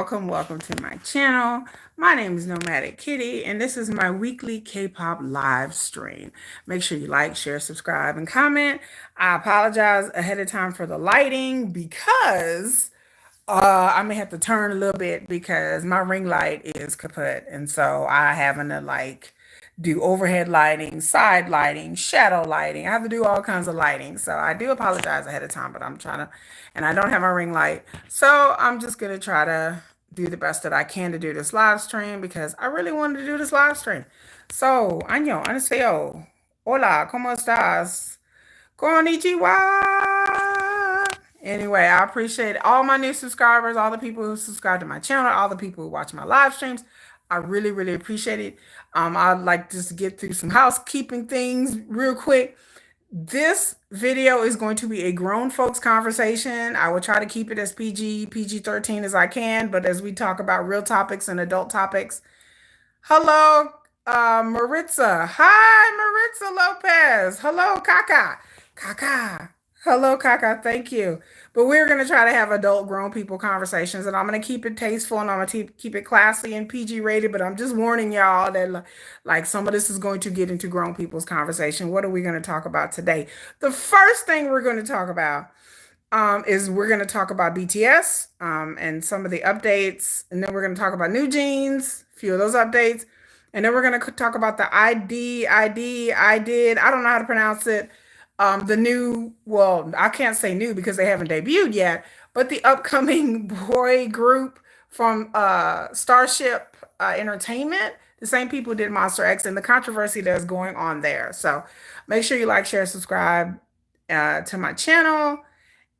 Welcome to my channel. My name is Nomadic Kitty, and this is my weekly K-pop live stream. Make sure you like, share, subscribe, and comment. I apologize ahead of time for the lighting because I may have to turn a little bit because my ring light is kaput, and so I having to do overhead lighting, side lighting, shadow lighting. I have to do all kinds of lighting. So I do apologize ahead of time, but I'm trying to, and I don't have my ring light. So I'm just going to try to do the best that I can to do this live stream because I really wanted to do this live stream. So, año, annyeonghaseyo. Hola, ¿cómo estás? Konnichiwa. Anyway, I appreciate all my new subscribers, all the people who subscribe to my channel, all the people who watch my live streams. I really, really appreciate it. I'd like just to get through some housekeeping things real quick. This video is going to be a grown folks conversation. I will try to keep it as PG-13 as I can, but as we talk about real topics and adult topics. Hello, Maritza. Hi, Maritza Lopez. Hello, Kaka. Kaka. Hello, Kaka. Thank you. But we're going to try to have adult grown people conversations, and I'm going to keep it tasteful and I'm going to keep it classy and PG rated. But I'm just warning y'all that like some of this is going to get into grown people's conversation. What are we going to talk about today? The first thing we're going to talk about is we're going to talk about BTS and some of the updates. And then we're going to talk about NewJeans, a few of those updates. And then we're going to talk about the IDID, I don't know how to pronounce it. The new, well, I can't say new because they haven't debuted yet, but the upcoming boy group from Starship Entertainment, the same people who did Monster X, and the controversy that's going on there. So make sure you like, share, subscribe to my channel.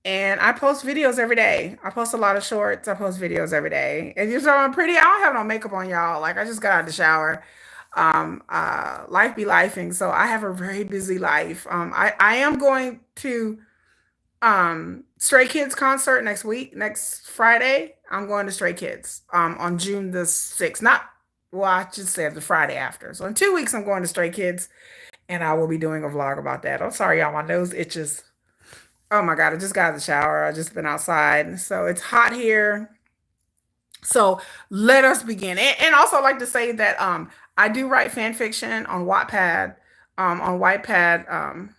And I post videos every day. I post a lot of shorts. I post videos every day. And you saw I'm pretty. I don't have no makeup on, y'all. Like I just got out of the shower. Life be lifing. So I have a very busy life. I am going to Stray Kids concert next week, next Friday. I'm going to Stray Kids on June the 6th. Not well, I just said the Friday after. So in 2 weeks I'm going to Stray Kids and I will be doing a vlog about that. I'm sorry, y'all, my nose itches. Oh my God, I just got out of the shower. I just been outside. So it's hot here. So let us begin. And also I'd like to say that I do write fan fiction on Wattpad. On Wattpad,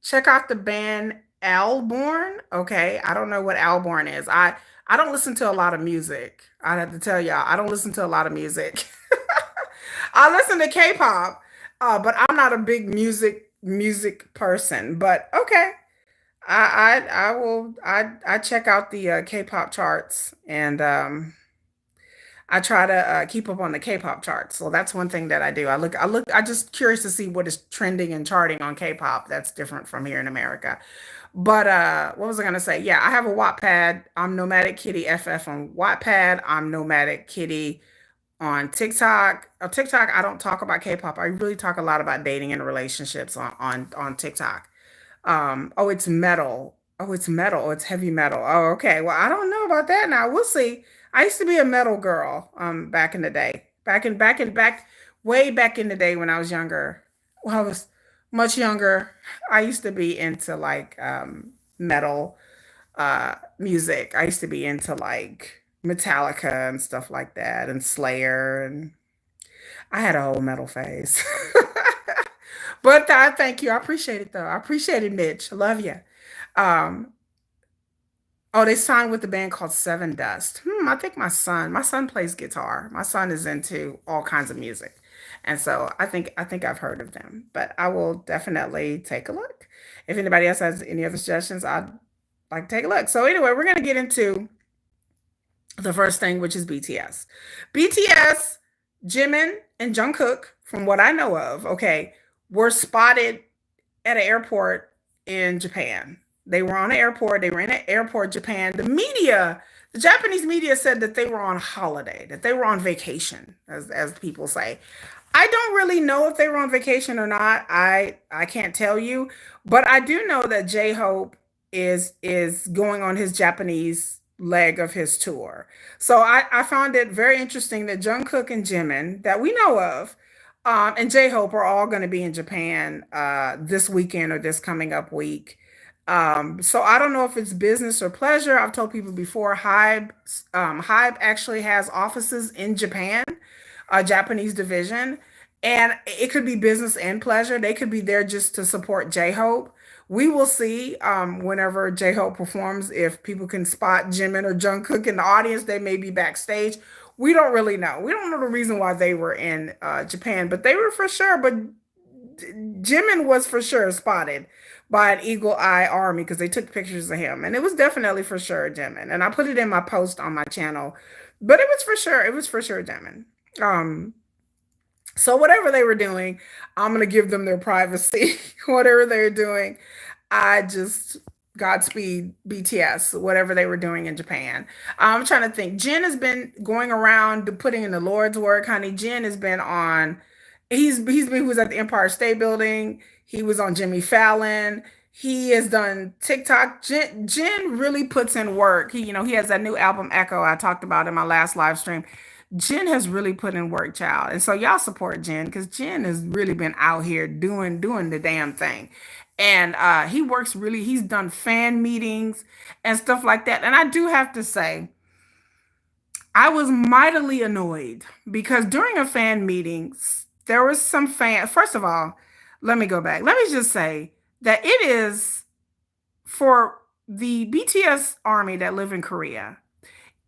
check out the band Alborn. Okay. I don't know what Alborn is. I don't listen to a lot of music. I have to tell y'all, I don't listen to a lot of music. I listen to K-pop, but I'm not a big music person. But okay. I check out the K-pop charts and I try to keep up on the K-pop charts. So that's one thing that I do. I just curious to see what is trending and charting on K-pop. That's different from here in America. But what was I gonna say? Yeah, I have a Wattpad. I'm Nomadic Kitty FF on Wattpad. I'm Nomadic Kitty on TikTok. On TikTok, I don't talk about K-pop. I really talk a lot about dating and relationships on TikTok. Oh, it's metal. Oh, it's metal. Oh, it's heavy metal. Oh, okay. Well, I don't know about that now. We'll see. I used to be a metal girl, back in the day. Way back in the day when I was younger. When I was much younger, I used to be into metal music. I used to be into like Metallica and stuff like that and Slayer and I had a whole metal phase. But I thank you. I appreciate it though. I appreciate it, Mitch. I love you. Um, oh, they signed with the band called Seven Dust. I think my son plays guitar. My son is into all kinds of music. And so I think I've heard of them. But I will definitely take a look. If anybody else has any other suggestions, I'd like to take a look. So anyway, we're gonna get into the first thing, which is BTS. BTS, Jimin and Jungkook, from what I know of, okay, were spotted at an airport in Japan. They were on an airport. They were in an airport, Japan. The Japanese media said that they were on holiday, that they were on vacation, as people say. I don't really know if they were on vacation or not. I can't tell you, but I do know that J Hope is going on his Japanese leg of his tour. So I found it very interesting that Jungkook and Jimin, that we know of, and J Hope are all going to be in Japan this weekend or this coming up week. So I don't know if it's business or pleasure. I've told people before, Hybe actually has offices in Japan, a Japanese division, and it could be business and pleasure. They could be there just to support J-Hope. We will see whenever J-Hope performs if people can spot Jimin or Jungkook in the audience. They may be backstage. We don't really know. We don't know the reason why they were in Japan, but they were for sure. But Jimin was for sure spotted by an eagle eye army because they took pictures of him, and it was definitely for sure Jimin. And I put it in my post on my channel, but it was for sure Jimin. Um, so whatever they were doing, I'm gonna give them their privacy. Whatever they're doing, I just Godspeed BTS, whatever they were doing in Japan. I'm trying to think. Jin has been going around putting in the Lord's work, honey. Jin has been on. He was at the Empire State Building. He was on Jimmy Fallon. He has done TikTok. Jin really puts in work. He has that new album Echo I talked about in my last live stream. Jen has really put in work, child. And so y'all support Jen because Jen has really been out here doing the damn thing. And he's done fan meetings and stuff like that. And I do have to say, I was mightily annoyed because during a fan meeting, there was some fan. First of all, let me go back. Let me just say that it is for the BTS army that live in Korea.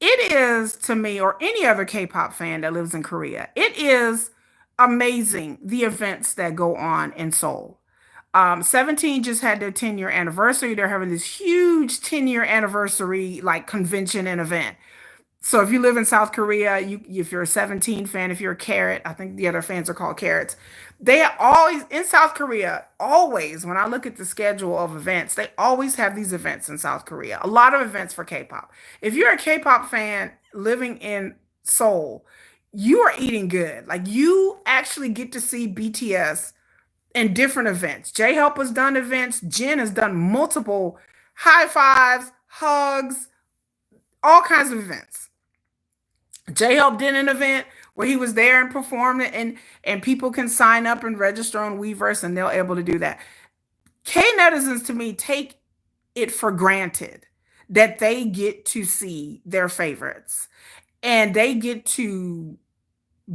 It is to me, or any other K-pop fan that lives in Korea, it is amazing the events that go on in Seoul. 17 just had their 10-year anniversary. They're having this huge 10-year anniversary like convention and event. So if you live in South Korea, if you're a 17 fan, if you're a carrot, I think the other fans are called carrots. They are always in South Korea, always when I look at the schedule of events, they always have these events in South Korea. A lot of events for K-pop. If you're a K-pop fan living in Seoul, you are eating good. Like you actually get to see BTS in different events. J-Hope has done events, Jin has done multiple high fives, hugs, all kinds of events. J-Hope did an event where he was there and performed it, and people can sign up and register on Weverse, and they're able to do that. K netizens to me take it for granted that they get to see their favorites and they get to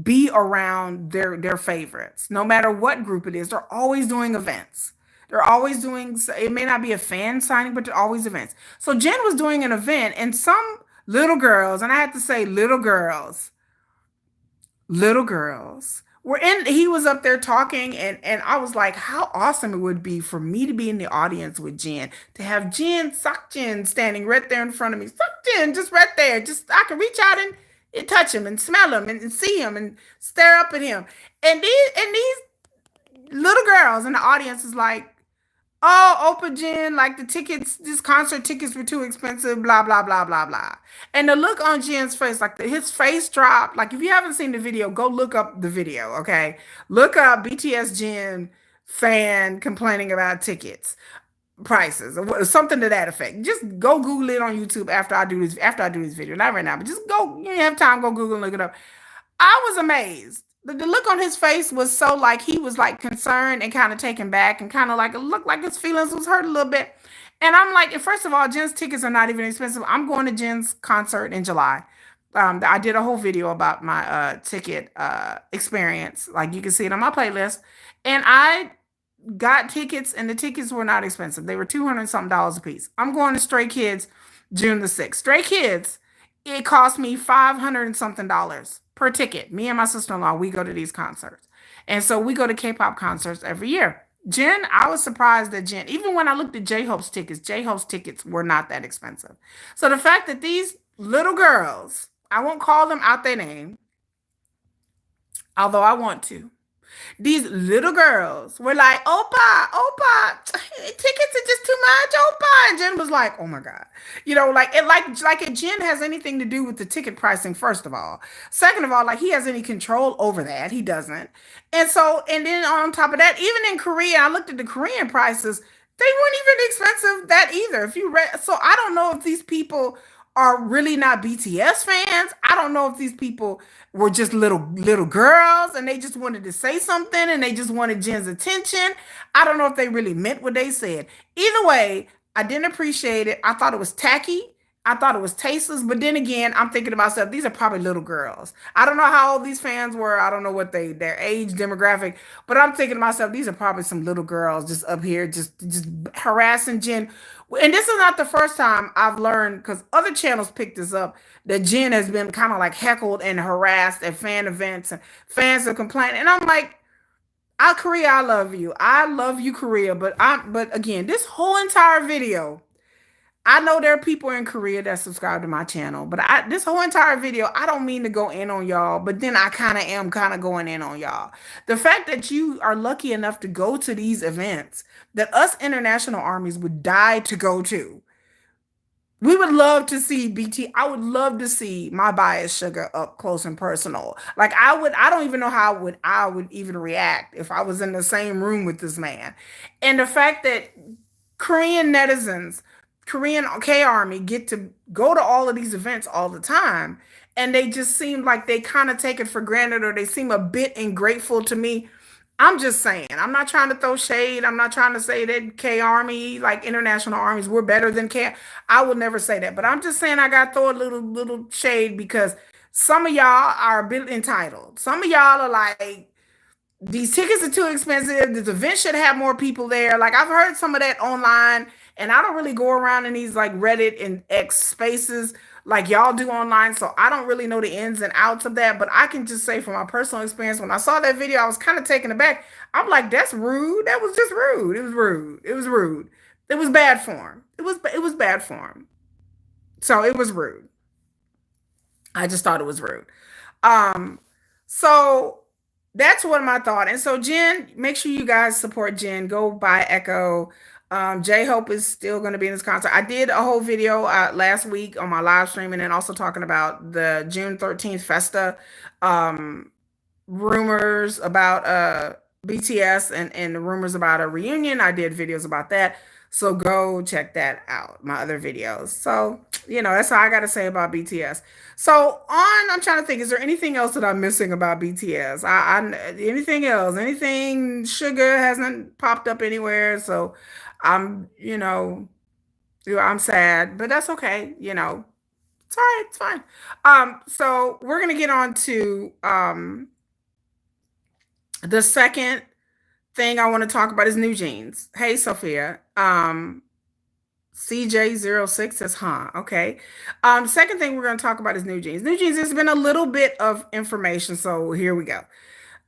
be around their favorites no matter what group it is. They're always doing events. They're always doing, it may not be a fan signing, but they're always events. So Jen was doing an event, and some little girls, and I had to say little girls were in, he was up there talking, and I was like, how awesome it would be for me to be in the audience with Jen, to have Jen Sakjin standing right there in front of me. Sakjin, just right there. Just I can reach out and touch him and smell him and see him and stare up at him. And these little girls in the audience is like, oh, Opa Jen, like the tickets, these concert tickets were too expensive, blah, blah, blah, blah, blah. And the look on Jen's face, like his face dropped. Like if you haven't seen the video, go look up the video, okay? Look up BTS Jen fan complaining about tickets prices or something to that effect. Just go Google it on YouTube after I do this video. Not right now, but just go, you have time, go Google and look it up. I was amazed. The look on his face was so like he was like concerned and kind of taken back and kind of like it looked like his feelings was hurt a little bit. And I'm like, first of all, Jen's tickets are not even expensive. I'm going to Jen's concert in July. I did a whole video about my ticket experience. Like you can see it on my playlist. And I got tickets, and the tickets were not expensive. They were 200 something dollars a piece. I'm going to Stray Kids June the 6th. Stray Kids, it cost me 500 and something dollars per ticket. Me and my sister-in-law, we go to these concerts. And so we go to K-pop concerts every year. Jen, I was surprised that Jen, even when I looked at J-Hope's tickets were not that expensive. So the fact that these little girls, I won't call them out their name, although I want to. These little girls were like, Opa, tickets are just too much, Opa. And Jen was like, oh my God. Like if Jen has anything to do with the ticket pricing, first of all. Second of all, like he has any control over that. He doesn't. And then on top of that, even in Korea, I looked at the Korean prices. They weren't even expensive that either. If you read, so I don't know if these people are really not BTS fans. I don't know if these people were just little girls and they just wanted to say something and they just wanted Jen's attention. I don't know if they really meant what they said. Either way, I didn't appreciate it. I thought it was tacky. I thought it was tasteless. But then again, I'm thinking to myself, these are probably little girls. I don't know how old these fans were. I don't know what their age demographic. But I'm thinking to myself, these are probably some little girls just up here, just harassing Jen. And this is not the first time I've learned because other channels picked this up that Jen has been kind of like heckled and harassed at fan events and fans are complaining. And I'm like, Korea, I love you. I love you, Korea. But again, this whole entire video, I know there are people in Korea that subscribe to my channel, but this whole entire video, I don't mean to go in on y'all, but then I kind of am kind of going in on y'all. The fact that you are lucky enough to go to these events that us international armies would die to go to. We would love to see BT. I would love to see my bias sugar up close and personal. Like I don't even know how I would even react if I was in the same room with this man. And the fact that Korean netizens, Korean K Army get to go to all of these events all the time. And they just seem like they kind of take it for granted or they seem a bit ungrateful to me. I'm just saying, I'm not trying to throw shade. I'm not trying to say that K Army, like international armies, we're better than K. I would never say that. But I'm just saying I got to throw a little shade because some of y'all are a bit entitled. Some of y'all are like, these tickets are too expensive. This event should have more people there. Like I've heard some of that online, and I don't really go around in these like Reddit and X spaces like y'all do online. So I don't really know the ins and outs of that. But I can just say from my personal experience, when I saw that video, I was kind of taken aback. I'm like, that's rude. That was just rude. It was rude. It was rude. It was bad form. It was bad form. So it was rude. I just thought it was rude. Um, so that's what my thought. And so Jen, make sure you guys support Jen. Go buy Echo. J Hope is still going to be in this concert. I did a whole video last week on my live stream, and then also talking about the June 13th Festa um, rumors about BTS and the rumors about a reunion. I did videos about that. So go check that out, my other videos. So, that's all I got to say about BTS. So I'm trying to think, is there anything else that I'm missing about BTS? Anything else? Anything sugar hasn't popped up anywhere. So I'm, I'm sad, but that's okay. It's all right. It's fine. So we're going to get on to, the second thing I want to talk about is NewJeans. Hey, Sophia. CJ06 says, huh? Okay. Second thing we're going to talk about is NewJeans. NewJeans, there's been a little bit of information, so here we go.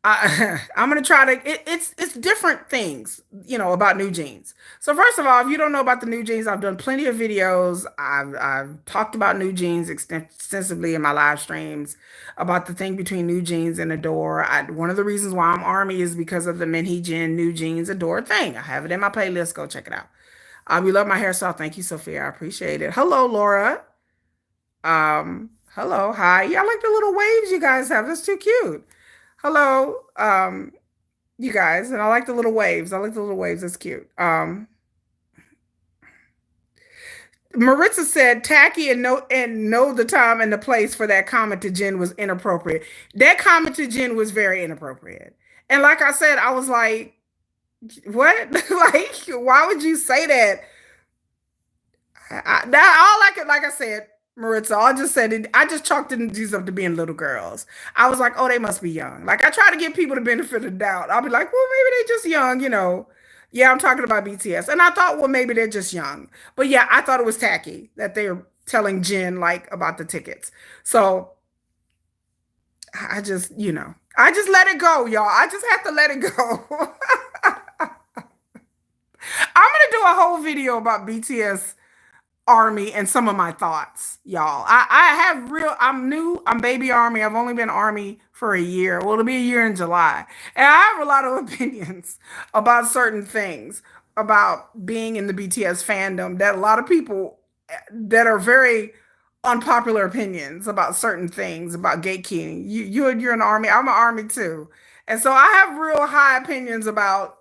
I'm gonna try to. It's different things, about NewJeans. So first of all, if you don't know about the NewJeans, I've done plenty of videos. I've talked about NewJeans extensively in my live streams about the thing between NewJeans and Adore. One of the reasons why I'm Army is because of the Minhee NewJeans Adore thing. I have it in my playlist. Go check it out. You love my hairstyle. Thank you, Sophia. I appreciate it. Hello, Laura. Hello, hi. Yeah, I like the little waves you guys have. That's too cute. Hello, you guys, and I like the little waves. I like the little waves. That's cute. Maritza said tacky and know the time and the place for that comment to Jen was inappropriate. That comment to Jen was very inappropriate. And like I said, I was like, what? Like, why would you say that? Like I said, Maritza, I just said it. I just chalked these up to being little girls. I was like, oh, they must be young. Like I try to give people the benefit of the doubt. I'll be like, well, maybe they're just young. Yeah, I'm talking about BTS. And I thought, well, maybe they're just young. But yeah, I thought it was tacky that they're telling Jen like about the tickets. So I just, I just let it go, y'all. I just have to let it go. I'm gonna do a whole video about BTS Army and some of my thoughts, y'all. I'm new, I'm baby Army. I've only been Army for a year. Well, it'll be a year in July. And I have a lot of opinions about certain things about being in the BTS fandom that a lot of people that are very unpopular opinions about certain things about gatekeeping. You're an Army. I'm an Army too. And so I have real high opinions about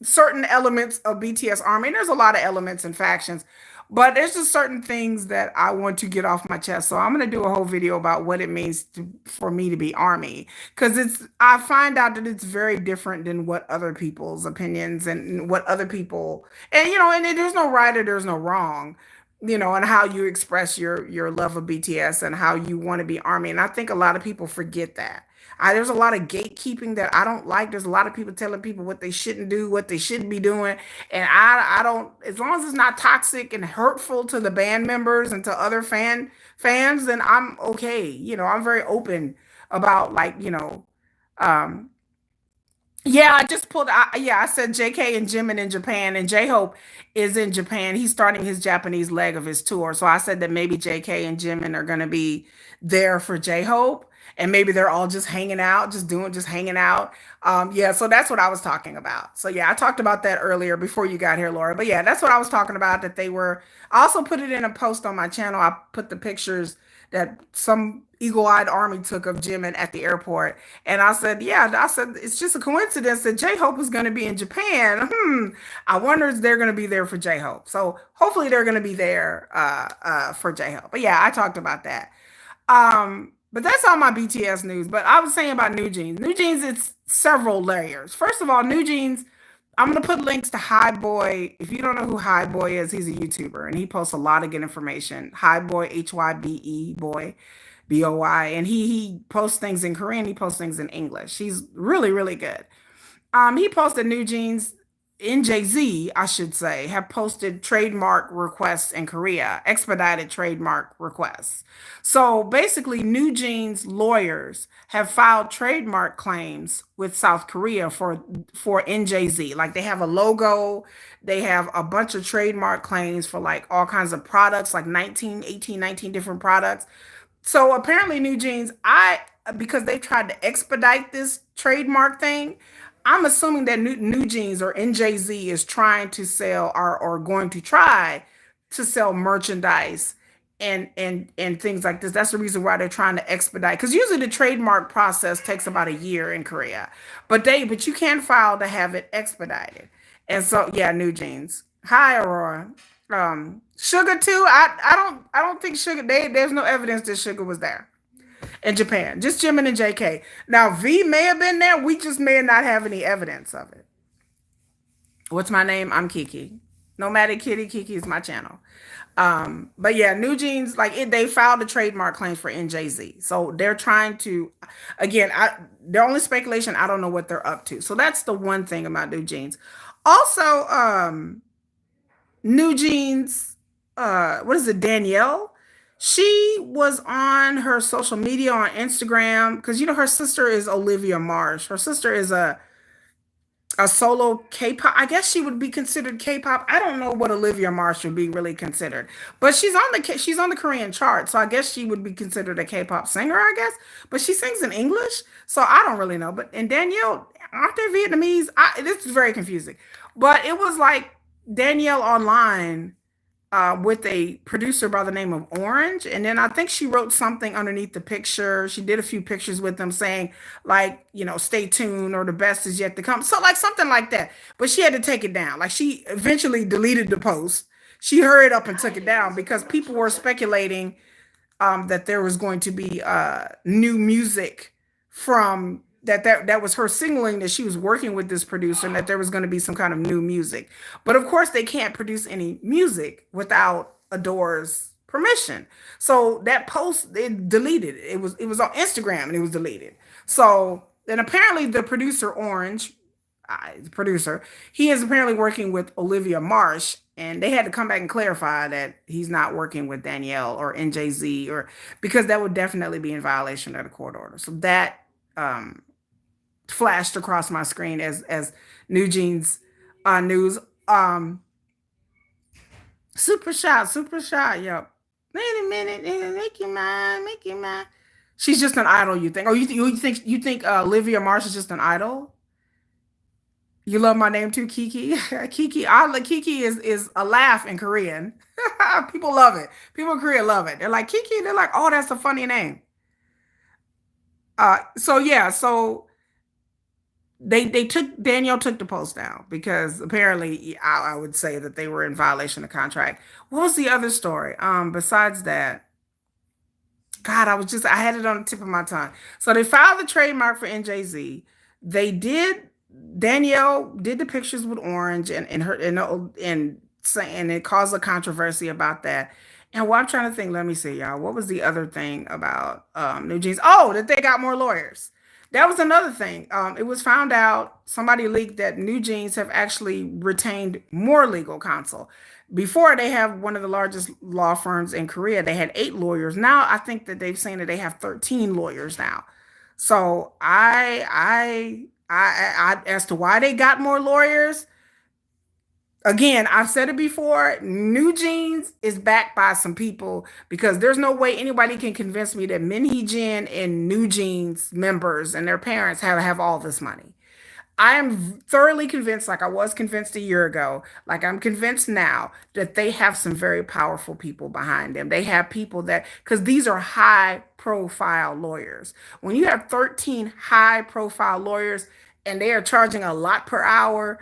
certain elements of BTS Army. And there's a lot of elements and factions. But there's just certain things that I want to get off my chest. So I'm going to do a whole video about what it means for me to be Army. Because I find out that it's very different than what other people's opinions and what other people, and and there's no right or there's no wrong, and how you express your love of BTS and how you want to be Army. And I think a lot of people forget that. There's a lot of gatekeeping that I don't like. There's a lot of people telling people what they shouldn't do, what they shouldn't be doing. And I don't, as long as it's not toxic and hurtful to the band members and to other fans, then I'm okay. I'm very open about like, um, yeah, I just pulled. Yeah, I said JK and Jimin in Japan, and J Hope is in Japan. He's starting his Japanese leg of his tour. So I said that maybe JK and Jimin are going to be there for J Hope, and maybe they're all just hanging out, just hanging out. Yeah, so that's what I was talking about. So yeah, I talked about that earlier before you got here, Laura. But yeah, that's what I was talking about. That they were. I also put it in a post on my channel. I put the pictures that some eagle-eyed army took of Jimin at the airport. And I said, yeah, I said, it's just a coincidence that J-Hope is going to be in Japan. I wonder if they're going to be there for J-Hope. So hopefully they're going to be there for J-Hope. But yeah, I talked about that. But that's all my BTS news. But I was saying about NewJeans. NewJeans, it's several layers. First of all, NewJeans, I'm gonna put links to High Boy. If you don't know who High Boy is, he's a YouTuber and he posts a lot of good information. High Boy, Hybe boy, BOY, and he posts things in Korean. He posts things in English. He's really really good. He posted NewJeans. NJZ, I should say, have posted trademark requests in Korea, expedited trademark requests. So basically, NewJeans lawyers have filed trademark claims with South Korea for NJZ. Like they have a logo, they have a bunch of trademark claims for like all kinds of products, like 19, 18, 19 different products. So apparently, NewJeans, because they tried to expedite this trademark thing, I'm assuming that NewJeans or NJZ is trying to sell or going to try to sell merchandise and things like this. That's the reason why they're trying to expedite. Because usually the trademark process takes about a year in Korea, but you can file to have it expedited. And so yeah, NewJeans. Hi, Aurora. Sugar too. I don't think Sugar. There's no evidence that Sugar was there in Japan. Just Jimin and JK. Now V may have been there. We just may not have any evidence of it. What's my name? I'm Kiki. Nomadic Kitty. Kiki is my channel. But yeah, NewJeans, like they filed the trademark claims for NJZ. So they're trying to, again, their only speculation, I don't know what they're up to. So that's the one thing about NewJeans. Also, NewJeans, what is it, Danielle? She was on her social media on Instagram because her sister is Olivia Marsh. Her sister is a solo K-pop. I guess she would be considered K-pop. I don't know what Olivia Marsh would be really considered, but she's on the Korean chart, so I guess she would be considered a K-pop singer. I guess, but she sings in English, so I don't really know. But and Danielle, aren't they Vietnamese? This is very confusing. But it was like Danielle online with a producer by the name of Orange. And then I think she wrote something underneath the picture. She did a few pictures with them saying, like, stay tuned or the best is yet to come. So, like, something like that. But she had to take it down. Like, she eventually deleted the post. She hurried up and took it down because people were speculating that there was going to be new music from that was her signaling that she was working with this producer and that there was going to be some kind of new music. But of course, they can't produce any music without Adore's permission. So that post, it deleted. It was on Instagram and it was deleted. So then apparently the producer Orange, the producer, he is apparently working with Olivia Marsh, and they had to come back and clarify that he's not working with Danielle or NJZ, or because that would definitely be in violation of the court order. So that flashed across my screen as NewJeans news. Super shot. Yep. Wait a minute, make you mine, make you mine. She's just an idol, you think? Oh, you think Olivia Marsh is just an idol? You love my name too, Kiki. Kiki is a laugh in Korean. People love it. People in Korea love it. They're like Kiki. They're like, oh, that's a funny name. So yeah, so they took Danielle took the post down because apparently I would say that they were in violation of contract. What was the other story? Besides that, God, I had it on the tip of my tongue. So they filed the trademark for NJZ. They did, Danielle did the pictures with Orange and her and saying it caused a controversy about that. And what I'm trying to think, let me see, y'all. What was the other thing about NewJeans? Oh, that they got more lawyers. That was another thing. It was found out, somebody leaked that NewJeans have actually retained more legal counsel. Before they have one of the largest law firms in Korea, they had 8 lawyers. Now I think that they've saying that they have 13 lawyers now. So as to why they got more lawyers, again, I've said it before, New Jeans is backed by some people because there's no way anybody can convince me that Minhee Jin and New Jeans members and their parents have all this money. I am thoroughly convinced, like I was convinced a year ago, like I'm convinced now, that they have some very powerful people behind them. They have people that, because these are high profile lawyers. When you have 13 high profile lawyers and they are charging a lot per hour,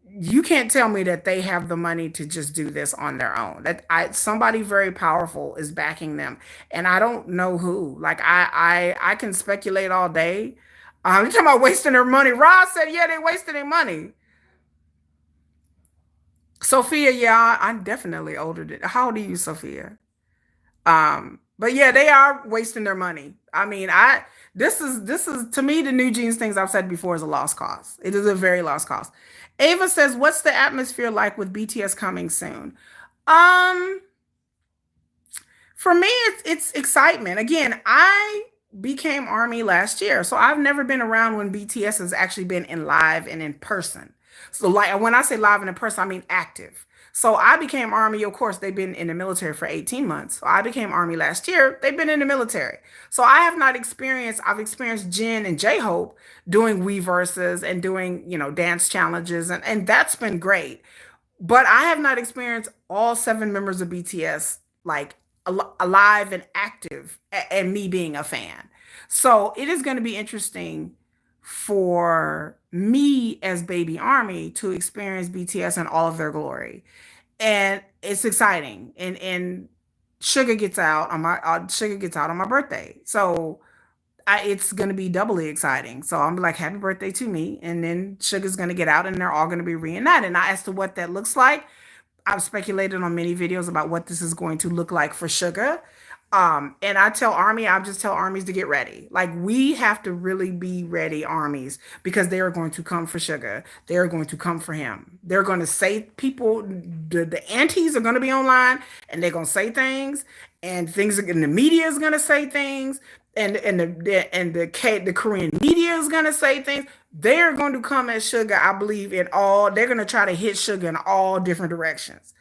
you can't tell me that they have the money to just do this on their own. Somebody very powerful is backing them, and I don't know who. Like I can speculate all day. You're talking about wasting their money. Ross said, yeah, they wasted their money. Sophia, yeah, I'm definitely older than. How old are you, Sophia? But yeah, they are wasting their money. I mean, I this is to me the New Jeans things I've said before is a lost cause. It is a very lost cause. Ava says, "What's the atmosphere like with BTS coming soon?" Um, for me, it's excitement. Again, I became Army last year, so I've never been around when BTS has actually been in live and in person. So, like when I say live and in person, I mean active. So I became Army. Of course, they've been in the military for 18 months. So I became Army last year. They've been in the military. So I have not experienced. I've experienced Jin and J Hope doing Weverses and doing dance challenges, and that's been great. But I have not experienced all 7 members of BTS like alive and active, and me being a fan. So it is going to be interesting for me as baby Army to experience BTS in all of their glory, and it's exciting. And Sugar gets out on my birthday, so it's going to be doubly exciting. So I'm like, happy birthday to me. And then Sugar's going to get out and they're all going to be reunited. Now, as to what that looks like, I've speculated on many videos about what this is going to look like for Sugar. And I just tell armies to get ready. Like we have to really be ready, armies, because they are going to come for Sugar. They are going to come for him. They're going to say the aunties are going to be online and they're going to say things, and and the media is going to say things, and the Korean media is going to say things. They are going to come at Sugar, I believe, they're going to try to hit Sugar in all different directions.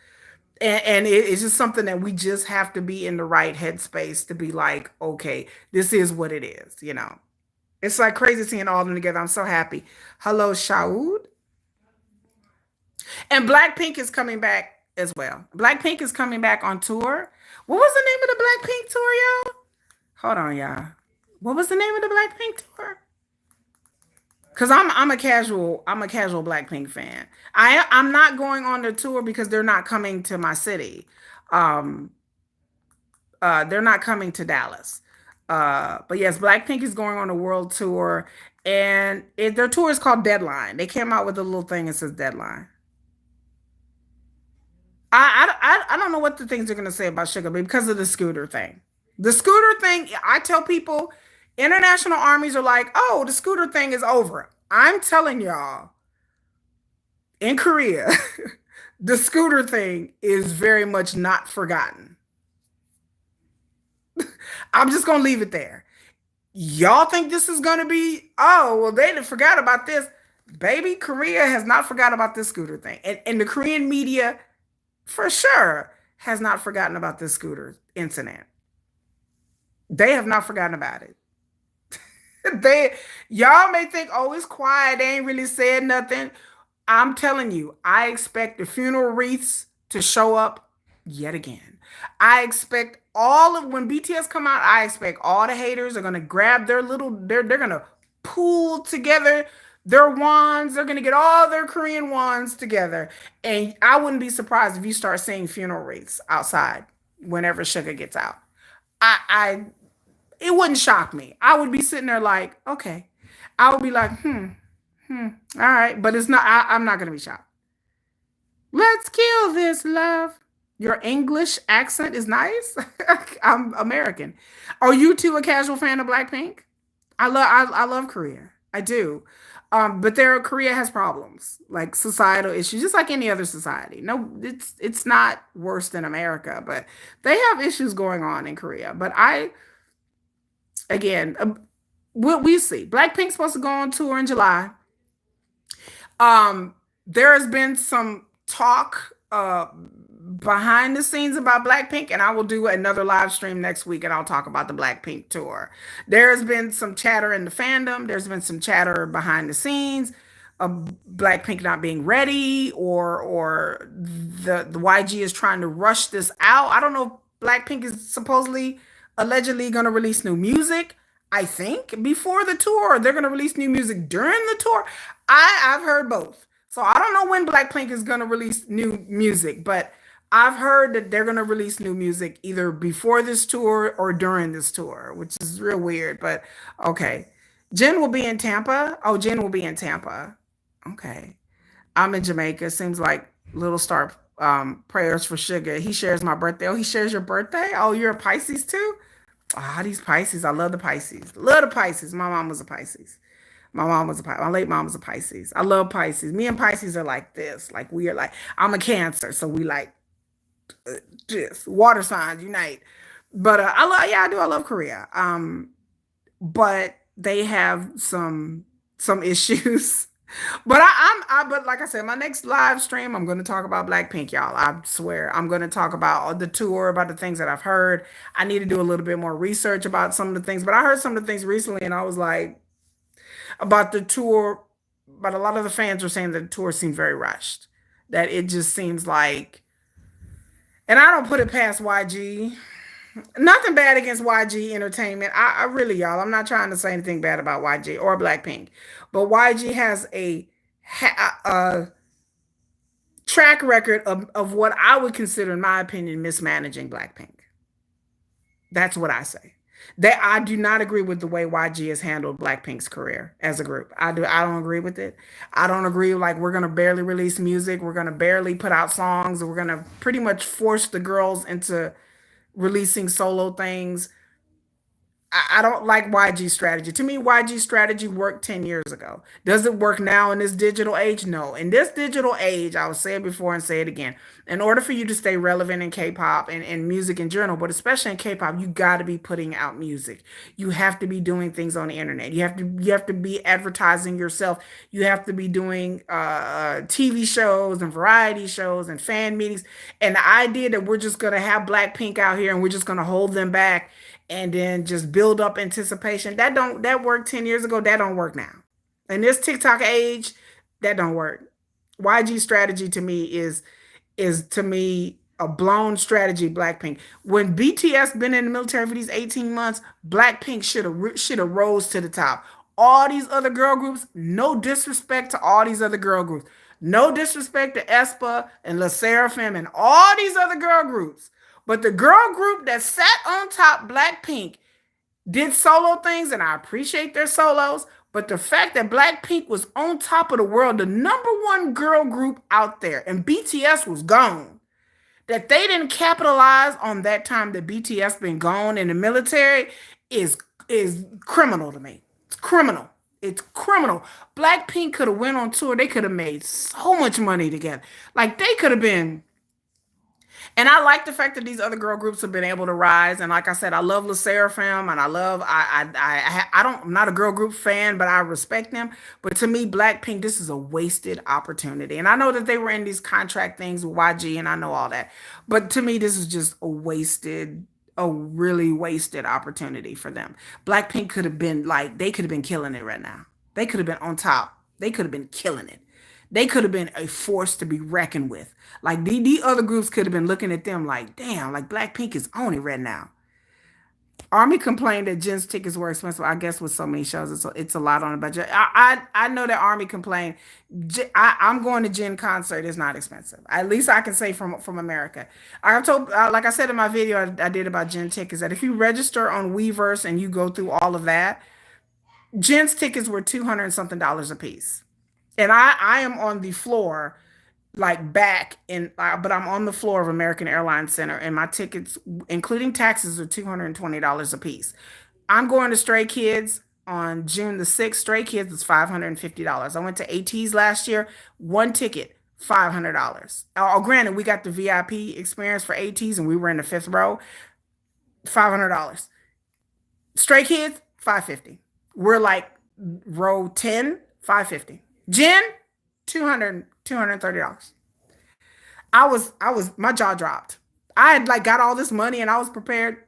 And it's just something that we just have to be in the right headspace to be like, okay, this is what it is. It's like crazy seeing all of them together. I'm so happy. Hello, Shaud. And Blackpink is coming back as well. Blackpink is coming back on tour. What was the name of the Blackpink tour, y'all? Hold on, y'all. What was the name of the Blackpink tour? Cause I'm a casual Blackpink fan. I'm not going on the tour because they're not coming to my city. Um, they're not coming to Dallas. But yes, Blackpink is going on a world tour, and their tour is called Deadline. They came out with a little thing that says Deadline. I don't know what the things are gonna say about Sugar Baby because of the scooter thing. The scooter thing, I tell people, international armies are like, oh, the scooter thing is over. I'm telling y'all, in Korea, the scooter thing is very much not forgotten. I'm just gonna leave it there. Y'all think this is gonna be, oh, well, they didn't forgot about this. Baby, Korea has not forgot about this scooter thing. And the Korean media, for sure, has not forgotten about this scooter incident. They have not forgotten about it. They Y'all may think, oh, it's quiet, they ain't really said nothing. I'm telling you, I expect the funeral wreaths to show up yet again. I expect all of when BTS come out, I expect all the haters are gonna grab their little they're gonna pool together Their wands, they're gonna get all their Korean wands together. And I wouldn't be surprised if you start seeing funeral wreaths outside whenever Sugar gets out. I it wouldn't shock me. I would be sitting there like, okay. I would be like, all right. But it's not, I'm not gonna be shocked. Let's kill this love. Your English accent is nice. I'm American. Are you too a casual fan of Blackpink? I love Korea. I do. But Korea has problems, like societal issues, just like any other society. No, it's not worse than America, but they have issues going on in Korea. But again, we see. Blackpink's supposed to go on tour in July. There has been some talk behind the scenes about Blackpink, and I will do another live stream next week and I'll talk about the Blackpink tour. There's been some chatter in the fandom, there's been some chatter behind the scenes of Blackpink not being ready, or the YG is trying to rush this out. I don't know if Blackpink is supposedly allegedly going to release new music. I think before the tour, or they're going to release new music during the tour. I've heard both. So I don't know when Blackpink is going to release new music, but I've heard that they're going to release new music either before this tour or during this tour, which is real weird, but okay. Jen will be in Tampa. Oh, Jen will be in Tampa. Okay. I'm in Jamaica. Seems like Little Star prayers for Sugar. He shares my birthday. Oh, he shares your birthday? Oh, you're a Pisces too? Ah, these Pisces. I love the Pisces. Love the Pisces. My mom was a Pisces. My mom was a Pisces. My late mom was a Pisces. I love Pisces. Me and Pisces are like this. Like we are like, I'm a Cancer, so we like just water signs unite. But I love, yeah, I do. I love Korea. But they have some issues. But but like I said, my next live stream, I'm going to talk about Blackpink, y'all. I swear, I'm going to talk about the tour, about the things that I've heard. I need to do a little bit more research about some of the things, but I heard some of the things recently, and I was like, about the tour. But a lot of the fans were saying that the tour seemed very rushed. That it just seems like, and I don't put it past YG. Nothing bad against YG Entertainment. I really, y'all, I'm not trying to say anything bad about YG or Blackpink, but YG has a track record of what I would consider, in my opinion, mismanaging Blackpink. That's what I say. That I do not agree with the way YG has handled Blackpink's career as a group. I don't agree with it. I don't agree, like, we're gonna barely release music, we're gonna barely put out songs, we're gonna pretty much force the girls into releasing solo things. I don't like YG strategy. To me, YG strategy worked 10 years ago. Does it work now in this digital age? No. In this digital age, I will say it before and say it again. In order for you to stay relevant in K-pop and music in general, but especially in K-pop, you got to be putting out music. You have to be doing things on the internet. You have to be advertising yourself. You have to be doing TV shows and variety shows and fan meetings. And the idea that we're just gonna have Blackpink out here and we're just gonna hold them back and then just build up anticipation. That worked 10 years ago. That don't work now. In this TikTok age, that don't work. YG strategy to me is to me a blown strategy. Blackpink. When BTS been in the military for these 18 months, Blackpink should have rose to the top. All these other girl groups, no disrespect to all these other girl groups. No disrespect to aespa and LE SSERAFIM and all these other girl groups. But the girl group that sat on top, Blackpink, did solo things, and I appreciate their solos. But the fact that Blackpink was on top of the world, the number one girl group out there, and BTS was gone, that they didn't capitalize on that time that BTS been gone in the military is criminal to me. It's criminal. It's criminal. Blackpink could have went on tour. They could have made so much money together. Like, they could have been. And I like the fact that these other girl groups have been able to rise. And like I said, I love LE SSERAFIM, and I'm not a girl group fan, but I respect them. But to me, Blackpink, this is a wasted opportunity. And I know that they were in these contract things with YG, and I know all that. But to me, this is just a really wasted opportunity for them. Blackpink could have been like, they could have been killing it right now. They could have been on top. They could have been killing it. They could have been a force to be reckoned with. Like, the other groups could have been looking at them like, damn, like Blackpink is on it right now. Army complained that Jen's tickets were expensive. I guess with so many shows, it's a lot on the budget. I know that Army complained. I'm going to Jen concert. It's not expensive. At least I can say from America. I told, like I said in my video I did about Jen tickets, that if you register on Weverse and you go through all of that, Jen's tickets were $200 and something a piece. And I am on the floor, like back in, but I'm on the floor of American Airlines Center, and my tickets, including taxes, are $220 a piece. I'm going to Stray Kids on June the 6th. Stray Kids was $550. I went to AT's last year, one ticket, $500. Oh, granted, we got the VIP experience for AT's and we were in the fifth row, $500. Stray Kids, $550. We're like row 10, $550. Jen, $230. My jaw dropped. I had like got all this money and I was prepared.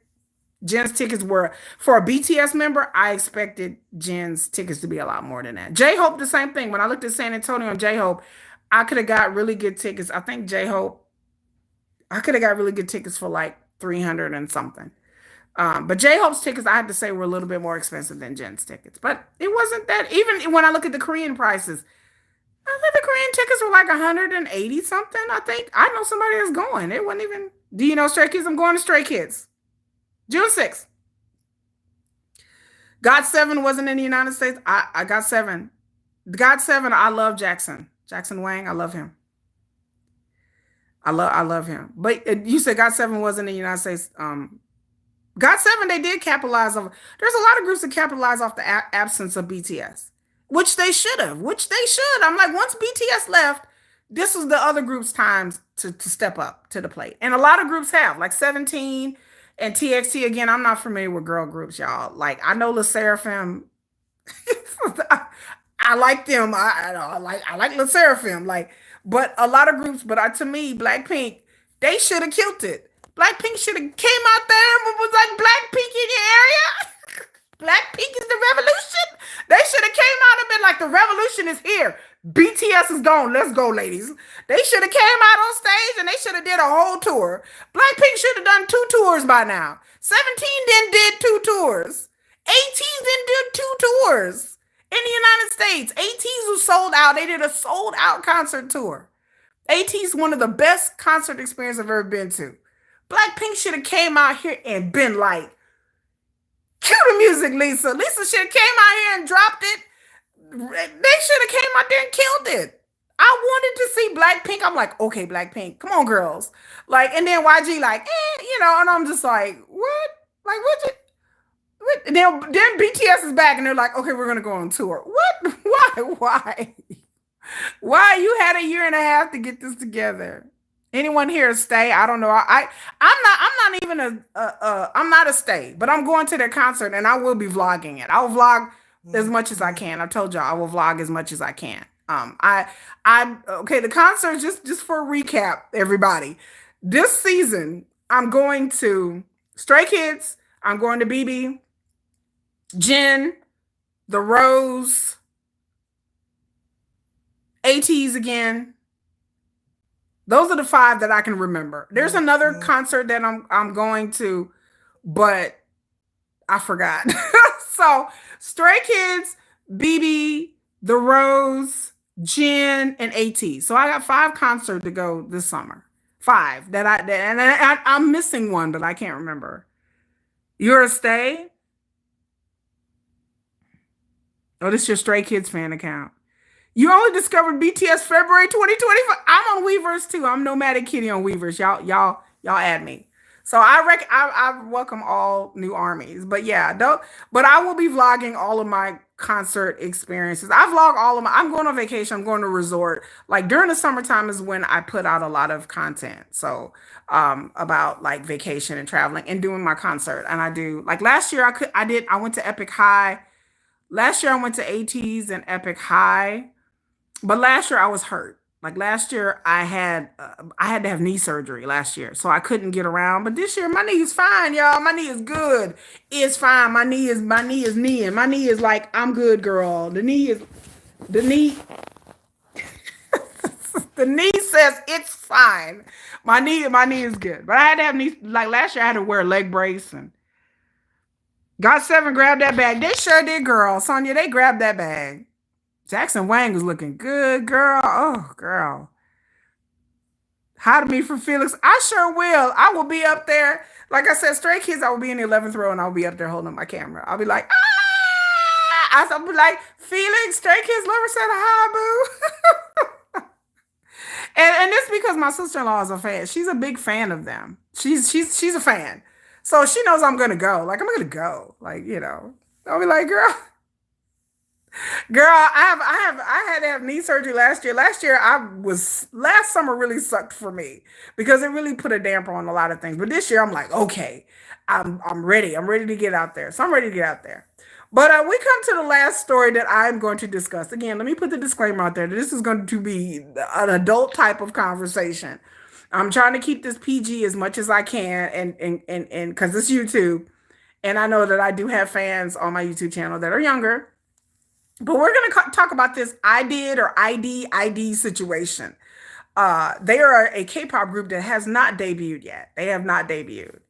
Jen's tickets were, for a BTS member, I expected Jen's tickets to be a lot more than that. J-Hope, the same thing. When I looked at San Antonio and J-Hope, I could have got really good tickets. I think J-Hope, I could have got really good tickets for like 300 and something. But J-Hope's tickets, I had to say, were a little bit more expensive than Jen's tickets. But it wasn't that, even when I look at the Korean prices, I think the Korean tickets were like 180 something. I think I know somebody that's going. It wasn't even, do you know Stray Kids? I'm going to Stray Kids. June 6th. GOT7 wasn't in the United States. I got 7. GOT7, I love Jackson. Jackson Wang, I love him. I love him. But you said GOT7 wasn't in the United States. GOT7, they did capitalize on. There's a lot of groups that capitalize off the absence of BTS, which they should have. I'm like, once BTS left, this was the other group's times to step up to the plate. And a lot of groups have, like 17 and TXT. Again, I'm not familiar with girl groups, y'all. Like, I know LE SSERAFIM. I like them. I like LE SSERAFIM. Like, but a lot of groups, but to me, Blackpink, they should have killed it. Blackpink should have came out there and was like, Blackpink in your area. Blackpink is the revolution. They should have came out and been like, the revolution is here. BTS is gone. Let's go, ladies. They should have came out on stage and they should have did a whole tour. Blackpink should have done 2 tours by now. 17 then did 2 tours. 18 then did 2 tours in the United States. 18s was sold out. They did a sold out concert tour. 18's one of the best concert experiences I've ever been to. Blackpink should have came out here and been like, cue the music, Lisa. Lisa should have came out here and dropped it. They should have came out there and killed it. I wanted to see Blackpink. I'm like, okay, Blackpink, come on, girls. Like, and then YG like, and I'm just like, what? Like, what? Then BTS is back and they're like, okay, we're gonna go on tour. What? Why? You had a year and a half to get this together. Anyone here stay? I don't know. I'm not a stay, but I'm going to their concert and I will be vlogging it. I'll vlog as much as I can. I told y'all I will vlog as much as I can. Okay, the concert, just for a recap, everybody. This season, I'm going to Stray Kids, I'm going to BB, Jen, The Rose, ATEEZ again. Those are the 5 that I can remember. There's another concert that I'm going to, but I forgot. So Stray Kids, BB, The Rose, Jen, and ATEEZ. So I got 5 concerts to go this summer. 5 and I'm missing one, but I can't remember. You're a stay? Oh, this is your Stray Kids fan account. You only discovered BTS February 2025. I'm on Weverse too. I'm Nomadic Kitty on Weverse. Y'all add me. So I welcome all new armies. But yeah, but I will be vlogging all of my concert experiences. I vlog all of I'm going on vacation. I'm going to resort. Like during the summertime is when I put out a lot of content. So about like vacation and traveling and doing my concert. And I do, like last year I went to Epic High. Last year I went to ATEEZ and Epic High. But last year I was hurt. Like last year I had to have knee surgery last year. So I couldn't get around. But this year my knee is fine, y'all. My knee is good. It's fine. My knee is kneeing. My knee is like, I'm good, girl. The knee the knee says it's fine. My knee is good. But I had to have knee, like last year I had to wear a leg brace and Got seven, grabbed that bag. They sure did, girl. Sonya, they grabbed that bag. Jackson Wang was looking good, girl. Oh, girl. Hide me from Felix. I sure will. I will be up there. Like I said, Stray Kids, I will be in the 11th row and I'll be up there holding up my camera. I'll be like, ah! I'll be like, Felix, Stray Kids lover said hi, boo. And it's because my sister-in-law is a fan. She's a big fan of them. She's a fan. So she knows I'm gonna go. Like, I'm gonna go. Like, I'll be like, girl, I had to have knee surgery last year. Last summer really sucked for me because it really put a damper on a lot of things. But this year I'm like, okay, I'm ready. I'm ready to get out there. So I'm ready to get out there. But we come to the last story that I'm going to discuss. Again, let me put the disclaimer out there that this is going to be an adult type of conversation. I'm trying to keep this PG as much as I can, and because it's YouTube, and I know that I do have fans on my YouTube channel that are younger, but we're going to talk about this IDID or IDID situation. They are a K-pop group that has not debuted yet. They have not debuted.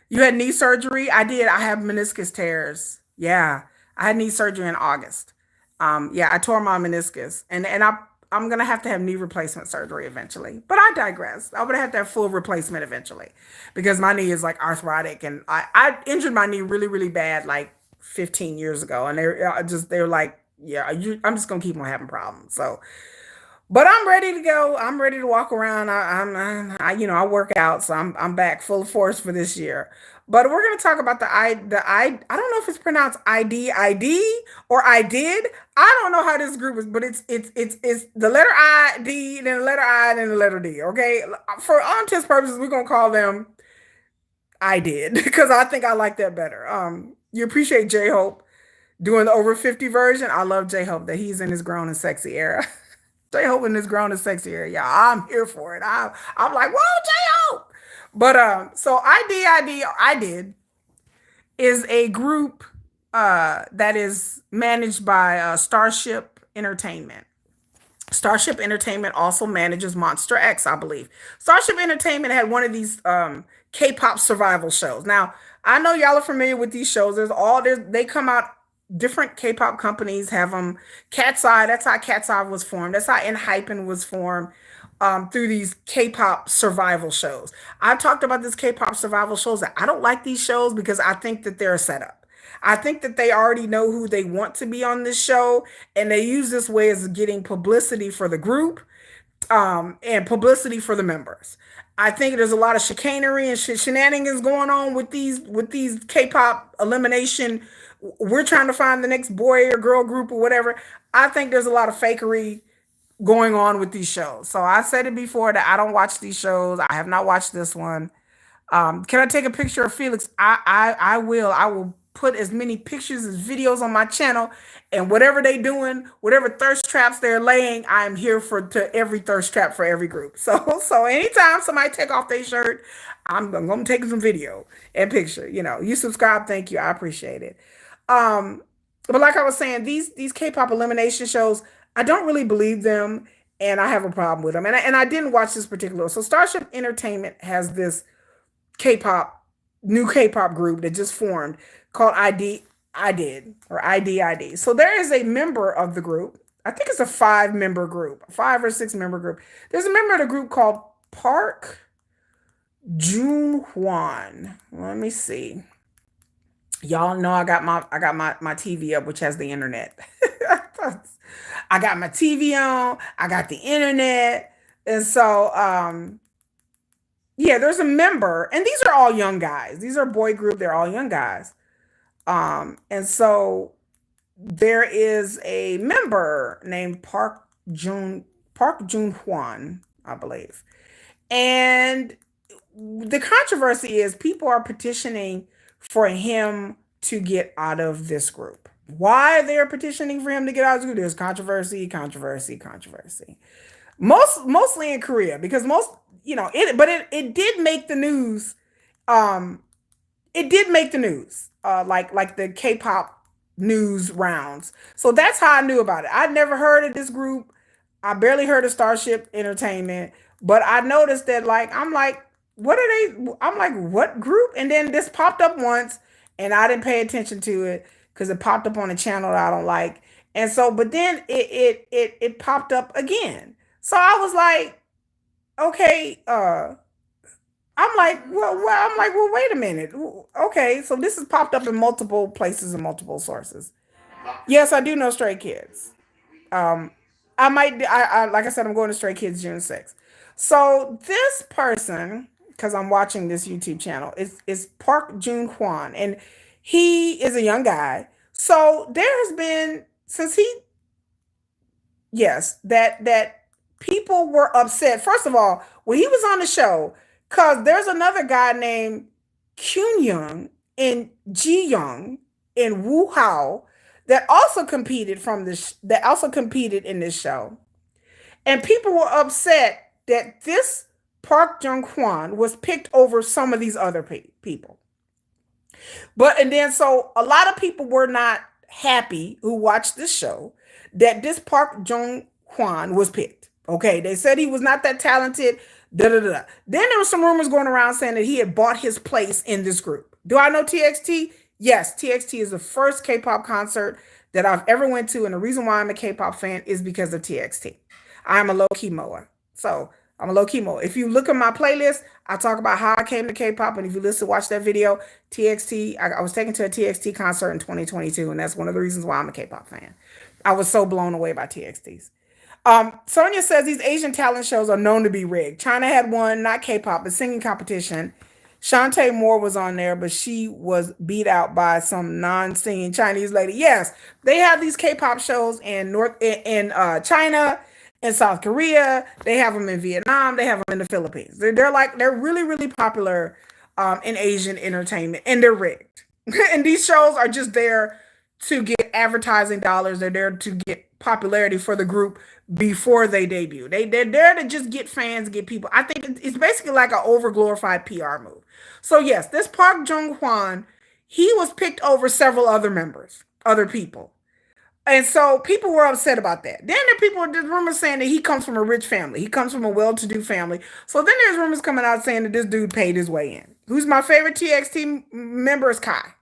You had knee surgery. I did. I have meniscus tears. Yeah, I had knee surgery in August. Yeah, I tore my meniscus, and I'm gonna have to have knee replacement surgery eventually. But I digress. I'm gonna have to have full replacement eventually because my knee is like arthritic, and I injured my knee really really bad like 15 years ago, and they're like, yeah, I'm just gonna keep on having problems. So, but I'm ready to go. I'm ready to walk around. I work out, so I'm back full force for this year. But we're gonna talk about I don't know if it's pronounced ID or I did. I don't know how this group is, but it's the letter I D, then the letter I, then the letter D. Okay, for all intents purposes, we're gonna call them I did because I think I like that better. You appreciate J Hope doing the over 50 version. I love J Hope that he's in his grown and sexy era. J Hope in this grown and sexy area. Yeah, I'm here for it. I'm like, whoa, J Hope. But so I did is a group that is managed by Starship Entertainment. Starship Entertainment also manages Monster X, I believe. Starship Entertainment had one of these K-pop survival shows. Now, I know y'all are familiar with these shows. They come out, different K-pop companies have them. Cat's Eye, that's how Cat's Eye was formed. That's how Hypen was formed through these K-pop survival shows. I've talked about this K-pop survival shows. That I don't like these shows because I think that they're a setup. I think that they already know who they want to be on this show, and they use this way as getting publicity for the group and publicity for the members. I think there's a lot of chicanery and shenanigans going on with these K-pop elimination. We're trying to find the next boy or girl group or whatever. I think there's a lot of fakery going on with these shows. So I said it before that I don't watch these shows. I have not watched this one. Can I take a picture of Felix? I will. I will put as many pictures as videos on my channel, and whatever they doing, whatever thirst traps they're laying, I'm here for to every thirst trap for every group. So anytime somebody take off their shirt, I'm gonna take some video and picture. You subscribe, thank you, I appreciate it. Um, but like I was saying, these K-pop elimination shows, I don't really believe them, and I have a problem with them. And I didn't watch this particular. So Starship Entertainment has this K-pop, new K-pop group that just formed called I did or IDID. So there is a member of the group. I think it's a 5-member group, a 5 or 6 member group. There's a member of the group called Park Jun Hwan. Let me see. Y'all know I got my TV up, which has the internet. I got my TV on. I got the internet, and so yeah, there's a member, and these are all young guys. These are boy group. They're all young guys. And so there is a member named Park Jun Hwan, I believe. And the controversy is people are petitioning for him to get out of this group. Why they're petitioning for him to get out of the group? There's controversy. Mostly in Korea because it did make the news. It did make the news. Like the K-pop news rounds. So that's how I knew about it. I'd never heard of this group. I barely heard of Starship Entertainment, but I noticed that I'm like, what are they? I'm like, what group? And then this popped up once, and I didn't pay attention to it because it popped up on a channel that I don't like. And so, but then it popped up again. So I was like, okay, well, wait a minute. Okay, so this has popped up in multiple places and multiple sources. Yes, I do know Stray Kids. Um, I like I said, I'm going to Stray Kids June 6th. So this person, because I'm watching this YouTube channel, is Park Jun Hwan, and he is a young guy. So there has been since he yes that people were upset. First of all, when he was on the show, because there's another guy named Kyun Young and Ji Young and Wu Hao that also competed that also competed in this show. And people were upset that this Park Jung Hwan was picked over some of these other people. But and then so a lot of people were not happy who watched this show that this Park Jung Hwan was picked. Okay, they said he was not that talented. Da, da, da, da. Then there was some rumors going around saying that he had bought his place in this group. Do I know TXT? Yes, TXT is the first K-pop concert that I've ever went to, and the reason why I'm a K-pop fan is because of TXT. I'm a low-key moa. So I'm a low-key moa. If you look at my playlist, I talk about how I came to K-pop, and if you listen, watch that video, TXT, I was taken to a TXT concert in 2022, and that's one of the reasons why I'm a K-pop fan. I was so blown away by TXTs. Sonia says these Asian talent shows are known to be rigged. China had one, not K-pop, but singing competition. Shantae Moore was on there, but she was beat out by some non-singing Chinese lady. Yes, they have these K-pop shows in China, in South Korea. They have them in Vietnam. They have them in the Philippines. They're really really popular in Asian entertainment, and they're rigged. And these shows are just there to get advertising dollars. They're there to get popularity for the group before they debut. They're there to just get fans, get people. I think it's basically like an overglorified PR move. So yes, this Park Jung Hwan, he was picked over several other members, other people. And so people were upset about that. Then there's rumors saying that he comes from a rich family. He comes from a well-to-do family. So then there's rumors coming out saying that this dude paid his way in. Who's my favorite TXT member is Kai.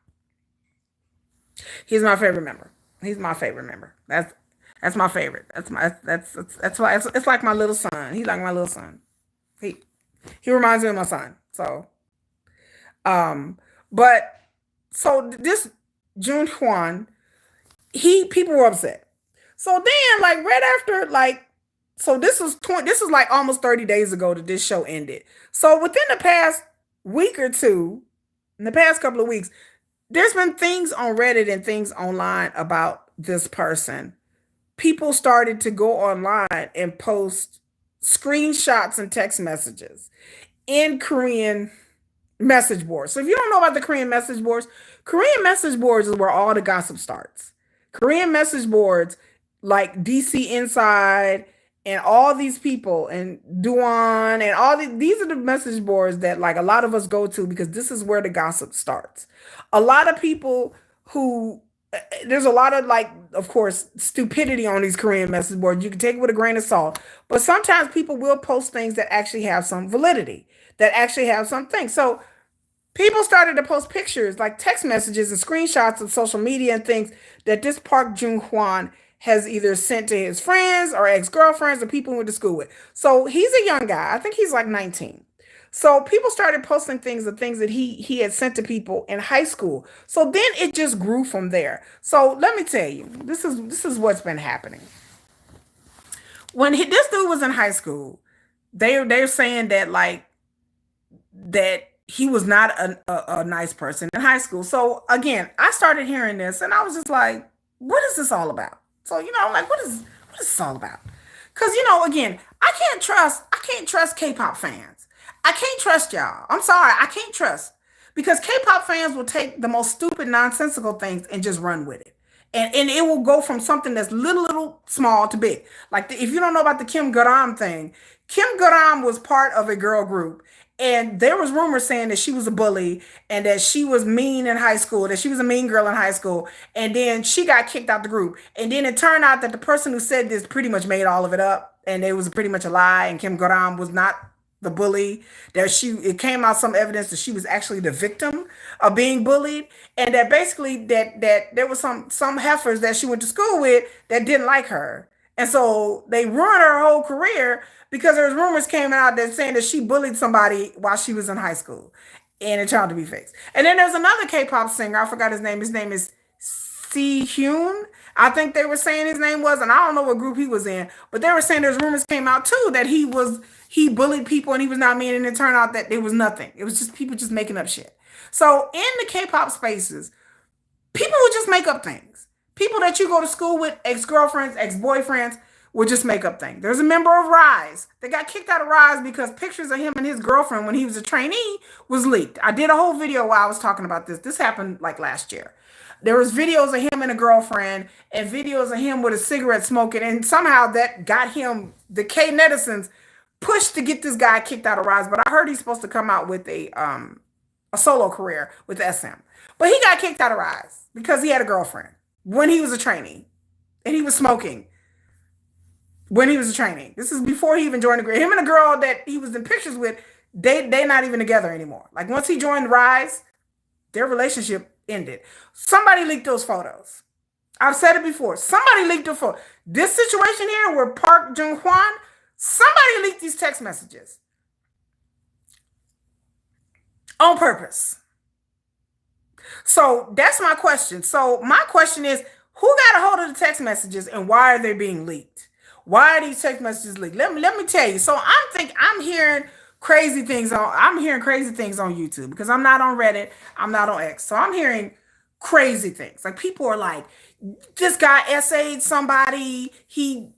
He's my favorite member. He's my favorite member. That's my favorite. That's why it's like my little son. He's like my little son. He reminds me of my son. So but so this Jun Hwan, people were upset. So then like right after so this was like almost 30 days ago that this show ended. So within the past week or two, in the past couple of weeks, there's been things on Reddit and things online about this person. People started to go online and post screenshots and text messages in Korean message boards. So if you don't know about the Korean message boards is where all the gossip starts. Korean message boards like DC Inside and all these people and Duan and these are the message boards that like a lot of us go to because this is where the gossip starts. A lot of people who there's a lot of like, of course, stupidity on these Korean message boards. You can take it with a grain of salt, but sometimes people will post things that actually have some validity, that actually have something. So people started to post pictures, like text messages and screenshots of social media and things that this Park Jung Hwan has either sent to his friends or ex-girlfriends or people he went to school with. So he's a young guy. I think he's like 19. So people started posting things, the things that he had sent to people in high school. So then it just grew from there. So let me tell you, this is what's been happening. When this dude was in high school, they're saying that like that he was not a nice person in high school. So again, I started hearing this and I was just like, what is this all about? So like what is this all about? Because again, I can't trust K-pop fans. I can't trust y'all. I'm sorry, I can't trust because K-pop fans will take the most stupid, nonsensical things and just run with it, and it will go from something that's little small to big. Like if you don't know about the Kim Garam thing, Kim Garam was part of a girl group, and there was rumors saying that she was a bully and that she was mean in high school, that she was a mean girl in high school, and then she got kicked out the group, and then it turned out that the person who said this pretty much made all of it up, and it was pretty much a lie, and Kim Garam was not the bully, that it came out some evidence that she was actually the victim of being bullied, and that basically that there was some heifers that she went to school with that didn't like her. And so they ruined her whole career because there's rumors came out that saying that she bullied somebody while she was in high school. And it turned out to be fake. And then there's another K-pop singer. I forgot his name. His name is Hyun. I think they were saying his name was, and I don't know what group he was in, but they were saying there's rumors came out too that he bullied people and he was not mean, and it turned out that it was nothing. It was just people just making up shit. So in the K-pop spaces, people would just make up things. People that you go to school with, ex-girlfriends, ex-boyfriends, would just make up things. There's a member of Rise that got kicked out of Rise because pictures of him and his girlfriend when he was a trainee was leaked. I did a whole video while I was talking about this. This happened like last year. There was videos of him and a girlfriend and videos of him with a cigarette smoking, and somehow that got him, the K netizens pushed to get this guy kicked out of Rise. But I heard he's supposed to come out with a solo career with SM. But he got kicked out of Rise because he had a girlfriend when he was a trainee, and he was smoking when he was a trainee. This is before he even joined the group. Him and a girl that he was in pictures with, they not even together anymore. Like once he joined Rise, their relationship ended. Somebody leaked those photos. I've said it before. Somebody leaked the photo. This situation here where Park Jung Hwan, somebody leaked these text messages on purpose. So that's my question. So my question is, who got a hold of the text messages and why are they being leaked? Why are these text messages leaked? Let me tell you. So I'm hearing crazy things on YouTube because I'm not on Reddit, I'm not on X. So I'm hearing crazy things. Like people are like, this guy essayed somebody, he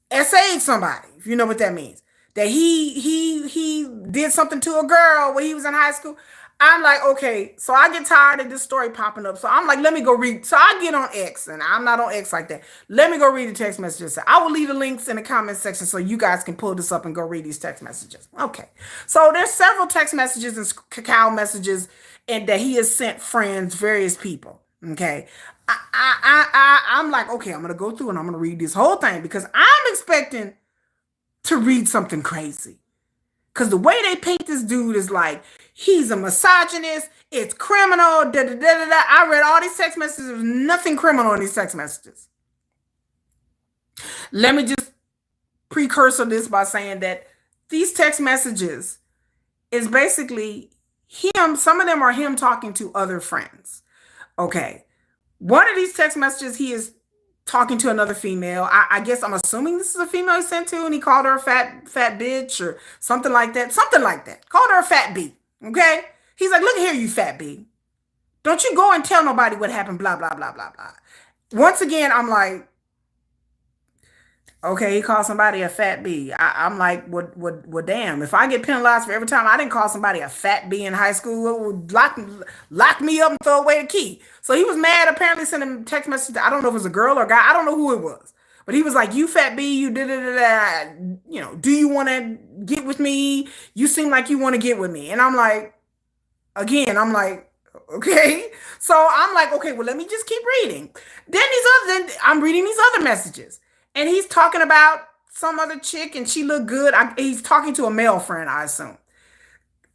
essayed somebody, if you know what that means. That he did something to a girl when he was in high school. I'm like, okay, so I get tired of this story popping up. So I'm like, let me go read. So I get on X, and I'm not on X like that. Let me go read the text messages. I will leave the links in the comment section so you guys can pull this up and go read these text messages. Okay. So there's several text messages and cacao messages and that he has sent friends, various people. Okay. I'm like, okay, I'm going to go through and I'm going to read this whole thing because I'm expecting to read something crazy. Because the way they paint this dude is like, he's a misogynist, it's criminal, da da da da da. I read all these text messages, there's nothing criminal in these text messages. Let me just precursor this by saying that these text messages is basically him, some of them are him talking to other friends. Okay. One of these text messages, he is talking to another female. I guess I'm assuming this is a female he sent to, and he called her a fat bitch or something like that. Something like that. Called her a fat B. Okay? He's like, look here, you fat B. Don't you go and tell nobody what happened, blah, blah, blah, blah, blah. Once again, I'm like, okay, he called somebody a fat B. I'm like, well, damn. If I get penalized for every time I didn't call somebody a fat B in high school, it would lock me up and throw away the key. So he was mad, apparently sending text messages. I don't know if it was a girl or a guy. I don't know who it was. But he was like, you fat B, you da-da-da-da. You know, do you want to get with me? You seem like you want to get with me. And I'm like, again, I'm like, okay. So I'm like, okay, well, let me just keep reading. Then I'm reading these other messages. And he's talking about some other chick and she looked good. He's talking to a male friend, I assume.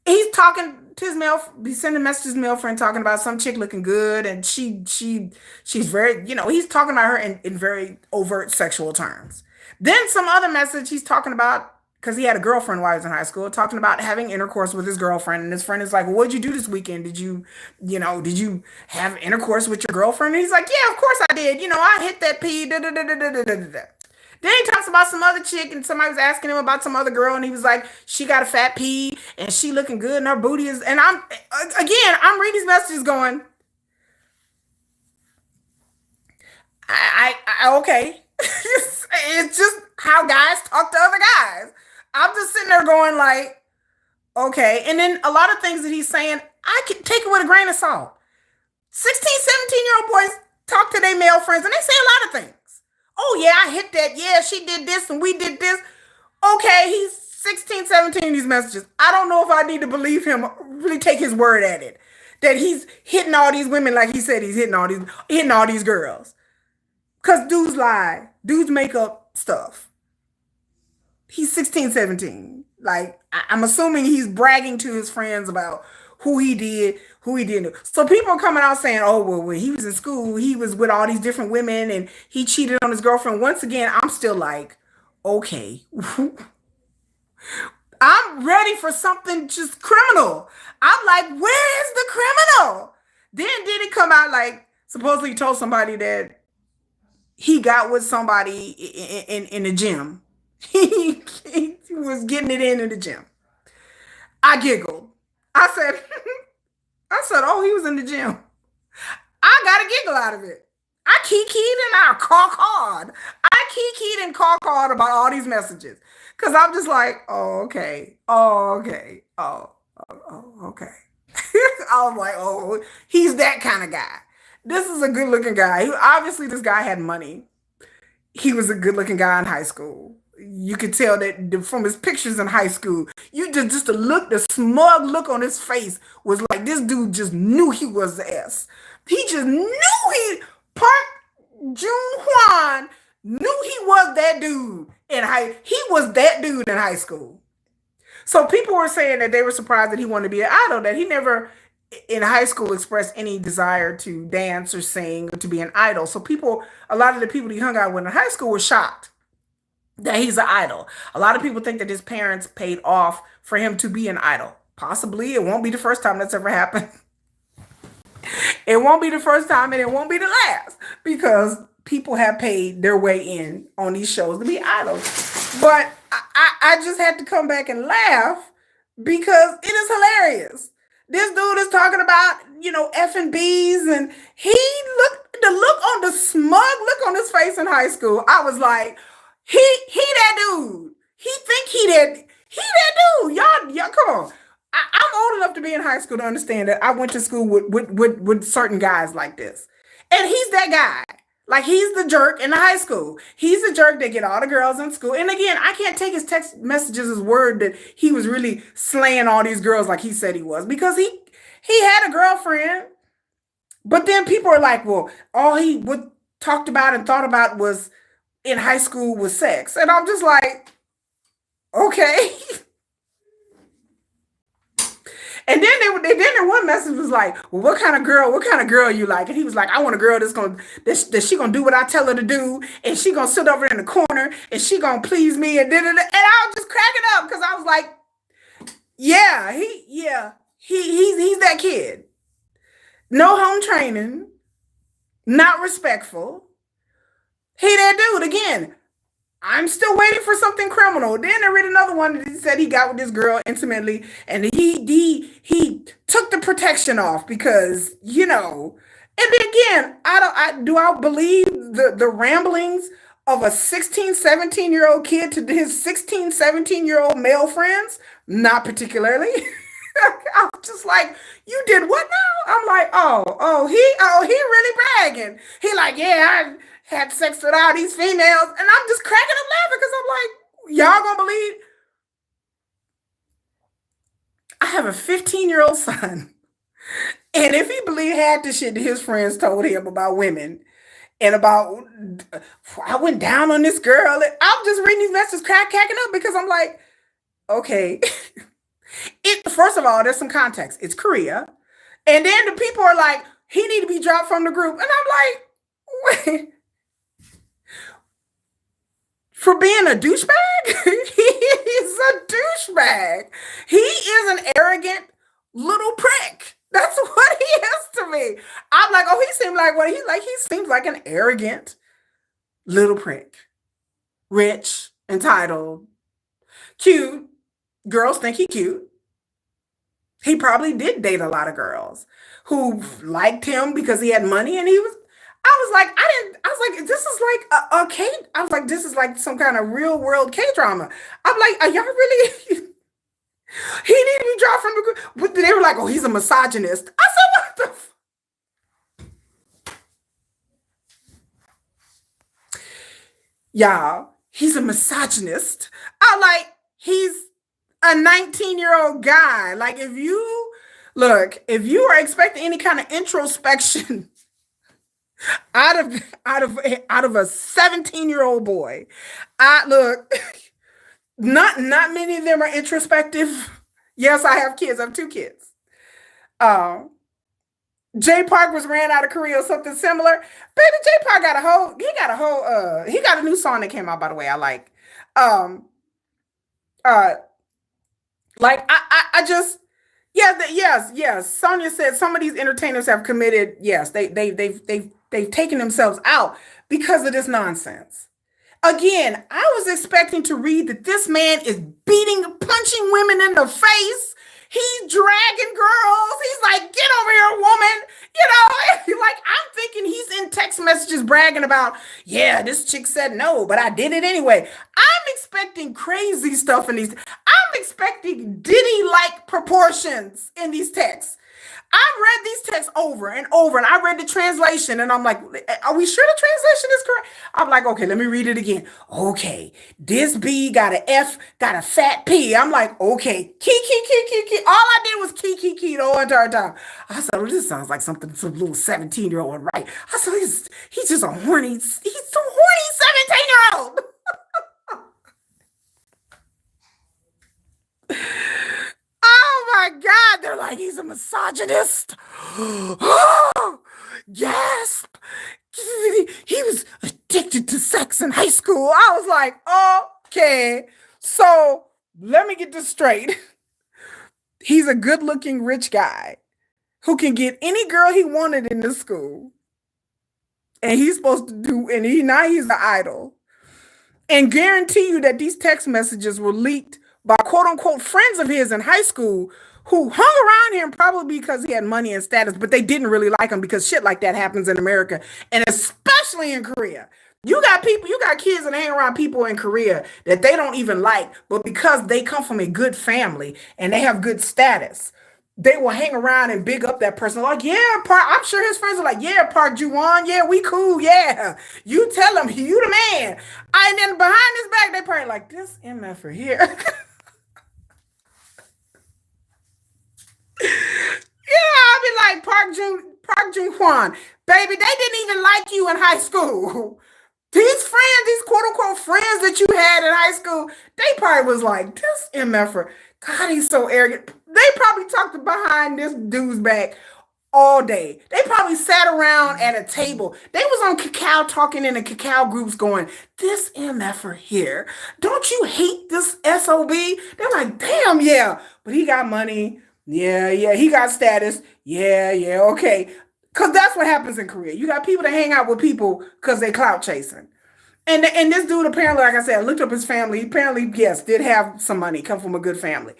He's talking to he's sending a message to his male friend talking about some chick looking good. And she's very, he's talking about her in very overt sexual terms. Then some other message he's talking about, because he had a girlfriend while he was in high school, talking about having intercourse with his girlfriend. And his friend is like, well, what'd you do this weekend? Did you have intercourse with your girlfriend? And he's like, yeah, of course I did. I hit that pee. Da, da, da, da, da, da, da, da. Then he talks about some other chick and somebody was asking him about some other girl. And he was like, she got a fat pee and she looking good and her booty is, and I'm reading these messages going, okay. It's just how guys talk to other guys. I'm just sitting there going like, okay. And then a lot of things that he's saying, I can take it with a grain of salt. 16, 17-year-old boys talk to their male friends and they say a lot of things. Oh yeah, I hit that. Yeah, she did this and we did this. Okay, he's 16, 17 in these messages. I don't know if I need to believe him, really take his word at it. That he's hitting all these women like he said he's hitting all these girls. Because dudes lie. Dudes make up stuff. He's 16, 17. Like, I'm assuming he's bragging to his friends about who he didn't. So people are coming out saying, oh, well, when he was in school, he was with all these different women and he cheated on his girlfriend. Once again, I'm still like, okay, I'm ready for something just criminal. I'm like, where is the criminal? Then did it come out like supposedly he told somebody that he got with somebody in the gym. He was getting it in the gym. I giggled. I said, I said, oh, he was in the gym. I got a giggle out of it. I kikied and I cawed. I kikied and cawed about all these messages. Cause I'm just like, oh, okay. Oh, okay. Okay. I was like, oh, he's that kind of guy. This is a good looking guy. Obviously, this guy had money. He was a good looking guy in high school. You could tell that from his pictures in high school. You just the look, the smug look on his face was like this dude just knew he was the S. He just knew he Park Jun Hwan knew he was that dude in high. He was that dude in high school. So people were saying that they were surprised that he wanted to be an idol, that he never in high school expressed any desire to dance or sing or to be an idol. So people, a lot of the people he hung out with in high school were shocked that he's an idol. A lot of people think that his parents paid off for him to be an idol. Possibly. It won't be the first time that's ever happened. It won't be the first time and it won't be the last because people have paid their way in on these shows to be idols. But I just had to come back and laugh because it is hilarious. This dude is talking about, F and B's, and he looked the look on the smug look on his face in high school. I was like, he that dude. He that dude. Y'all come on. I'm old enough to be in high school to understand that I went to school with certain guys like this. And he's that guy. Like he's the jerk in the high school. He's the jerk that get all the girls in school. And again, I can't take his text messages as word that he was really slaying all these girls like he said he was because he had a girlfriend. But then people are like, well, all he would talked about and thought about was in high school was sex. And I'm just like, okay. And then their one message was like, well, what kind of girl you like? And he was like, I want a girl that she gonna do what I tell her to do, and she gonna sit over in the corner and she gonna please me, and I was just cracking up because I was like, he's that kid. No home training, not respectful. He that dude again. I'm still waiting for something criminal. Then I read another one that he said he got with this girl intimately, and he took the protection off because. And then again, I believe the ramblings of a 16, 17-year-old kid to his 16, 17-year-old male friends? Not particularly. I'm just like, you did what now? I'm like, he really bragging. He like, yeah, I had sex with all these females, and I'm just cracking up laughing because I'm like, y'all gonna believe? I have a 15-year-old son, and if he believed half the shit that his friends told him about women and about, I went down on this girl, and I'm just reading these messages, cracking up because I'm like, okay. First of all, there's some context. It's Korea, and then the people are like, he need to be dropped from the group, and I'm like, wait. For being a douchebag? He's a douchebag. He is an arrogant little prick. That's what he is to me. I'm like, oh, he seems like what he seems like an arrogant little prick. Rich, entitled, cute. Girls think he cute. He probably did date a lot of girls who liked him because he had money, and this is like a K. I was like, this is like some kind of real world K drama. I'm like, are y'all really? He need to be dropped from the group. But they were like, oh, he's a misogynist. I said, what the? Y'all, he's a misogynist. I'm like, he's a 19-year-old guy. Like, if you are expecting any kind of introspection out of a 17-year-old boy, Not many of them are introspective. Yes, I have kids. I have two kids. Um, Jay Park was ran out of Korea or something similar. Baby, Jay Park he got a new song that came out, by the way, I like. Um, uh, I just, yeah, yes. Sonia said some of these entertainers have committed, yes, they've taken themselves out because of this nonsense. Again, I was expecting to read that this man is beating, punching women in the face. He's dragging girls. He's like, get over here, woman. Like I'm thinking he's in text messages bragging about, yeah, this chick said no, but I did it anyway. I'm expecting crazy stuff in these. I'm expecting Diddy like proportions in these texts. I read these texts over and over, and I read the translation, and I'm like, are we sure the translation is correct? I'm like, okay, let me read it again. Okay, this B got an F, got a fat P. I'm like, okay, key. All I did was key the whole entire time. I said, well, this sounds like something some little 17-year-old would write. I said, he's just he's a horny 17-year-old. Oh my God, they're like, he's a misogynist. Oh, gasp. He was addicted to sex in high school. I was like, okay. So let me get this straight. He's a good looking rich guy who can get any girl he wanted in the school. And he's supposed to do, and he's an idol. And guarantee you that these text messages were leaked by quote unquote friends of his in high school who hung around him probably because he had money and status, but they didn't really like him because shit like that happens in America and especially in Korea. You got kids that hang around people in Korea that they don't even like, but because they come from a good family and they have good status, they will hang around and big up that person. Like, yeah, Park. I'm sure his friends are like, yeah, Park Juwan, yeah, we cool, yeah. You tell him, you the man. And then behind his back, they probably like, this MF for here. Yeah, I'll be like Park Jun Hwan, baby, they didn't even like you in high school. These friends, these quote unquote friends that you had in high school, they probably was like, this MFer, God, he's so arrogant. They probably talked behind this dude's back all day. They probably sat around at a table. They was on Cacao talking in the Cacao groups going, this MFer here, don't you hate this SOB? They're like, damn, yeah. But he got money. Yeah, he got status. Yeah, okay. Because that's what happens in Korea. You got people that hang out with people because they clout chasing. And this dude apparently, like I said, I looked up his family. He apparently, yes, did have some money, come from a good family.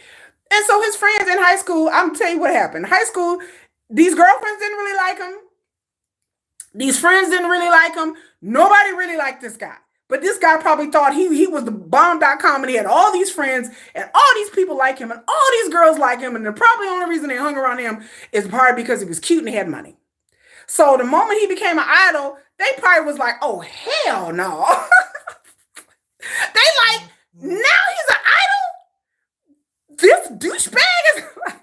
And so his friends in high school, I'm telling you what happened. High school, these girlfriends didn't really like him. These friends didn't really like him. Nobody really liked this guy. But this guy probably thought he was the bomb.com and he had all these friends and all these people like him and all these girls like him. And the probably only reason they hung around him is probably because he was cute and he had money. So the moment he became an idol, they probably was like, oh, hell no. They like, now he's an idol? This douchebag is like...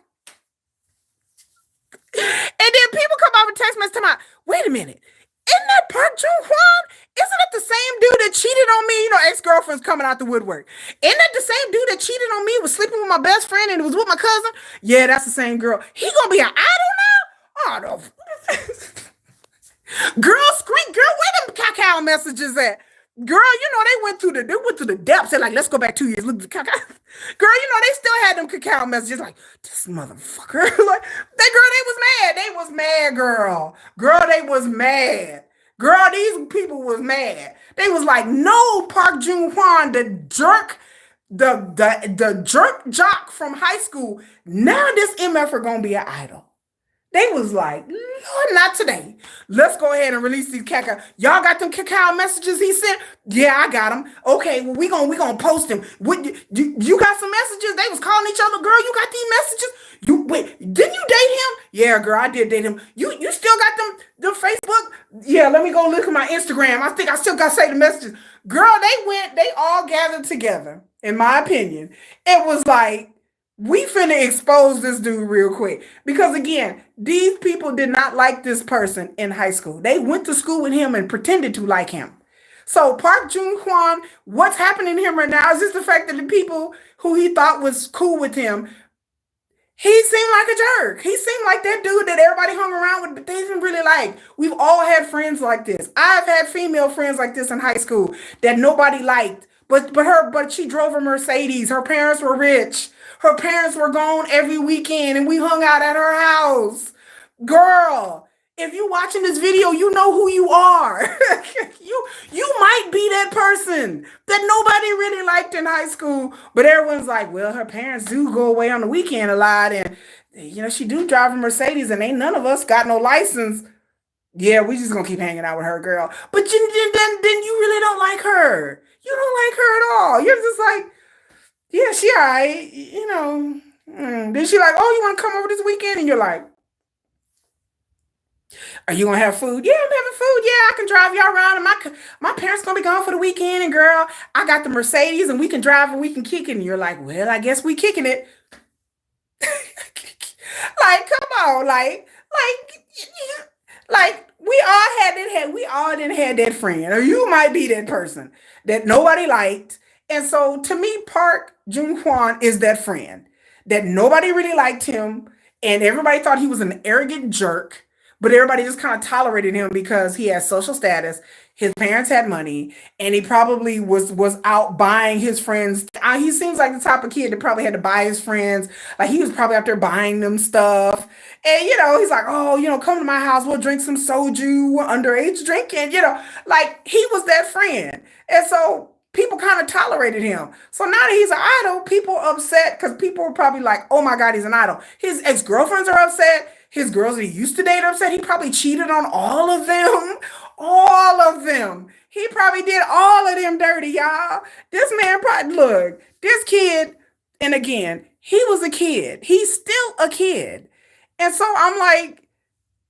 And then people come out with text messages talking about, wait a minute, isn't that Park Jun Hwan? Isn't it the same dude that cheated on me? You know, ex-girlfriends coming out the woodwork. Isn't that the same dude that cheated on me, was sleeping with my best friend and it was with my cousin? Yeah, that's the same girl. He gonna be an idol now? Oh, no. Girl, scream, girl, where them cacao messages at? Girl, you know, they went through the depths. They're like, let's go back 2 years. Look at the cacao. Girl, you know, they still had them cacao messages like, this motherfucker. Like, they was mad. They was mad, girl. Girl, they was mad. Girl, these people was mad. They was like, no, Park Jun Hwan, the jerk, the jerk jock from high school. Now this MF gonna be an idol. They was like, Lord, not today. Let's go ahead and release these cacao. Y'all got them cacao messages he sent? Yeah, I got them. Okay, well, we gonna post them. What, you got some messages? They was calling each other, girl, you got these messages? Wait, didn't you date him? Yeah, girl, I did date him. You still got them Facebook? Yeah, let me go look at my Instagram. I think I still got to say the messages. Girl, they all gathered together, in my opinion. It was like, we finna expose this dude real quick. Because again, these people did not like this person in high school. They went to school with him and pretended to like him. So Park Jung Hwan, what's happening to him right now is just the fact that the people who he thought was cool with him, he seemed like a jerk. He seemed like that dude that everybody hung around with, but they didn't really like. We've all had friends like this. I've had female friends like this in high school that nobody liked. But she drove a Mercedes. Her parents were rich. Her parents were gone every weekend and we hung out at her house. Girl, if you watching this video, you know who you are. you might be that person that nobody really liked in high school, but everyone's like, well, her parents do go away on the weekend a lot, and she do drive a Mercedes, and ain't none of us got no license. Yeah, we just gonna keep hanging out with her, girl. But then you really don't like her. You don't like her at all. You're just like, yeah, she all right, Then she like, oh, you want to come over this weekend? And you're like, are you gonna have food? Yeah, I'm having food. Yeah, I can drive y'all around. And my parents gonna be gone for the weekend. And girl, I got the Mercedes, and we can drive and we can kick it. And you're like, well, I guess we kicking it. Like, come on, like we all didn't had that friend, or you might be that person that nobody liked. And so to me, Park Jung Hwan is that friend that nobody really liked him, and everybody thought he was an arrogant jerk, but everybody just kind of tolerated him because he had social status. His parents had money, and he probably was out buying his friends. He seems like the type of kid that probably had to buy his friends. Like he was probably out there buying them stuff. And he's like, oh, come to my house, we'll drink some soju, underage drinking, like he was that friend. And so people kind of tolerated him. So now that he's an idol, people are upset because people were probably like, oh my God, he's an idol. His ex-girlfriends are upset. His girls that he used to date are upset. He probably cheated on all of them. All of them. He probably did all of them dirty, y'all. This man probably, look, this kid, and again, he was a kid. He's still a kid. And so I'm like,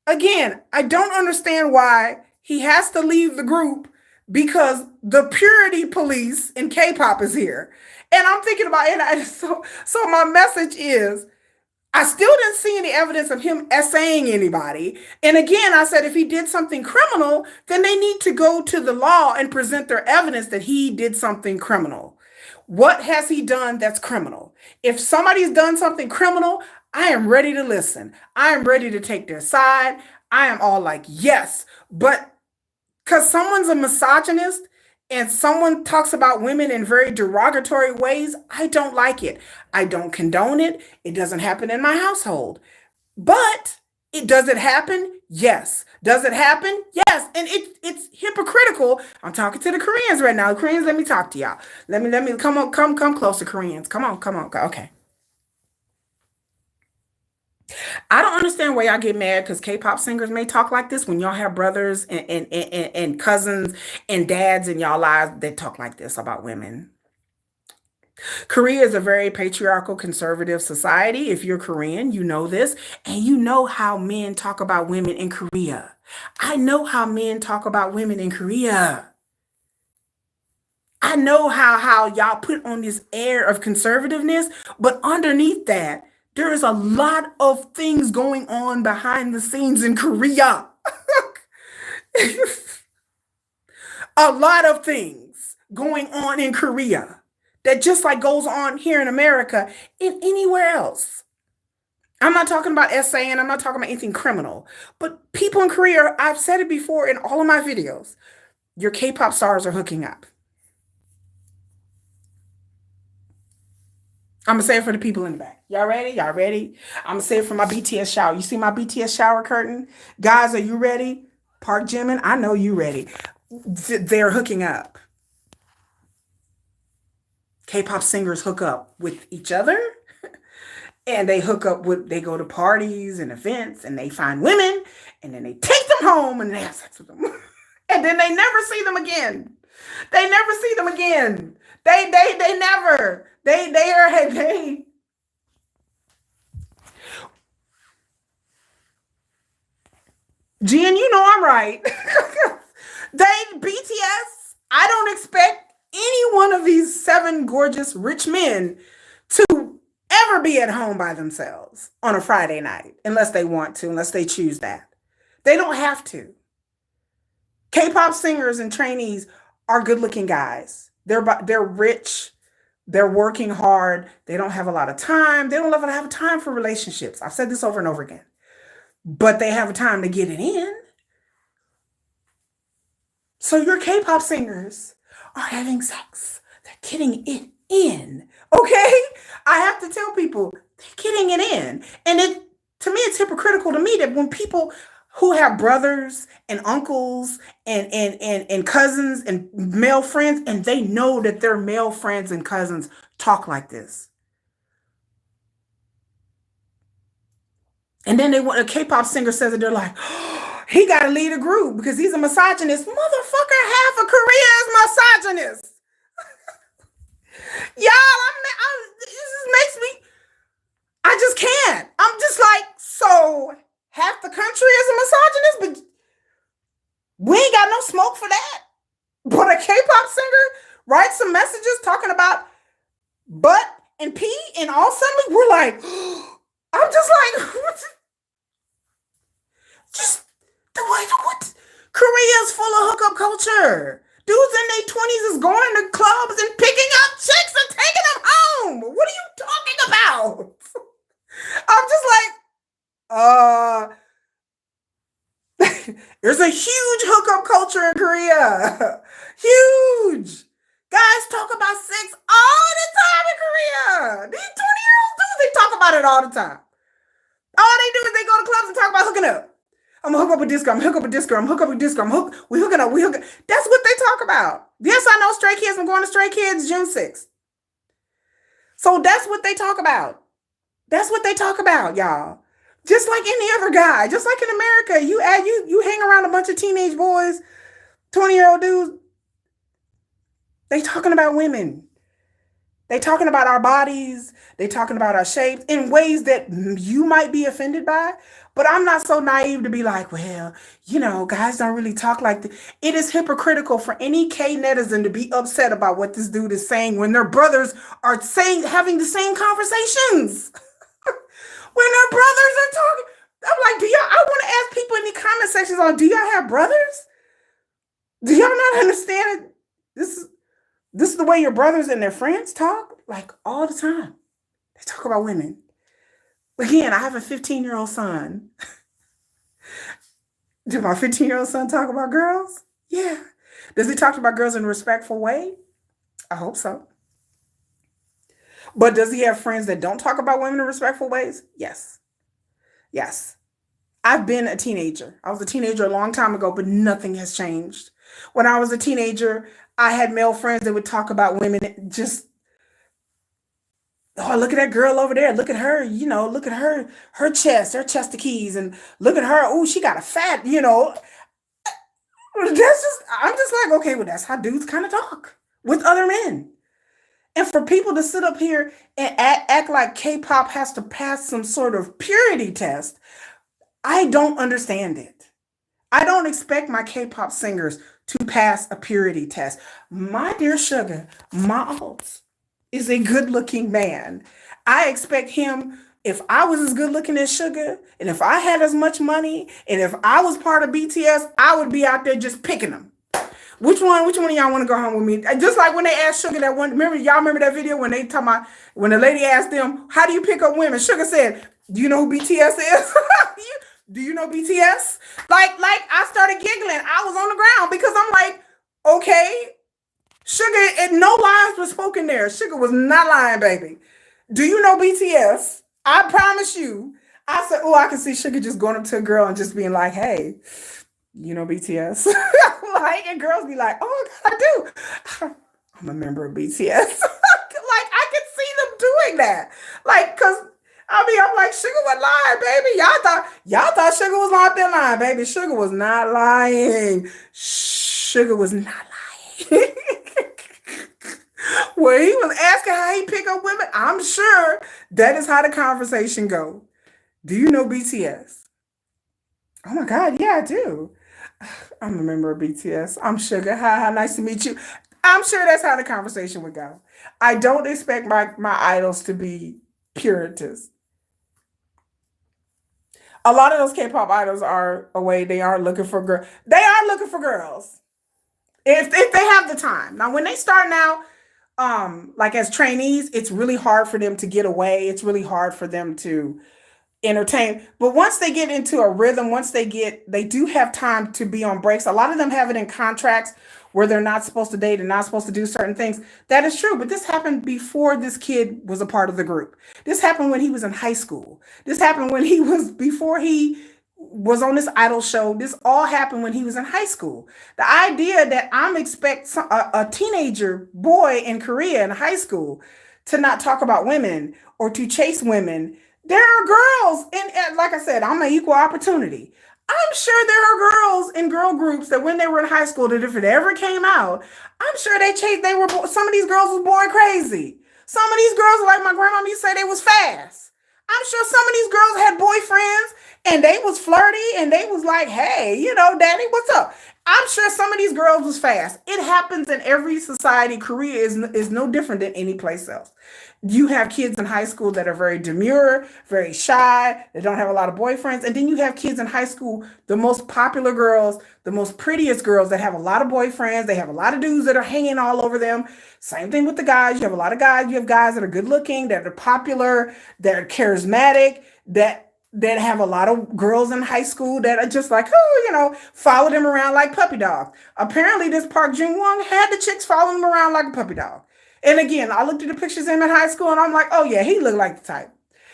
again, I don't understand why he has to leave the group because the purity police in K-pop is here. And I'm thinking about it. So my message is, I still didn't see any evidence of him essaying anybody. And again, I said, if he did something criminal, then they need to go to the law and present their evidence that he did something criminal. What has he done that's criminal? If somebody's done something criminal, I am ready to listen. I am ready to take their side. I am all like, yes. But because someone's a misogynist and someone talks about women in very derogatory ways, I don't like it. I don't condone it. It doesn't happen in my household. But does it happen? Yes. Does it happen? Yes. And it's hypocritical. I'm talking to the Koreans right now. Koreans, let me talk to y'all. Let me come closer, Koreans. Come on. Okay. I don't understand why y'all get mad because K-pop singers may talk like this when y'all have brothers and cousins and dads in y'all lives that talk like this about women. Korea is a very patriarchal, conservative society. If you're Korean, you know this, and you know how men talk about women in Korea. I know how men talk about women in Korea. I know how y'all put on this air of conservativeness, but underneath that, there is a lot of things going on behind the scenes in Korea. A lot of things going on in Korea that just like goes on here in America and anywhere else. I'm not talking about essaying, I'm not talking about anything criminal, but people in Korea, I've said it before in all of my videos, your K-pop stars are hooking up. I'm gonna say it for the people in the back. Y'all ready? Y'all ready? I'm gonna say it for my BTS shower. You see my BTS shower curtain? Guys, are you ready? Park Jimin, I know you ready. They're hooking up. K-pop singers hook up with each other and they they go to parties and events and they find women and then they take them home and they have sex with them. And then they never see them again. They never see them again. They never. Jen, you know I'm right. BTS, I don't expect any one of these 7 gorgeous rich men to ever be at home by themselves on a Friday night, unless they want to, unless they choose that. They don't have to. K-pop singers and trainees are good-looking guys. They're rich. They're working hard. They don't have a lot of time. They don't have time for relationships. I've said this over and over again. But they have time to get it in. So your K-pop singers are having sex. They're getting it in. Okay? I have to tell people they're getting it in. And to me, it's hypocritical to me that when people who have brothers and uncles and cousins and male friends, and they know that their male friends and cousins talk like this. And then a K-pop singer says it, they're like, oh, he got to lead a group because he's a misogynist. Motherfucker, half of Korea is misogynist. Y'all, this just makes me, I just can't. I'm just like, so half the country is a misogynist, but we ain't got no smoke for that. But a K-pop singer writes some messages talking about butt and pee, and all of a sudden we're like, I'm just like, just the way what? Korea's full of hookup culture. Dudes in their 20s is going to clubs and picking up chicks and taking them home. What are you talking about? I'm just like, there's a huge hookup culture in Korea. Huge. Guys talk about sex all the time in Korea. These 20-year-old dudes, they talk about it all the time. All they do is they go to clubs and talk about hooking up. I'm gonna hook up with this girl. I'm hook up with this girl. I'm hook up with this girl. We hooking up. That's what they talk about. Yes, I know Stray Kids. I'm going to Stray Kids June 6th. So that's what they talk about. That's what they talk about, y'all. Just like any other guy. Just like in America, you hang around a bunch of teenage boys, 20-year-old dudes. They talking about women. They talking about our bodies. They talking about our shapes in ways that you might be offended by. But I'm not so naive to be like, well, guys don't really talk like this. It is hypocritical for any K netizen to be upset about what this dude is saying when their brothers are having the same conversations. When their brothers are talking. I'm like, I want to ask people in the comment sections do y'all have brothers? Do y'all not understand it? This is the way your brothers and their friends talk, like all the time. They talk about women. Again, I have a 15-year-old son. Did my 15-year-old son talk about girls? Yeah. Does he talk about girls in a respectful way? I hope so. But does he have friends that don't talk about women in respectful ways? Yes. Yes. I've been a teenager. I was a teenager a long time ago, but nothing has changed. When I was a teenager, I had male friends that would talk about women just, oh, look at that girl over there. Look at her, look at her chest, her chest of keys, and look at her. Oh, she got a fat, I'm just like, okay, well, that's how dudes kind of talk with other men. And for people to sit up here and act like K-pop has to pass some sort of purity test, I don't understand it. I don't expect my K-pop singers to pass a purity test. My dear Sugar, my alt, is a good-looking man. I expect him, if I was as good-looking as Sugar, and if I had as much money, and if I was part of BTS, I would be out there just picking them. Which one of y'all want to go home with me? Just like when they asked Sugar that one, remember that video when they talking about, when the lady asked them, how do you pick up women? Sugar said, do you know who BTS is? Do you know BTS? Like I started giggling. I was on the ground because I'm like, okay, Sugar, and no lies were spoken there. Sugar was not lying, baby. Do you know BTS? I promise you. I said, oh, I can see Sugar just going up to a girl and just being like, hey, you know BTS? And girls be like, oh, God, I do. I'm a member of BTS. I can see them doing that. Because I'm like, Sugar was lying, baby. Y'all thought Sugar was out there lying, baby. Sugar was not lying. Sugar was not lying. When he was asking how he pick up women, I'm sure that is how the conversation go. Do you know BTS? Oh my God, yeah, I do. I'm a member of BTS. I'm Sugar. Hi, nice to meet you. I'm sure that's how the conversation would go. I don't expect my idols to be Puritans. A lot of those K-pop idols are away. They are looking for girls. They are looking for girls. if they have the time. Now, when they start now, like as trainees, it's really hard for them to get away. It's really hard for them to entertain. But once they get into a rhythm, they do have time to be on breaks. A lot of them have it in contracts where they're not supposed to date and not supposed to do certain things. That is true. But this happened before this kid was a part of the group. This happened when he was in high school. This happened before he was on this idol show. This all happened when he was in high school. The idea that I'm expect a teenager boy in Korea in high school to not talk about women or to chase women. There are girls, and like I said, I'm an equal opportunity. I'm sure there are girls in girl groups that when they were in high school, that if it ever came out, I'm sure some of these girls was boy crazy. Some of these girls, like my grandma used to say, they was fast. I'm sure some of these girls had boyfriends and they was flirty and they was like, hey, daddy, what's up? I'm sure some of these girls was fast. It happens in every society. Korea is no different than any place else. You have kids in high school that are very demure, very shy, they don't have a lot of boyfriends. And then you have kids in high school, the most popular girls, the most prettiest girls that have a lot of boyfriends. They have a lot of dudes that are hanging all over them. Same thing with the guys. You have a lot of guys. You have guys that are good looking, that are popular, that are charismatic, that have a lot of girls in high school that are just like, follow them around like puppy dogs. Apparently, this Park Jung-won had the chicks following him around like a puppy dog. And again, I looked at the pictures of him in high school and I'm like, oh yeah, he looked like the type.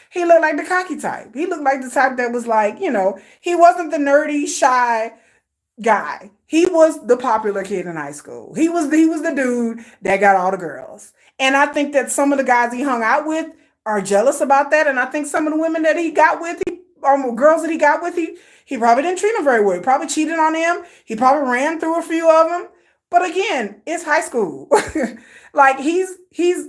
He looked like the cocky type. He looked like the type that was like, he wasn't the nerdy, shy guy. He was the popular kid in high school. He was the dude that got all the girls. And I think that some of the guys he hung out with are jealous about that. And I think some of the women that he got with, or girls that he got with, he probably didn't treat them very well. He probably cheated on them. He probably ran through a few of them. But again, it's high school. Like he's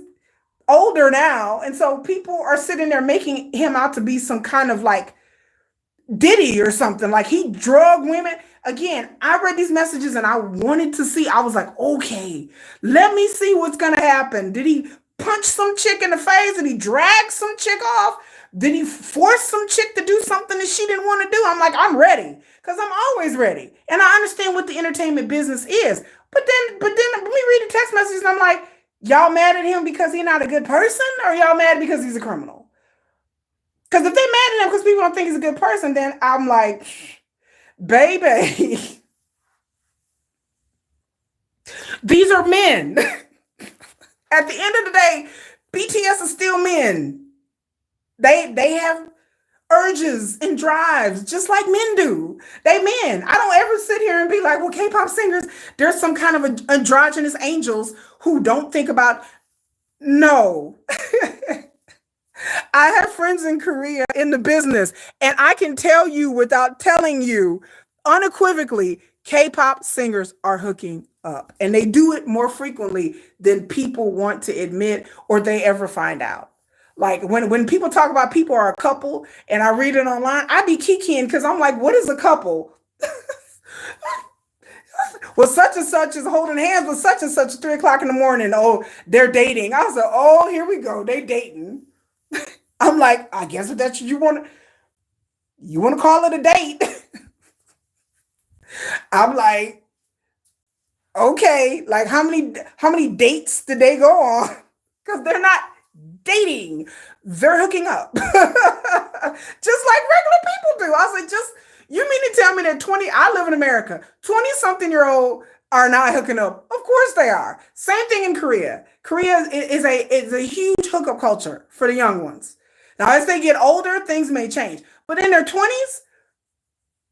older now. And so people are sitting there making him out to be some kind of like Diddy or something. Like he drug women. Again, I read these messages and I wanted to see. I was like, okay, let me see what's going to happen. Did he punch some chick in the face? Did he drag some chick off? Did he force some chick to do something that she didn't want to do? I'm like, I'm ready because I'm always ready. And I understand what the entertainment business is. But then let me read the text messages and I'm like, y'all mad at him because he's not a good person or y'all mad because he's a criminal? Because if they're mad at him because people don't think he's a good person, then I'm like, baby, these are men. At the end of the day, BTS is still men. They have urges and drives just like men do. They men. I don't ever sit here and be like, well, K-pop singers, there's some kind of androgynous angels who don't think about. No. I have friends in Korea in the business, and I can tell you without telling you unequivocally, K-pop singers are hooking up, and they do it more frequently than people want to admit or they ever find out. Like when people talk about people are a couple and I read it online, I be kikiing because I'm like, what is a couple? Well, such and such is holding hands with such and such at 3:00 in the morning. Oh, they're dating. I was like, oh, here we go. They dating. I'm like, I guess if that's what you want to call it a date. I'm like, okay, like how many dates did they go on? Because they're not dating, they're hooking up. Just like regular people do. I was like, you mean to tell me that I live in America, 20-something-year-old are not hooking up? Of course they are. Same thing in Korea. Korea is a huge hookup culture for the young ones. Now, as they get older, things may change. But in their 20s,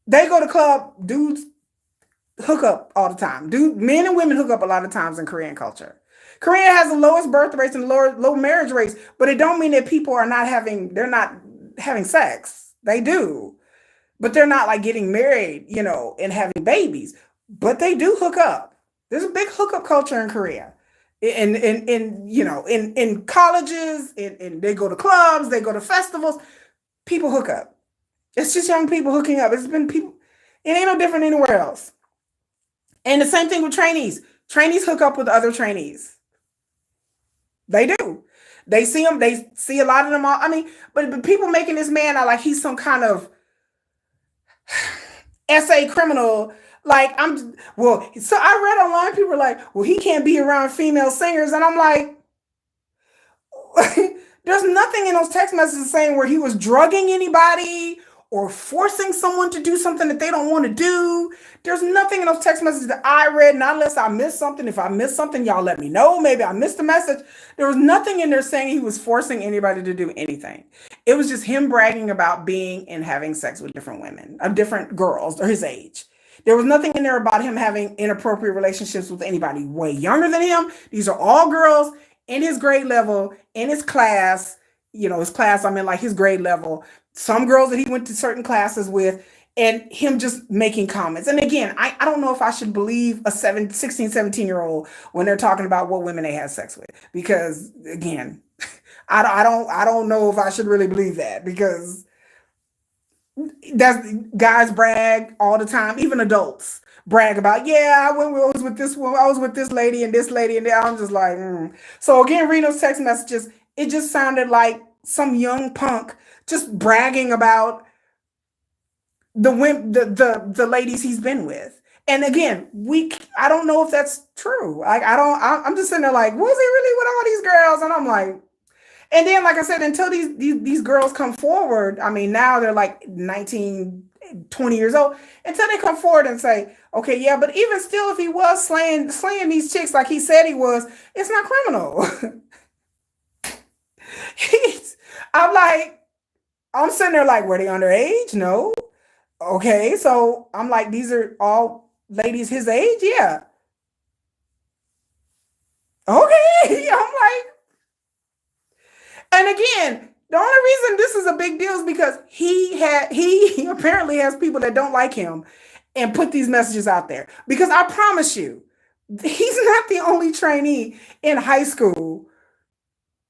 they go to club, dudes hook up all the time. Men and women hook up a lot of times in Korean culture. Korea has the lowest birth rates and low marriage rates, but it don't mean that people are they're not having sex. They do. But they're not like getting married, and having babies. But they do hook up. There's a big hookup culture in Korea. In colleges, and they go to clubs, they go to festivals, people hook up. It's just young people hooking up. It's been people, it ain't no different anywhere else. And the same thing with trainees. Trainees hook up with other trainees. They do. They see them. They see a lot of them. But people making this man out like he's some kind of SA criminal, Like well, so I read online people were like, well, he can't be around female singers, and I'm like, there's nothing in those text messages saying where he was drugging anybody or forcing someone to do something that they don't want to do. There's nothing in those text messages that I read, not unless I missed something. If I missed something, y'all let me know. Maybe I missed a message. There was nothing in there saying he was forcing anybody to do anything. It was just him bragging about being and having sex with different women, different girls or his age. There was nothing in there about him having inappropriate relationships with anybody way younger than him. These are all girls in his grade level, in his class, his class, I mean, like his grade level, some girls that he went to certain classes with, and him just making comments. And again, I don't know if I should believe a 16, 17-year-old when they're talking about what women they had sex with. Because again, I don't know if I should really believe that, because that's guys brag all the time, even adults brag about, yeah, I was with this woman, I was with this lady and this lady, and I'm just like, So again, reading those text messages, it just sounded like some young punk just bragging about the ladies he's been with. And again, I don't know if that's true. Like I'm just sitting there like, was he really with all these girls? And I'm like, and then, like I said, until these girls come forward, I mean, now they're like 19, 20 years old, until they come forward and say, okay, yeah, but even still, if he was slaying these chicks like he said he was, it's not criminal. I'm sitting there like, were they underage? No. Okay, so I'm like, these are all ladies his age? Yeah. Okay. I'm like, and again, the only reason this is a big deal is because he apparently has people that don't like him and put these messages out there. Because I promise you, he's not the only trainee in high school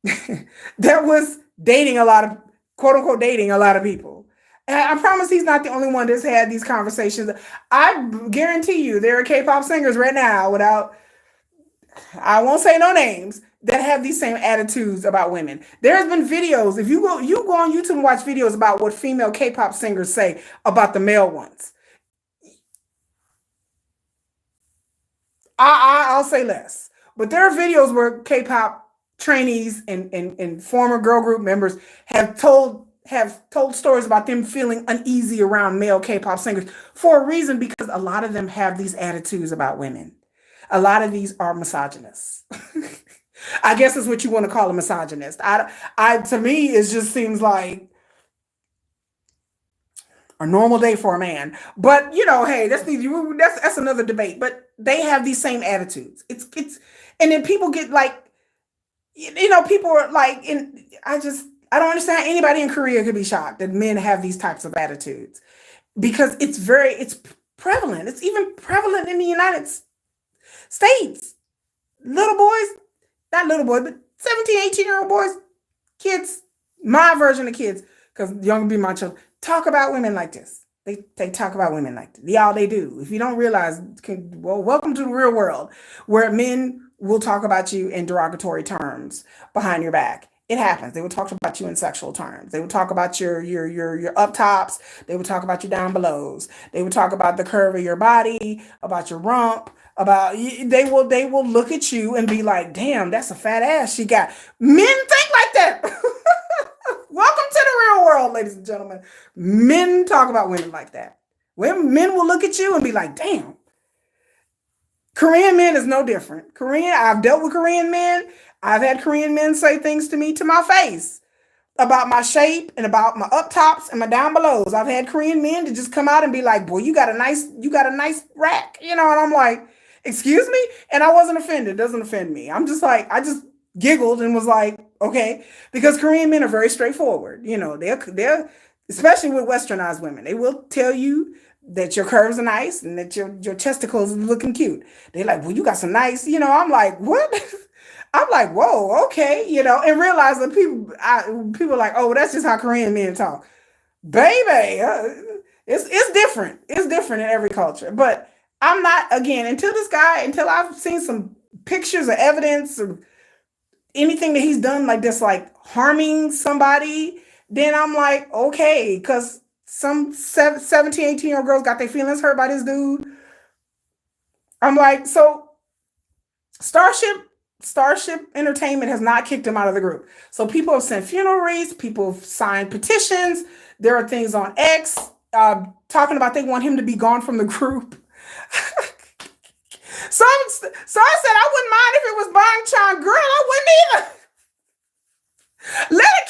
that was dating a lot of, quote unquote, dating a lot of people. And I promise he's not the only one that's had these conversations. I guarantee you there are K-pop singers right now, I won't say no names, that have these same attitudes about women. There has been videos, if you go on YouTube and watch videos about what female K-pop singers say about the male ones. I'll say less. But there are videos where K-pop trainees and former girl group members have told stories about them feeling uneasy around male K-pop singers for a reason, because a lot of them have these attitudes about women. A lot of these are misogynists. I guess is what you want to call a misogynist. To me, it just seems like a normal day for a man. But hey, that's another debate. But they have these same attitudes. And then people get like, people are like, I don't understand how anybody in Korea could be shocked that men have these types of attitudes, because it's prevalent. It's even prevalent in the United States. Little boys, not little boys, but 17, 18-year-old boys, kids, my version of kids, because younger be my children, talk about women like this. They talk about women like this. Y'all, they do. If you don't realize, welcome to the real world, where men will talk about you in derogatory terms behind your back. It happens. They will talk about you in sexual terms. They will talk about your up tops. They will talk about your down belows. They will talk about the curve of your body, about your rump, about they will look at you and be like, damn, that's a fat ass she got. Men think like that. Welcome to the real world, ladies and gentlemen. Men talk about women like that. Men will look at you and be like, damn. Korean men is no different. I've dealt with Korean men. I've had Korean men say things to me to my face about my shape and about my up tops and my down belows. I've had Korean men to just come out and be like, boy, you got a nice rack, and I'm like, excuse me? And I wasn't offended. It doesn't offend me. I'm just like, I just giggled and was like, okay, because Korean men are very straightforward. They're especially with westernized women. They will tell you that your curves are nice and that your testicles are looking cute. They're like, well, you got some nice, I'm like, what? I'm like, whoa, okay, and realize that people are like, oh, that's just how Korean men talk. Baby, it's different. It's different in every culture. But I'm not, again, until I've seen some pictures or evidence or anything that he's done like this, like harming somebody, then I'm like, okay, because some 17, 18-year-old girls got their feelings hurt by this dude. I'm like, so Starship Starship Entertainment has not kicked him out of the group. So people have sent funeral wreaths, people have signed petitions. There are things on X talking about they want him to be gone from the group. So I said I wouldn't mind if it was Bang Chan. Girl, I wouldn't either. Let a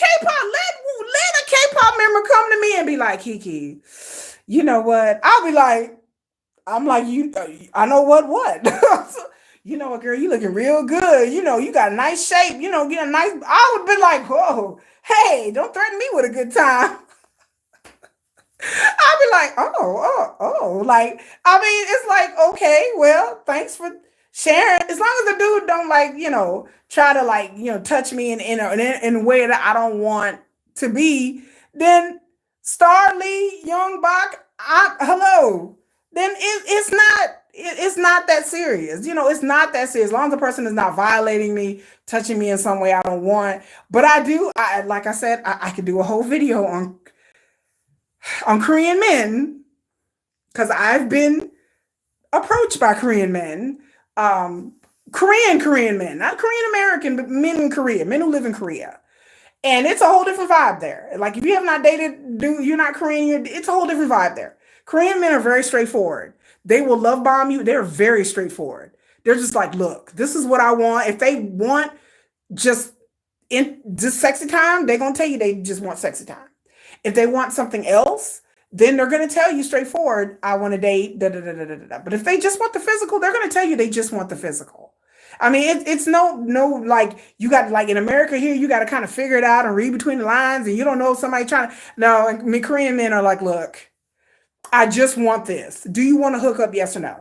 K-pop member come to me and be like, Kiki, you know what? I'm like, I know what. You know what, girl, you looking real good. You know, you got a nice shape, get a nice, I would be like, whoa, hey, don't threaten me with a good time. I'd be like, like, I mean, it's like, okay, well, thanks for sharing. As long as the dude don't like, try to like, touch me in a way that I don't want to be, then Starly, Young Bak, hello. Then it's not that serious. It's not that serious. As long as the person is not violating me, touching me in some way I don't want. But like I said, I could do a whole video on Korean men because I've been approached by Korean men, Korean men, not Korean American, but men in Korea, men who live in Korea. And it's a whole different vibe there. Like if you have not dated, you're not Korean, it's a whole different vibe there. Korean men are very straightforward. They will love bomb you. They're very straightforward. They're just like, look, this is what I want. If they want just sexy time, they're gonna tell you they just want sexy time. If they want something else, then they're going to tell you straightforward, I want to date, da, da, da, da, da, da. But if they just want the physical, they're going to tell you they just want the physical. I mean, it's no, like, you got, like, in America here, you got to kind of figure it out and read between the lines, and you don't know if somebody trying to, no, I mean, Korean men are like, look, I just want this. Do you want to hook up, yes or no?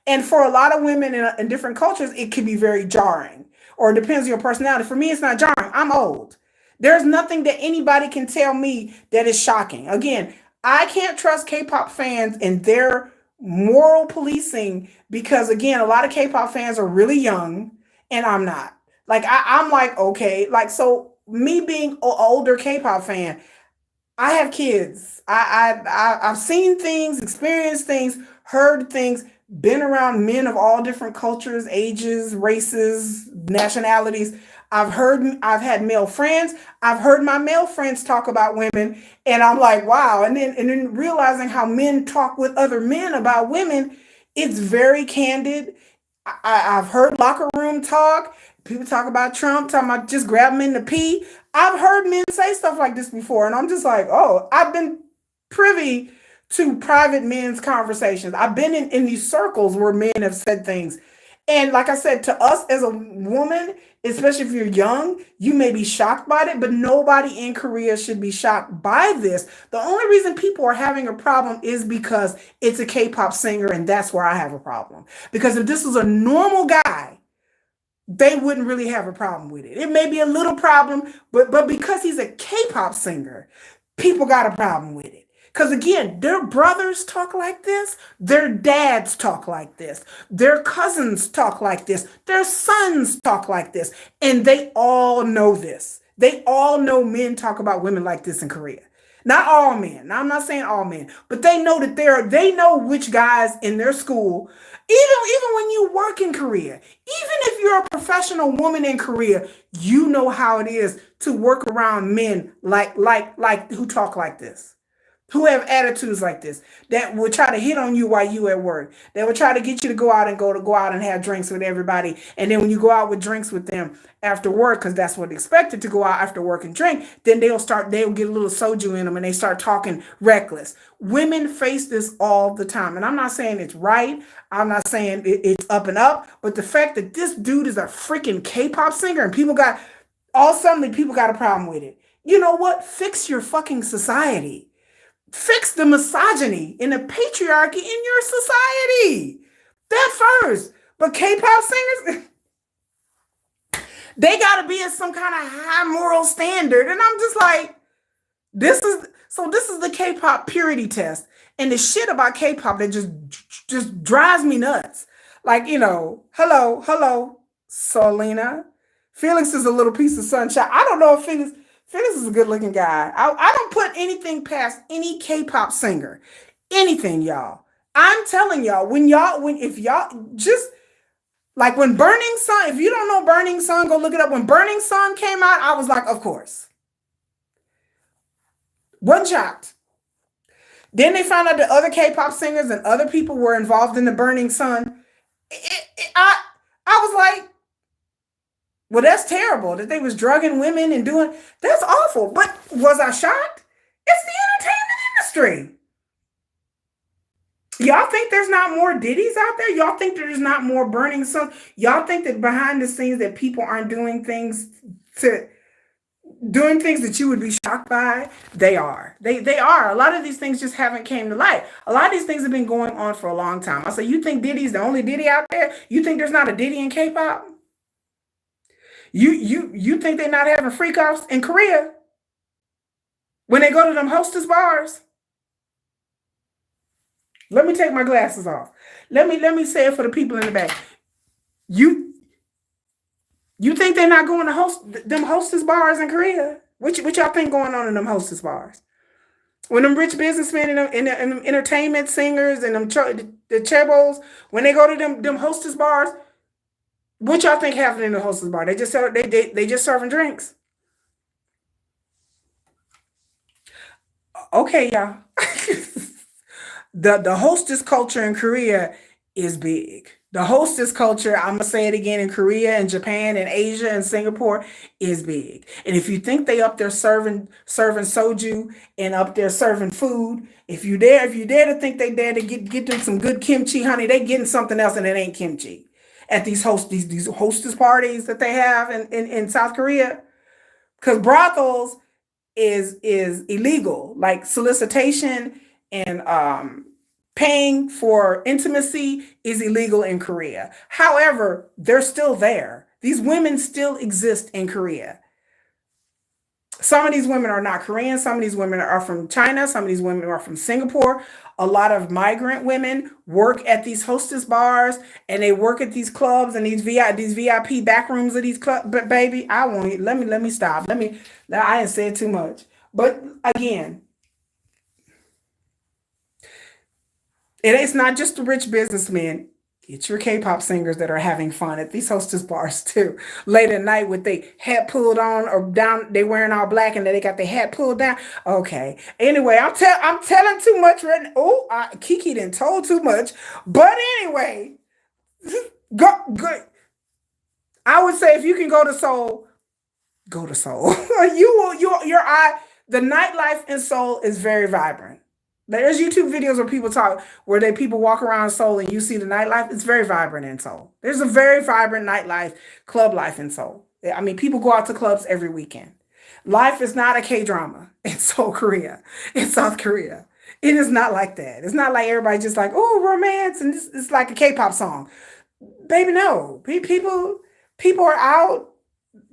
And for a lot of women in different cultures, it can be very jarring, or it depends on your personality. For me, it's not jarring. I'm old. There's nothing that anybody can tell me that is shocking. Again, I can't trust K-pop fans and their moral policing because, again, a lot of K-pop fans are really young and I'm not. Like, I'm like, okay. Like, so me being an older K-pop fan, I have kids. I've seen things, experienced things, heard things, been around men of all different cultures, ages, races, nationalities. I've had male friends. I've heard my male friends talk about women, and I'm like, wow. And then realizing how men talk with other men about women, it's very candid. I've heard locker room talk. People talk about Trump, talking about just grab him in the pee. I've heard men say stuff like this before, and I'm just like, oh, I've been privy to private men's conversations. I've been in these circles where men have said things. And like I said, to us as a woman, especially if you're young, you may be shocked by it, but nobody in Korea should be shocked by this. The only reason people are having a problem is because it's a K-pop singer, and that's where I have a problem. Because if this was a normal guy, they wouldn't really have a problem with it. It may be a little problem, but because he's a K-pop singer, people got a problem with it. Because again, their brothers talk like this, their dads talk like this, their cousins talk like this, their sons talk like this, and they all know this. They all know men talk about women like this in Korea. Not all men. Now, I'm not saying all men, but they know that they know which guys in their school, even when you work in Korea, even if you're a professional woman in Korea, you know how it is to work around men like who talk like this, who have attitudes like this, that will try to hit on you while you at work. They will try to get you to go out and have drinks with everybody. And then when you go out with drinks with them after work, because that's what they expected, to go out after work and drink, then they'll get a little soju in them and they start talking reckless. Women face this all the time. And I'm not saying it's right. I'm not saying it's up and up. But the fact that this dude is a freaking K-pop singer and people got a problem with it. You know what? Fix your fucking society. Fix the misogyny and the patriarchy in your society. That first. But K-pop singers, they got to be at some kind of high moral standard. And I'm just like, this is the K-pop purity test. And the shit about K-pop that just drives me nuts. Like, hello, Selena. Felix is a little piece of sunshine. I don't know if Felix is a good looking guy. I don't put anything past any K-pop singer. Anything, y'all. I'm telling y'all, if y'all just like when Burning Sun, if you don't know Burning Sun, go look it up. When Burning Sun came out, I was like, of course. Wasn't shocked. Then they found out that other K-pop singers and other people were involved in the Burning Sun. I was like, well, that's terrible that they was drugging women and doing. That's awful. But was I shocked? It's the entertainment industry. Y'all think there's not more Diddies out there? Y'all think there's not more Burning Sun? Y'all think that behind the scenes that people aren't doing things that you would be shocked by? They are. They are. A lot of these things just haven't came to light. A lot of these things have been going on for a long time. I say, you think Diddy's the only Diddy out there? You think there's not a Diddy in K-pop? You think they're not having freak offs in Korea when they go to them hostess bars? Let me take my glasses off. Let me say it for the people in the back. You think they're not going to them hostess bars in Korea? What y'all think going on in them hostess bars? When them rich businessmen and them entertainment singers and them the chebos, when they go to them hostess bars, what y'all think happening in the hostess bar? They just serving drinks. Okay, y'all. The hostess culture in Korea is big. The hostess culture, I'm gonna say it again, in Korea and Japan and Asia and Singapore is big. And if you think they up there serving soju and up there serving food, if you dare to think they dare to get them some good kimchi, honey, they getting something else and it ain't kimchi at these hostess parties that they have in South Korea. Because brothels is illegal, like solicitation and paying for intimacy is illegal in Korea. However, they're still there. These women still exist in Korea. Some of these women are not Korean. Some of these women are from China. Some of these women are from Singapore. A lot of migrant women work at these hostess bars and they work at these clubs and these VIP back rooms of these clubs. But baby, I won't. Let me stop. I didn't say too much. But again, it's not just the rich businessmen. It's your K-pop singers that are having fun at these hostess bars too. Late at night with their hat pulled on or down, they wearing all black and then they got their hat pulled down. Okay. Anyway, I'm telling too much right now. Oh, Kiki didn't told too much. But anyway, go. I would say if you can go to Seoul, go to Seoul. The nightlife in Seoul is very vibrant. There's YouTube videos where people walk around Seoul and you see the nightlife. It's very vibrant in Seoul. There's a very vibrant nightlife, club life in Seoul. I mean, people go out to clubs every weekend. Life is not a K-drama in Seoul, Korea, in South Korea. It is not like that. It's not like everybody just like, oh, romance, and it's like a K-pop song. Baby, no. People are out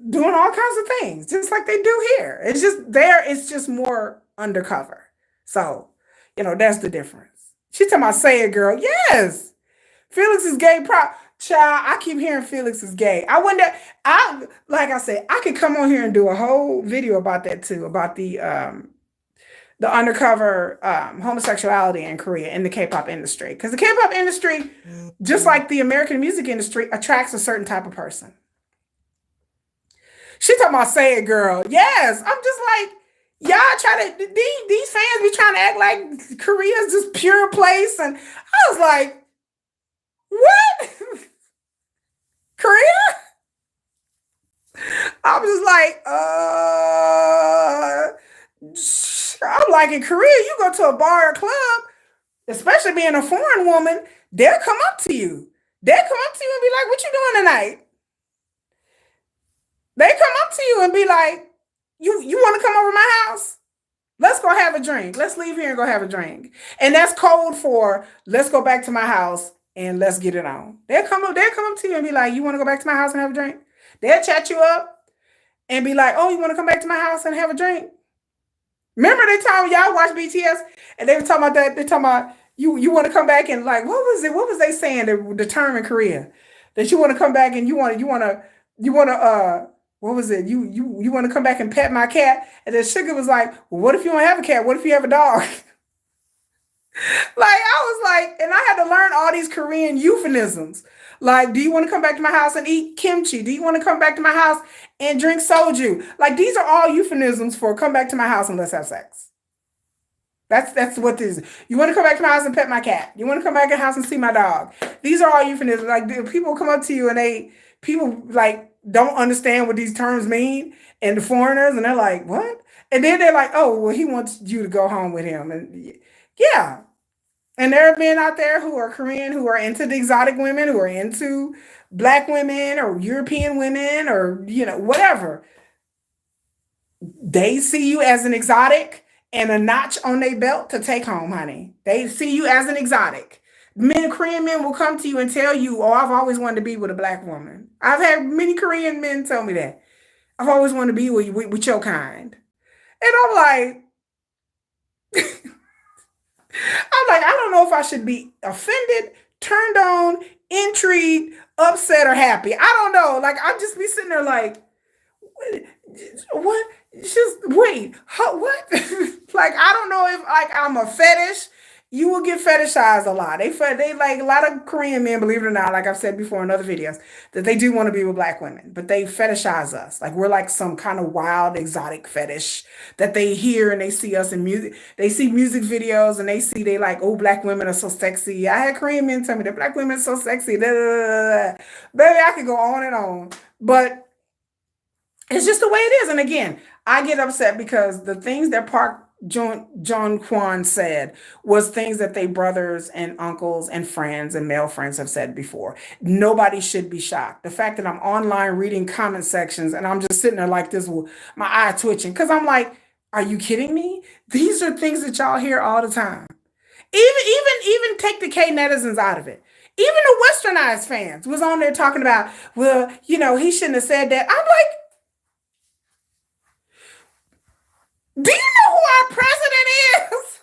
doing all kinds of things, just like they do here. It's just more undercover. So, that's the difference. She's talking about say it, girl. Yes. Felix is gay. Child, I keep hearing Felix is gay. Like I said, I could come on here and do a whole video about that too, about the undercover homosexuality in Korea in the K-pop industry. Because the K-pop industry, just like the American music industry, attracts a certain type of person. She talking about say it, girl. Yes. I'm just like, y'all these fans be trying to act like Korea's this pure place. And I was like, what? Korea? I was just like, I'm like, in Korea, you go to a bar or club, especially being a foreign woman, they'll come up to you. They'll come up to you and be like, what you doing tonight? They come up to you and be like, you want to come over my house? Let's go have a drink. Let's leave here and go have a drink. And that's code for let's go back to my house and let's get it on. They'll come up to you and be like, you want to go back to my house and have a drink? They'll chat you up and be like, oh, you want to come back to my house and have a drink? Remember that time y'all watched BTS and they were talking about that? They're talking about you want to come back and like, what was it? What was they saying? The term in Korea that you want to come back and you want to what was it? You want to come back and pet my cat? And then Sugar was like, well, what if you don't have a cat? What if you have a dog? Like I was like, and I had to learn all these Korean euphemisms. Like, do you want to come back to my house and eat kimchi? Do you want to come back to my house and drink soju? Like these are all euphemisms for come back to my house and let's have sex. That's what this is. You want to come back to my house and pet my cat. You want to come back to the house and see my dog. These are all euphemisms. Like people come up to you and people like don't understand what these terms mean and the foreigners and they're like, what? And then they're like, oh, well, he wants you to go home with him. And yeah. And there are men out there who are Korean, who are into the exotic women, who are into black women or European women or, whatever. They see you as an exotic and a notch on their belt to take home, honey. They see you as an exotic. Korean men will come to you and tell you, oh, I've always wanted to be with a black woman. I've had many Korean men tell me that. I've always wanted to be with your kind. And I don't know if I should be offended, turned on, intrigued, upset, or happy. I don't know. Like, I'd just be sitting there like, what? Just wait, what? Like, I don't know if like I'm a fetish. You will get fetishized a lot. They like a lot of Korean men, believe it or not, like I've said before in other videos, that they do want to be with black women, but they fetishize us. Like we're like some kind of wild, exotic fetish that they hear and they see us in music. They see music videos and they like, oh, black women are so sexy. I had Korean men tell me that black women are so sexy. Da, da, da, da. Baby, I could go on and on. But it's just the way it is. And again, I get upset because the things that Park John Hwan said was things that they brothers and uncles and friends and male friends have said before. Nobody should be shocked. The fact that I'm online reading comment sections and I'm just sitting there like this with my eye twitching because I'm like, are you kidding me? These are things that y'all hear all the time. Even take the K netizens out of it. Even the westernized fans was on there talking about, well, he shouldn't have said that. I'm like, do you know who our president is?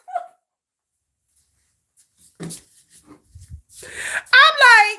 I'm like,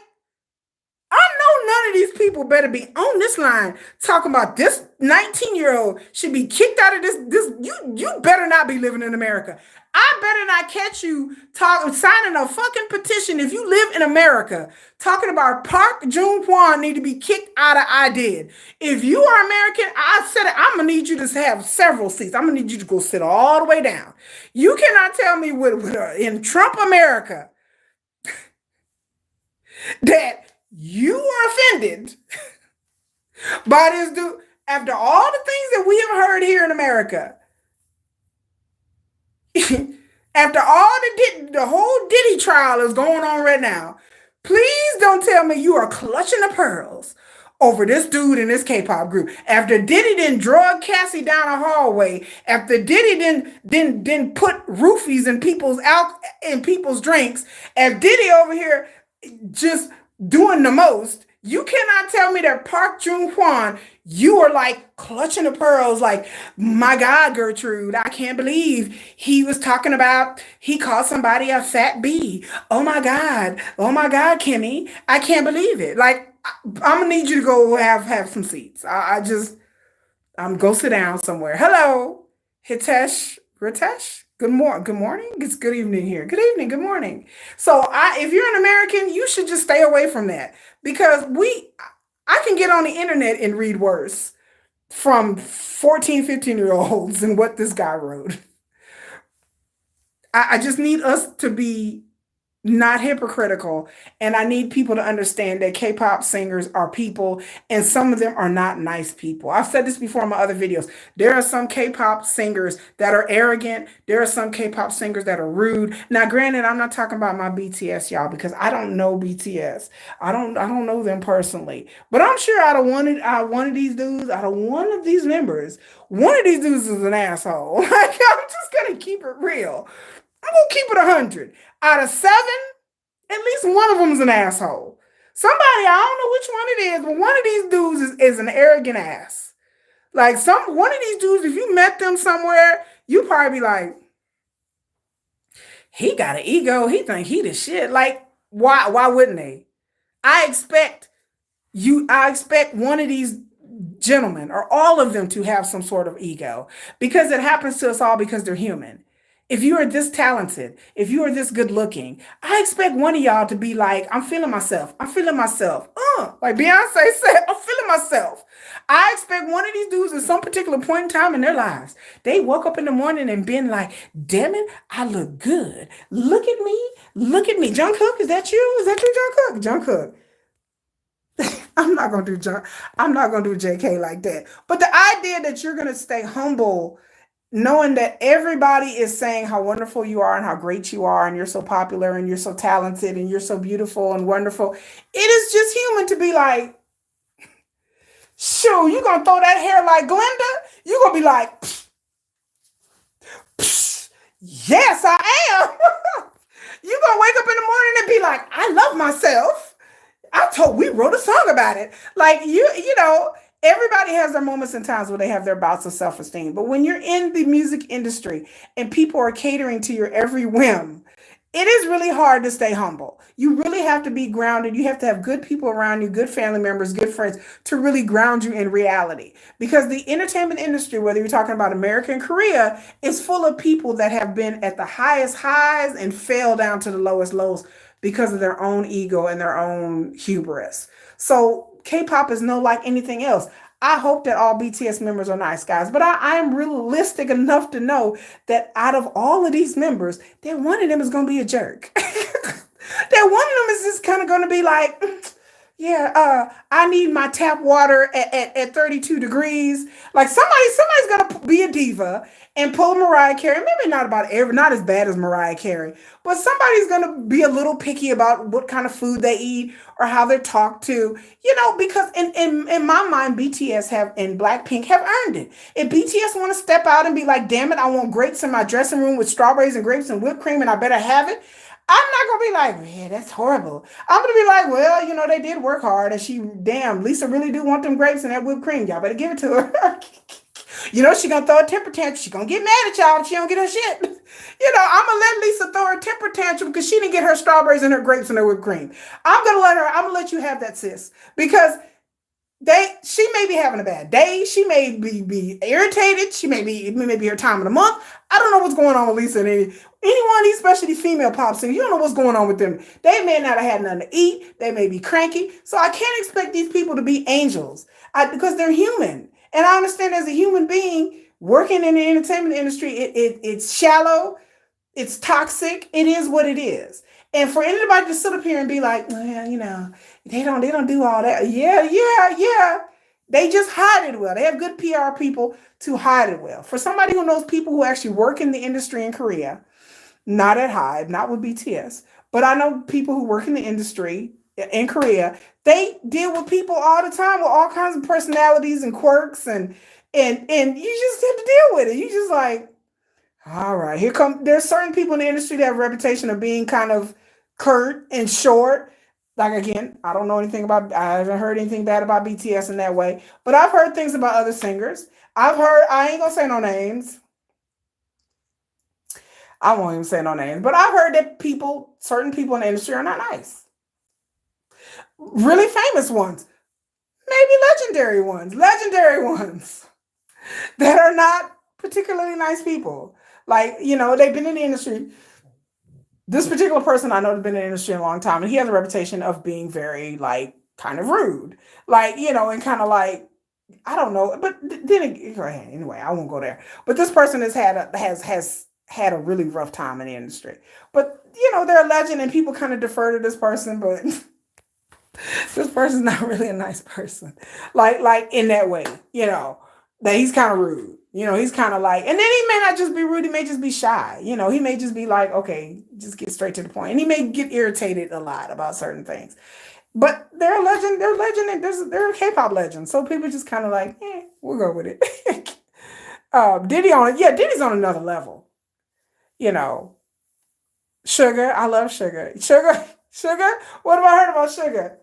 I know none of these people better be on this line talking about this 19-year-old should be kicked out of this. You better not be living in America. I better not catch you signing a fucking petition if you live in America talking about Park Jun Hwan need to be kicked out of IDID. If you are American, I said it, I'm gonna need you to have several seats. I'm gonna need you to go sit all the way down. You cannot tell me in Trump America that you are offended by this dude after all the things that we have heard here in America. After all the whole Diddy trial is going on right now, please don't tell me you are clutching the pearls over this dude in this K-pop group. After Diddy didn't drug Cassie down a hallway, after Diddy didn't put roofies in people's drinks, after Diddy over here just doing the most, you cannot tell me that Park Jun Hwan, you are like clutching the pearls, like, my God, Gertrude, I can't believe he was talking about, he called somebody a fat bee. Oh my God, Kimmy, I can't believe it. Like, I'm gonna need you to go have some seats. I'm go sit down somewhere. Hello, Ritesh. Good morning. It's good evening here. Good evening. Good morning. So if you're an American, you should just stay away from that because I can get on the internet and read worse from 14, 15-year-olds and what this guy wrote. I just need us to be not hypocritical. And I need people to understand that K-pop singers are people and some of them are not nice people. I've said this before in my other videos. There are some K-pop singers that are arrogant. There are some K-pop singers that are rude. Now, granted, I'm not talking about my BTS, y'all, because I don't know BTS. I don't know them personally. But I'm sure out of one of these dudes, out of one of these members, one of these dudes is an asshole. Like, I'm just gonna keep it real. I'm gonna keep it 100. Out of 7, at least one of them is an asshole. Somebody, I don't know which one it is, but one of these dudes is an arrogant ass. Like one of these dudes, if you met them somewhere, you probably be like, he got an ego. He think he the shit. Like, why wouldn't they? I expect one of these gentlemen or all of them to have some sort of ego because it happens to us all because they're human. if you are this talented, if you are this good looking, I expect one of y'all to be like, I'm feeling myself. I'm feeling myself. Like Beyonce said, I'm feeling myself. I expect one of these dudes at some particular point in time in their lives, they woke up in the morning and been like, damn it, I look good. Look at me. Look at me. Jungkook, is that you? Is that you, Jungkook? Jungkook. I'm not gonna do I'm not gonna do JK like that. But the idea that you're gonna stay humble, knowing that everybody is saying how wonderful you are and how great you are, and you're so popular and you're so talented and you're so beautiful and wonderful. It is just human to be like, shoo, you gonna throw that hair like Glenda? You gonna be like, psh, psh, yes, I am. You gonna wake up in the morning and be like, I love myself. We wrote a song about it. Like you know, everybody has their moments and times where they have their bouts of self-esteem. But when you're in the music industry and people are catering to your every whim, it is really hard to stay humble. You really have to be grounded. You have to have good people around you, good family members, good friends to really ground you in reality. Because the entertainment industry, whether you're talking about America and Korea, is full of people that have been at the highest highs and fell down to the lowest lows because of their own ego and their own hubris. So K-pop is no like anything else. I hope that all BTS members are nice guys, but I am realistic enough to know that out of all of these members, that one of them is going to be a jerk. That one of them is just kind of going to be like, yeah, I need my tap water at 32 degrees. Like somebody's gonna be a diva and pull Mariah Carey. Maybe not as bad as Mariah Carey, but somebody's gonna be a little picky about what kind of food they eat or how they're talked to. You know, because in my mind, BTS have and Blackpink have earned it. If BTS want to step out and be like, damn it, I want grapes in my dressing room with strawberries and grapes and whipped cream, and I better have it. I'm not gonna be like, man, that's horrible. I'm gonna be like, well, you know, they did work hard, and Lisa really do want them grapes and that whipped cream. Y'all better give it to her. You know, she gonna throw a temper tantrum. She gonna get mad at y'all if she don't get her shit. You know, I'm gonna let Lisa throw her temper tantrum because she didn't get her strawberries and her grapes and her whipped cream. I'm gonna let you have that, sis, because she may be having a bad day. She may be irritated. It may be her time of the month. I don't know what's going on with Lisa and anyone, especially female pop singers. You don't know what's going on with them. They may not have had nothing to eat. They may be cranky. So I can't expect these people to be angels because they're human. And I understand as a human being working in the entertainment industry, it's shallow. It's toxic. It is what it is. And for anybody to sit up here and be like, well, you know, they don't do all that. Yeah. They just hide it well. They have good PR people to hide it well. For somebody who knows people who actually work in the industry in Korea, not at Hive, not with BTS, but I know people who work in the industry in Korea, they deal with people all the time with all kinds of personalities and quirks and you just have to deal with it. You just like, all right, there's certain people in the industry that have a reputation of being kind of curt and short. Like, again, I haven't heard anything bad about BTS in that way, but I've heard things about other singers. I ain't gonna say no names. I won't even say no names, but I've heard that certain people in the industry are not nice. Really famous ones, maybe legendary ones that are not particularly nice people. Like, you know, they've been in the industry. This particular person I know has been in the industry a long time, and he has a reputation of being very, like, kind of rude. Like, you know, and kind of like, I don't know. But then, anyway, I won't go there. But this person has had a really rough time in the industry. But, you know, they're a legend, and people kind of defer to this person, but this person's not really a nice person. Like in that way, you know, that he's kind of rude. You know, he's kind of like, and then he may not just be rude, he may just be shy. You know, he may just be like, okay, just get straight to the point. And he may get irritated a lot about certain things. But they're a legend, and they're a K-pop legend. So people just kind of like, we'll go with it. Diddy's on another level. You know, Sugar, I love Sugar. Sugar, what have I heard about Sugar?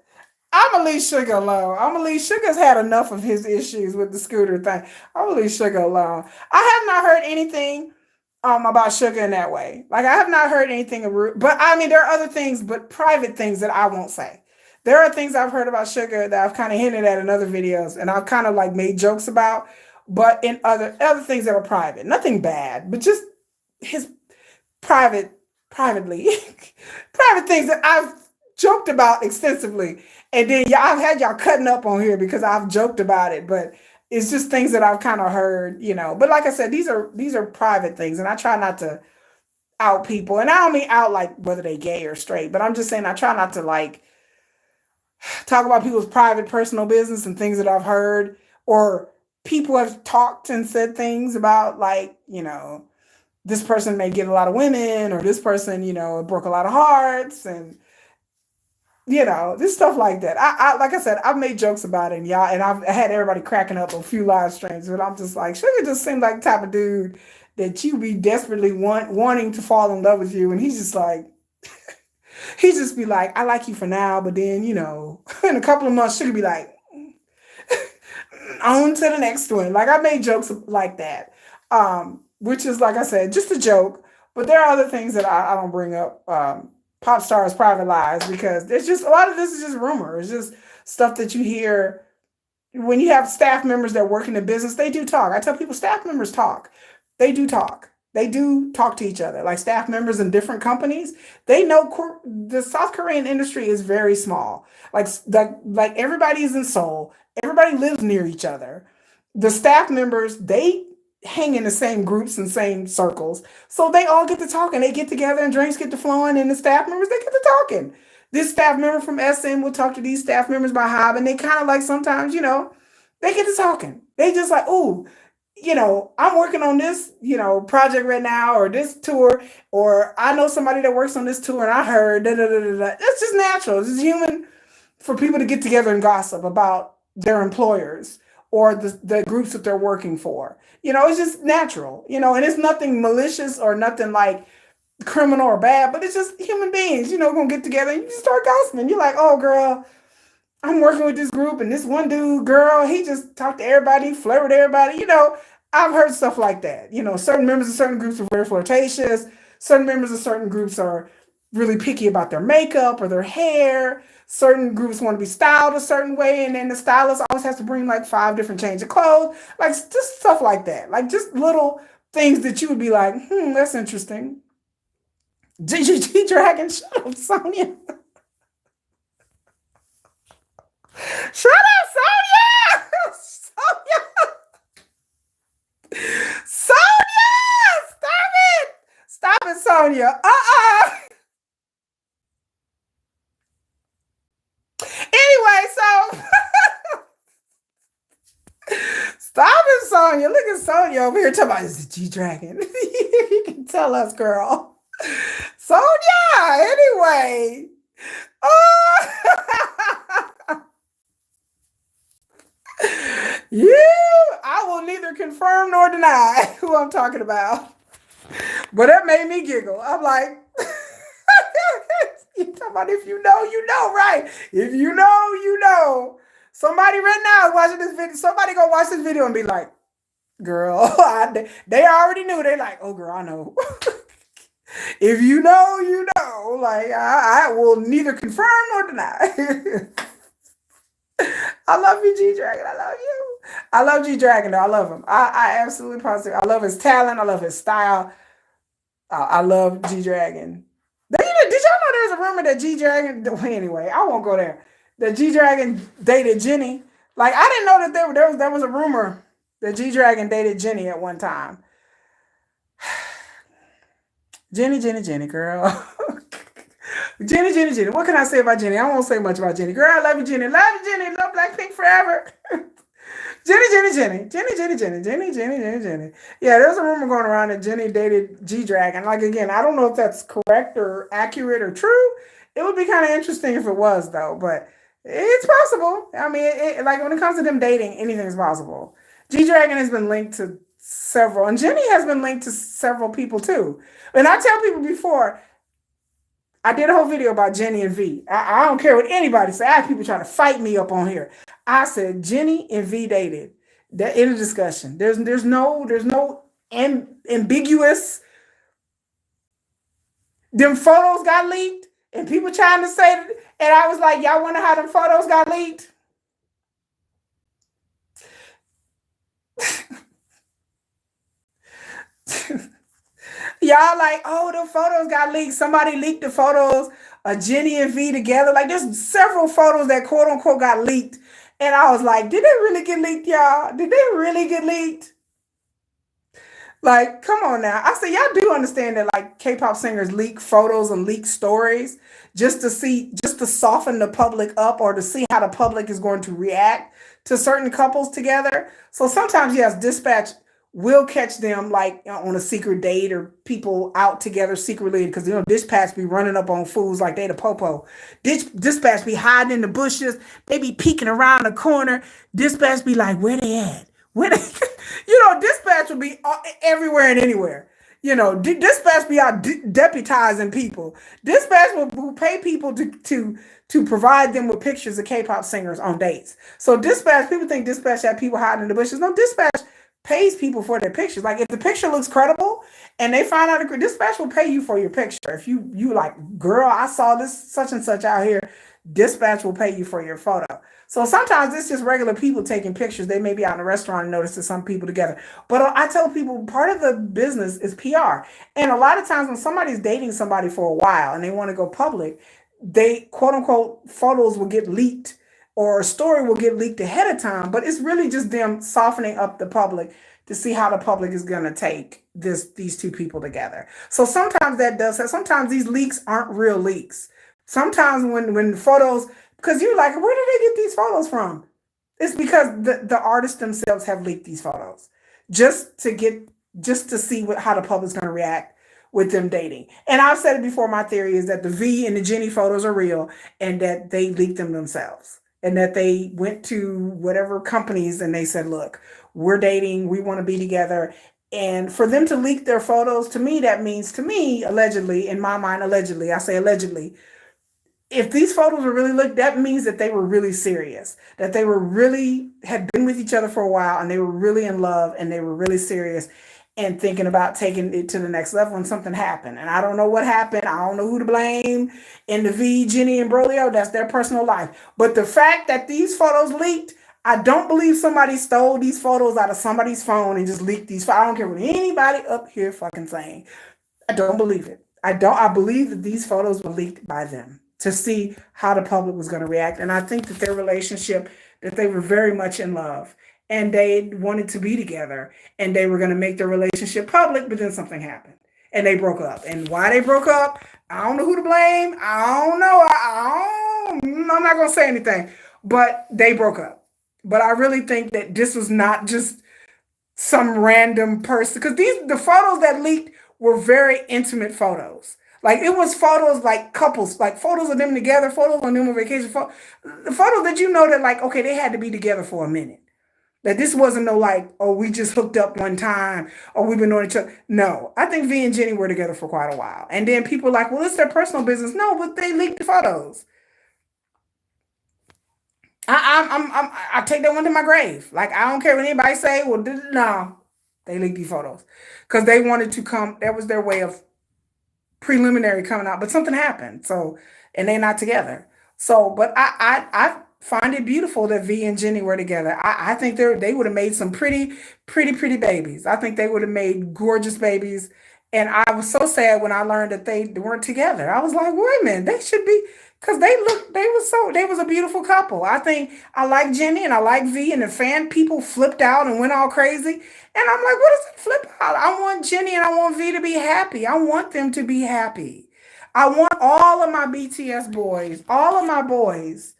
I'm gonna leave Sugar alone. Sugar's had enough of his issues with the scooter thing. I'm gonna leave Sugar alone. I have not heard anything about Sugar in that way. Like, I have not heard anything but I mean, there are other things, but private things that I won't say. There are things I've heard about Sugar that I've kind of hinted at in other videos, and I've kind of like made jokes about, but in other things that were private. Nothing bad, but just private, privately, private things that I've joked about extensively. And then yeah, I've had y'all cutting up on here because I've joked about it, but it's just things that I've kind of heard, you know. But like I said, these are private things, and I try not to out people. And I don't mean out like whether they gay or straight, but I'm just saying I try not to like talk about people's private personal business and things that I've heard, or people have talked and said things about like, you know, this person may get a lot of women, or this person, you know, broke a lot of hearts, and you know, this stuff like that. I like I said, I've made jokes about it, and y'all, and I've had everybody cracking up on a few live streams, but I'm just like, Sugar just seemed like the type of dude that you be desperately wanting to fall in love with you, and he's just like, he just be like, I like you for now, but then you know, in a couple of months, Sugar be like, on to the next one. Like I made jokes like that, which is like I said, just a joke. But there are other things that I don't bring up. Pop stars' private lives, because it's just a lot of this is just rumor. It's just stuff that you hear when you have staff members that work in the business. They do talk. I tell people staff members talk. They do talk. They do talk to each other. Like staff members in different companies, they know the South Korean industry is very small. Like everybody is in Seoul. Everybody lives near each other. The staff members, they hang in the same groups and same circles. So they all get to talking. They get together and drinks get to flowing, and the staff members, they get to talking. This staff member from SM will talk to these staff members by Hob, and they kind of like sometimes, you know, they get to talking. They just like, ooh, you know, I'm working on this, you know, project right now, or this tour, or I know somebody that works on this tour, and I heard da da da da. Da. That's just natural. It's just human for people to get together and gossip about their employers or the groups that they're working for. You know, it's just natural, you know, and it's nothing malicious or nothing like criminal or bad, but it's just human beings, you know, gonna get together and you just start gossiping. You're like, oh, girl, I'm working with this group, and this one dude, girl, he just talked to everybody, flirt with everybody. You know, I've heard stuff like that. You know, certain members of certain groups are very flirtatious. Certain members of certain groups are really picky about their makeup or their hair. Certain groups want to be styled a certain way, and then the stylist always has to bring like 5 different changes of clothes. Like just stuff like that. Like just little things that you would be like, that's interesting. G Dragon, shut up, Sonia. Shut up, Sonia! Sonia! Sonia! Stop it! Stop it, Sonia. Anyway, so stop it, Sonia. Look at Sonia over here talking about this G Dragon. You can tell us, girl. Sonia, anyway. I will neither confirm nor deny who I'm talking about. But that made me giggle. I'm like, you talking about if you know, you know, right? If you know, you know. Somebody right now is watching this video. Somebody go watch this video and be like, girl, they already knew. They like, oh, girl, I know. If you know, you know. Like, I will neither confirm nor deny. I love you, G Dragon. I love you. I love G Dragon, though. I love him. I absolutely positive. I love his talent. I love his style. I love G Dragon. Did y'all know there's a rumor that G Dragon? Anyway, I won't go there. That G Dragon dated Jenny. Like I didn't know that there was a rumor that G Dragon dated Jenny at one time. Jenny, girl. Jenny. What can I say about Jenny? I won't say much about Jenny. Girl, I love you, Jenny. Love you, Jenny. Love Blackpink forever. Jenny. Yeah, there's a rumor going around that Jenny dated G Dragon. Like again, I don't know if that's correct or accurate or true. It would be kind of interesting if it was, though. But it's possible. I mean, like when it comes to them dating, anything's possible. G Dragon has been linked to several, and Jenny has been linked to several people too. And I tell people before, I did a whole video about Jenny and V. I don't care what anybody say. I have people trying to fight me up on here. I said Jenny and V dated. That in a discussion. There's no ambiguous. Them photos got leaked, and people trying to say, and I was like, y'all wonder how them photos got leaked? Y'all y'all like, oh, the photos got leaked. Somebody leaked the photos of Jenny and V together. Like there's several photos that quote unquote got leaked. And I was like, did they really get leaked, y'all? Did they really get leaked? Like, come on now. I said, y'all do understand that like K-pop singers leak photos and leak stories just to soften the public up or to see how the public is going to react to certain couples together. So sometimes, yes, Dispatch will catch them like on a secret date or people out together secretly because Dispatch be running up on fools like they the popo. Dispatch be hiding in the bushes. They be peeking around the corner. Dispatch be like, where they at? Where they? Dispatch will be everywhere and anywhere. Dispatch be out deputizing people. Dispatch will pay people to provide them with pictures of K-pop singers on dates. So Dispatch, people think Dispatch have people hiding in the bushes. No, Dispatch pays people for their pictures. Like if the picture looks credible and they find out, Dispatch will pay you for your picture. If you like, girl, I saw this such and such out here, Dispatch will pay you for your photo. So sometimes it's just regular people taking pictures. They may be out in a restaurant and notice some people together. But I tell people part of the business is PR. And a lot of times when somebody's dating somebody for a while and they want to go public, they quote unquote photos will get leaked or a story will get leaked ahead of time. But it's really just them softening up the public to see how the public is going to take these two people together. So sometimes that does that. Sometimes these leaks aren't real leaks. Sometimes when photos, because you're like, where did they get these photos from? It's because the artists themselves have leaked these photos just to see how the public's going to react with them dating. And I've said it before, my theory is that the V and the Jenny photos are real and that they leaked them themselves and that they went to whatever companies and they said, look, we're dating, we want to be together. And for them to leak their photos, to me, that means, allegedly, in my mind, allegedly, I say allegedly, if these photos were really looked, that means that they were really serious, that they had been with each other for a while and they were really in love and they were really serious and thinking about taking it to the next level and something happened. And I don't know what happened. I don't know who to blame in the V, Jenny, and Brolio. That's their personal life. But the fact that these photos leaked, I don't believe somebody stole these photos out of somebody's phone and just leaked these. I don't care what anybody up here fucking saying. I don't believe it. I believe that these photos were leaked by them to see how the public was going to react. And I think that their relationship, that they were very much in love and they wanted to be together and they were going to make their relationship public, but then something happened and they broke up. And why they broke up, I don't know who to blame. I don't know. I'm not going to say anything, but they broke up. But I really think that this was not just some random person, because the photos that leaked were very intimate photos. Like it was photos like couples, like photos of them together, photos on them on vacation, the photos that that like, okay, they had to be together for a minute. That this wasn't no like, oh, we just hooked up one time or we've been on each other. No, I think V and Jenny were together for quite a while. And then people are like, well, it's their personal business. No, but they leaked the photos. I take that one to my grave. Like, I don't care what anybody say. Well, no, they leaked these photos because they wanted to come. That was their way of preliminary coming out, but something happened. So, and they're not together. So, but I find it beautiful that V and Jenny were together. I think they would have made some pretty babies. I think they would have made gorgeous babies. And I was so sad when I learned that they weren't together. I was like, wait a minute, they should be, because they was a beautiful couple. I think I like Jenny and I like V, and the fan people flipped out and went all crazy. And I'm like, what is it flip out? I want Jenny and I want V to be happy. I want them to be happy. I want all of my BTS boys, all of my boys,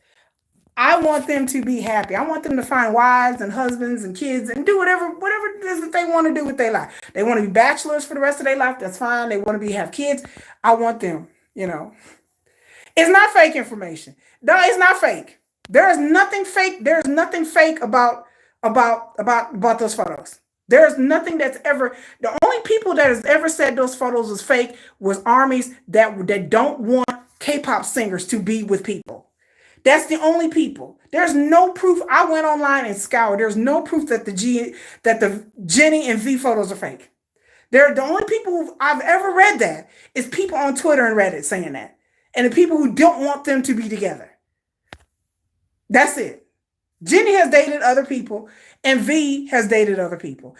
I want them to be happy. I want them to find wives and husbands and kids and do whatever it is that they want to do with their life. They want to be bachelors for the rest of their life. That's fine. They want to have kids. I want them, It's not fake information. No, it's not fake. There is nothing fake. There's nothing fake about those photos. There's nothing that's ever, the only people that has ever said those photos was fake was armies that don't want K-pop singers to be with people. That's the only people. There's no proof. I went online and scoured. There's no proof that the Jenny and V photos are fake. They're the only people who I've ever read that is people on Twitter and Reddit saying that. And the people who don't want them to be together. That's it. Jenny has dated other people and V has dated other people.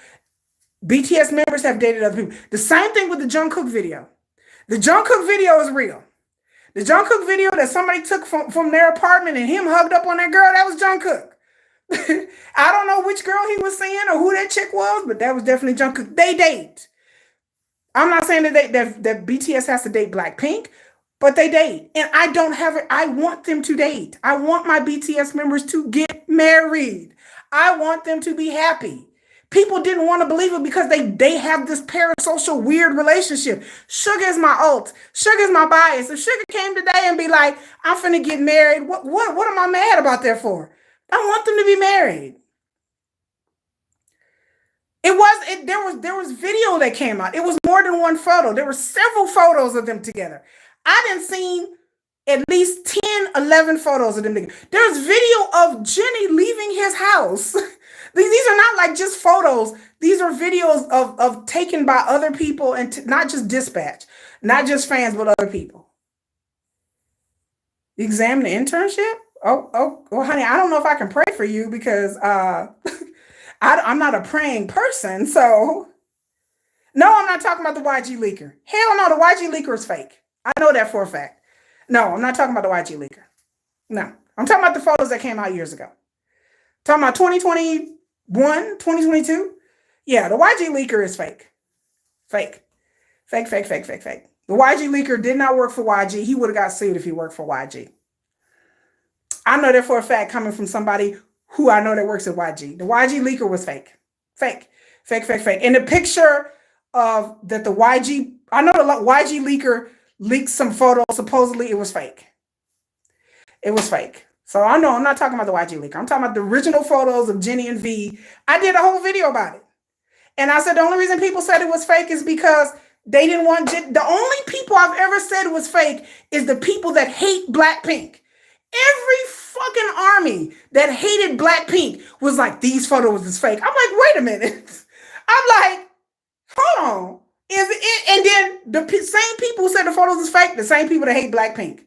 BTS members have dated other people. The same thing with the Jungkook video. The Jungkook video is real. The Jungkook video that somebody took from their apartment and him hugged up on that girl, that was Jungkook. I don't know which girl he was seeing or who that chick was, but that was definitely Jungkook. They date. I'm not saying that BTS has to date Blackpink, but they date. And I don't have it. I want them to date. I want my BTS members to get married. I want them to be happy. People didn't want to believe it because they have this parasocial weird relationship. Sugar is my alt. Sugar is my bias. If Sugar came today and be like, I'm finna get married, what am I mad about that for? I want them to be married. There was video that came out. It was more than one photo. There were several photos of them together. I didn't see at least 10, 11 photos of them together. There's video of Jenny leaving his house. These are not like just photos. These are videos of taken by other people and not just dispatch, not just fans, but other people. Examine the internship? Oh, honey, I don't know if I can pray for you because I'm not a praying person. So, no, I'm not talking about the YG leaker. Hell no, the YG leaker is fake. I know that for a fact. No, I'm not talking about the YG leaker. No, I'm talking about the photos that came out years ago. Talking about 2021, 2022. Yeah, the YG leaker is fake. Fake. The YG leaker did not work for YG. He would have got sued if he worked for YG. I know that for a fact coming from somebody who I know that works at YG. The YG leaker was fake. Fake. And the picture of that the YG, I know the YG leaker leaked some photos. Supposedly it was fake. It was fake. So I know I'm not talking about the YG leaker. I'm talking about the original photos of Jenny and V. I did a whole video about it. And I said the only reason people said it was fake is because they didn't want the only people I've ever said it was fake is the people that hate Blackpink. Every fucking army that hated Blackpink was like, these photos is fake. I'm like, wait a minute. I'm like, hold on. And then the same people who said the photos is fake, the same people that hate Blackpink.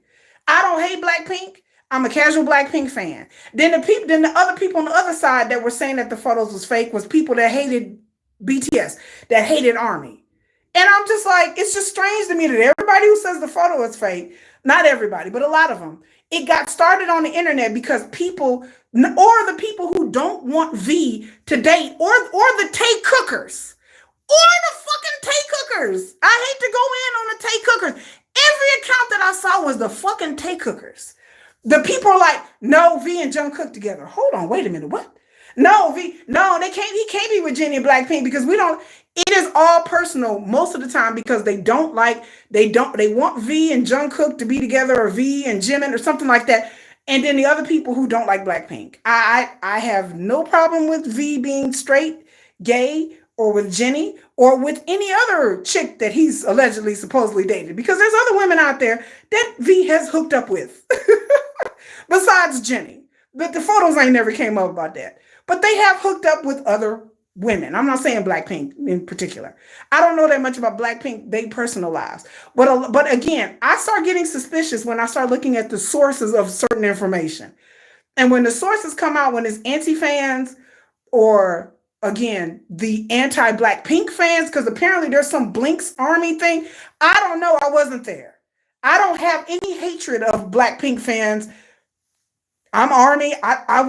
I don't hate Blackpink. I'm a casual Blackpink fan. Then the other people on the other side that were saying that the photos was fake was people that hated BTS, that hated ARMY. And I'm just like, it's just strange to me that everybody who says the photo is fake, not everybody, but a lot of them, it got started on the internet because people, or the people who don't want V to date, or the Tay cookers, or the fucking Tay cookers. I hate to go in on the Tay cookers. Every account that I saw was the fucking Tay cookers. The people are like, no, V and Jungkook together. Hold on, wait a minute, what? No, he can't be with Jenny and Blackpink because it is all personal most of the time because they want V and Jungkook to be together or V and Jimin or something like that. And then the other people who don't like Blackpink. I have no problem with V being straight, gay, or with Jenny, or with any other chick that he's allegedly, supposedly dated. Because there's other women out there that V has hooked up with. Besides Jenny. But the photos ain't never came up about that. But they have hooked up with other women. I'm not saying Blackpink in particular. I don't know that much about Blackpink, they personal lives. But again, I start getting suspicious when I start looking at the sources of certain information. And when the sources come out, when it's anti-fans or, again, the anti-Blackpink fans, because apparently there's some Blink's army thing. I don't know. I wasn't there. I don't have any hatred of Blackpink fans. I'm army. I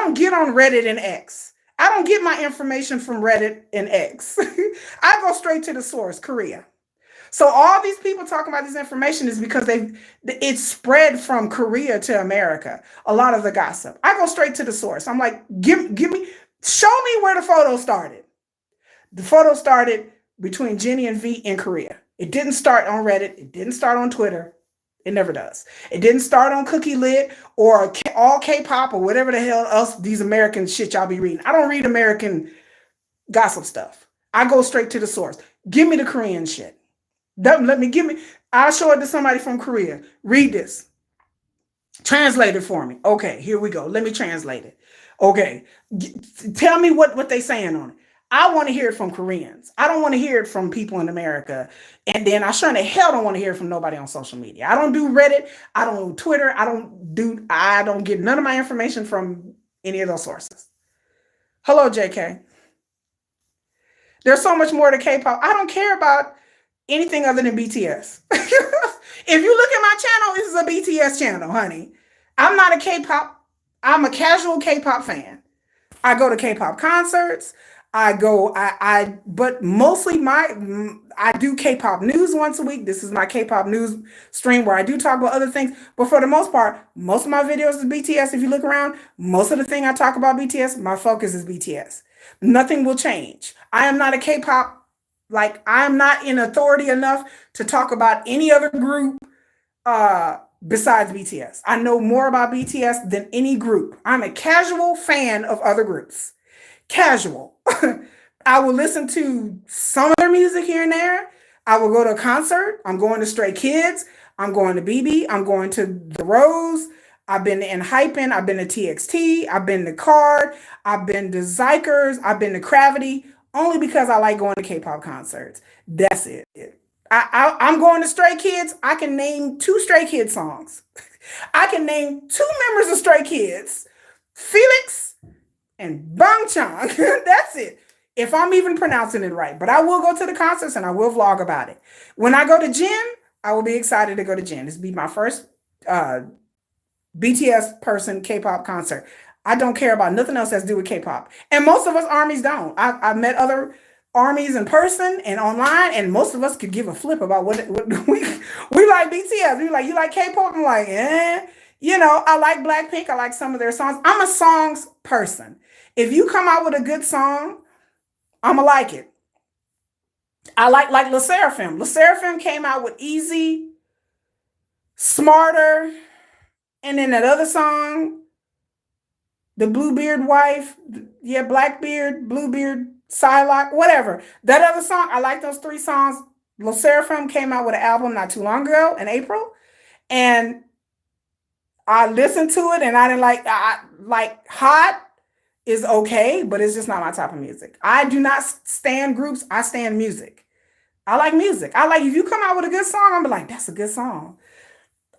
don't get on Reddit and X. I don't get my information from Reddit and X. I go straight to the source, Korea. So all these people talking about this information is because it's spread from Korea to America. A lot of the gossip. I go straight to the source. I'm like, show me where the photo started. The photo started between Jenny and V in Korea. It didn't start on Reddit. It didn't start on Twitter. It never does. It didn't start on Cookie Lit or all Kpop or whatever the hell else these American shit y'all be reading. I don't read American gossip stuff. I go straight to the source. Give me the Korean shit. I'll show it to somebody from Korea. Read this. Translate it for me. Okay, here we go. Let me translate it. Okay. Tell me what they saying on it. I want to hear it from Koreans. I don't want to hear it from people in America. And then I sure in the hell don't want to hear it from nobody on social media. I don't do Reddit. I don't do Twitter. I don't get none of my information from any of those sources. Hello, JK. There's so much more to K-pop. I don't care about anything other than BTS. If you look at my channel, this is a BTS channel, honey. I'm not a K-pop. I'm a casual K-pop fan. I go to K-pop concerts. But mostly I do K-pop news once a week. This is my K-pop news stream where I do talk about other things. But for the most part, most of my videos is BTS. If you look around, most of the thing I talk about BTS, my focus is BTS. Nothing will change. I am not a K-pop, like I am not in authority enough to talk about any other group besides BTS. I know more about BTS than any group. I'm a casual fan of other groups. Casual. I will listen to some of their music here and there. I will go to a concert. I'm going to Stray Kids. I'm going to BB. I'm going to The Rose. I've been to Hypen. I've been to TXT. I've been to Card. I've been to Zykers. I've been to Gravity. Only because I like going to K-pop concerts. That's it. I'm going to Stray Kids. I can name 2 Stray Kids songs. I can name 2 members of Stray Kids. Felix and Bangchan. That's it. If I'm even pronouncing it right. But I will go to the concerts and I will vlog about it. When I go to Jin, I will be excited to go to Jin. This will be my first BTS person K-pop concert. I don't care about nothing else that's to do with K-pop. And most of us armies don't. I've met other armies in person and online, and most of us could give a flip about what we like BTS. We like, you like K-pop? I'm like, you know, I like Blackpink. I like some of their songs. I'm a songs person. If you come out with a good song, I'ma like it. I like Le Sserafim. Le Sserafim came out with Easy, Smarter, and then that other song, the Bluebeard wife, yeah, Blackbeard, Bluebeard, Psylocke, whatever. That other song, I like those 3 songs. Le Sserafim came out with an album not too long ago in April, and I listened to it, and I didn't like Hot is okay, but it's just not my type of music. I do not stand groups. I stand music. I like music. I like, if you come out with a good song, I'm like, that's a good song.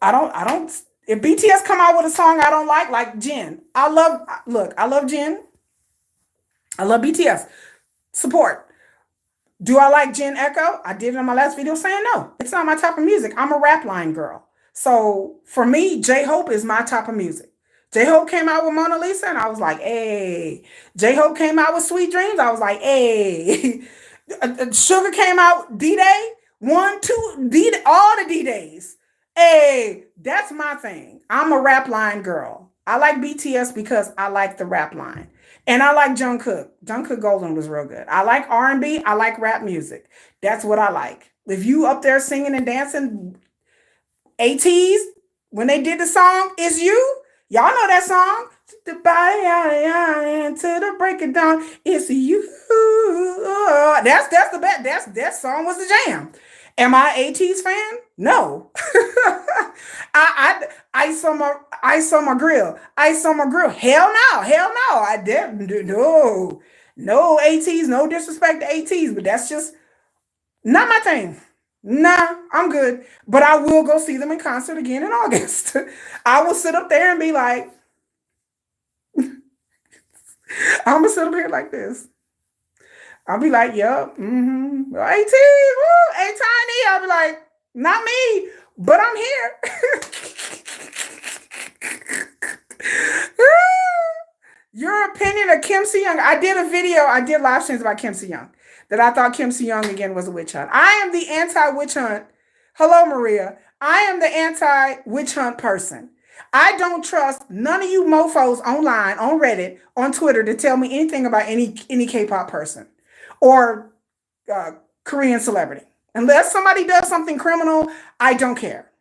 I don't, if BTS come out with a song I don't like Jin. I love Jin. I love BTS. Support. Do I like Jin Echo? I did it in my last video saying no. It's not my type of music. I'm a rap line girl. So for me, J-Hope is my type of music. J-Hope came out with Mona Lisa, and I was like, hey. J-Hope came out with Sweet Dreams. I was like, hey. Sugar came out D-Day. 1, 2, all the D-Days. Hey, that's my thing. I'm a rap line girl. I like BTS because I like the rap line. And I like Jungkook. Jungkook Golden was real good. I like R&B. I like rap music. That's what I like. If you up there singing and dancing, ATs, when they did the song, It's You, y'all know that song. To the break it down, it's you. That's the best. That song was the jam. Am I AT's fan? No. Ice on my grill. Ice on my grill. Hell no. I didn't. No ATs. No disrespect to ATs, but that's just not my thing. Nah, I'm good. But I will go see them in concert again in August. I will sit up there and be like, I'm gonna sit up here like this. I'll be like, yup, AT, woo, A-Tiny. I'll be like, not me, but I'm here. Your opinion of Kim Se-young. I did live streams about Kim Se-young, that I thought Kim Se-young again was a witch hunt. I am the anti-witch hunt. Hello, Maria. I am the anti-witch hunt person. I don't trust none of you mofos online, on Reddit, on Twitter to tell me anything about any K-pop person or Korean celebrity. Unless somebody does something criminal, I don't care.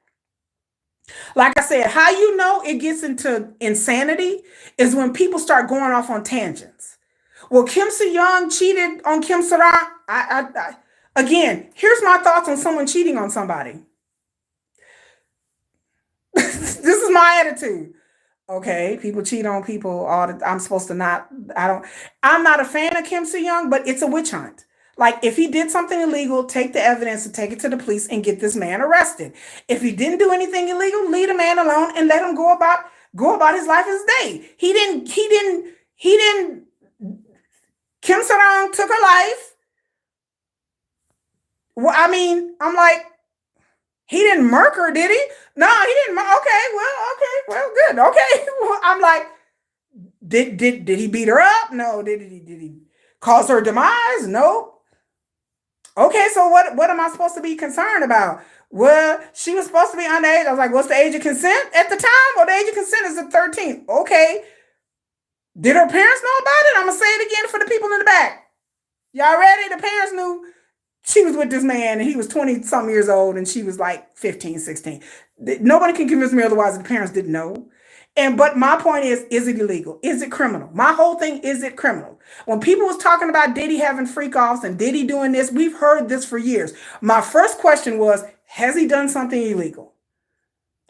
Like I said, how you know it gets into insanity is when people start going off on tangents. Well, Kim Se-young cheated on Kim Sarah. Again, here's my thoughts on someone cheating on somebody. This is my attitude. Okay, people cheat on people all the, I'm supposed to not, I'm not a fan of Kim Se-young, but it's a witch hunt. Like, if he did something illegal, take the evidence and take it to the police and get this man arrested. If he didn't do anything illegal, leave the man alone and let him go about his life his day. He didn't, Kim Se-young took her life. Well, I mean, I'm like, he didn't murk her, did he? No, he didn't. Okay, well, good. Okay. Well, I'm like, did he beat her up? No. Did he cause her demise? No. Okay, so what am I supposed to be concerned about? Well, she was supposed to be underage. I was like, what's the age of consent at the time? Well, the age of consent is at 13. Okay. Did her parents know about it? I'm gonna say it again for the people in the back. Y'all ready? The parents knew she was with this man and he was 20 some years old and she was like 15, 16. Nobody can convince me otherwise. The parents didn't know. And but my point is it illegal? Is it criminal? My whole thing, is it criminal? When people was talking about Diddy having freak offs and Diddy doing this, we've heard this for years. My first question was, has he done something illegal?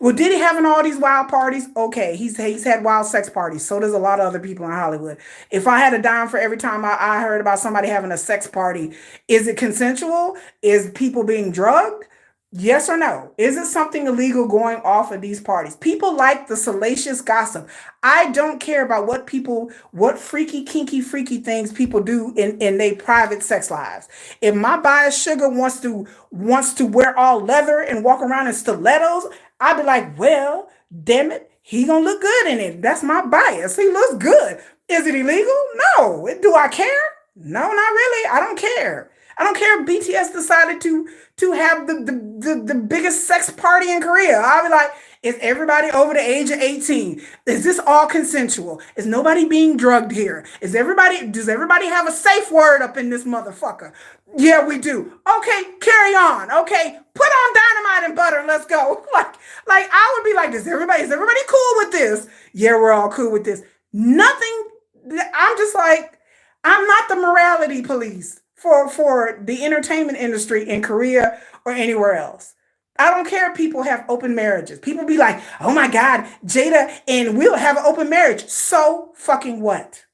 Well, did he having all these wild parties? Okay, he's had wild sex parties. So does a lot of other people in Hollywood. If I had a dime for every time I heard about somebody having a sex party, is it consensual? Is people being drugged? Yes or no? Is it something illegal going off of these parties? People like the salacious gossip. I don't care about what freaky, kinky, freaky things people do in their private sex lives. If my bias sugar wants to wear all leather and walk around in stilettos, I'd be like, well, damn it, he gonna look good in it. That's my bias. He looks good. Is it illegal? No. Do I care? No, not really. I don't care. I don't care if BTS decided to have the biggest sex party in Korea. I'll be like, is everybody over the age of 18? Is this all consensual? Is nobody being drugged here? Does everybody have a safe word up in this motherfucker? Yeah, we do. Okay, carry on. Okay, put on dynamite and butter and let's go. Like I would be like, is everybody cool with this? Yeah, we're all cool with this. Nothing. I'm just like, I'm not the morality police for the entertainment industry in Korea or anywhere else. I don't care if people have open marriages. People be like, oh my God, Jada and Will have an open marriage. So fucking what?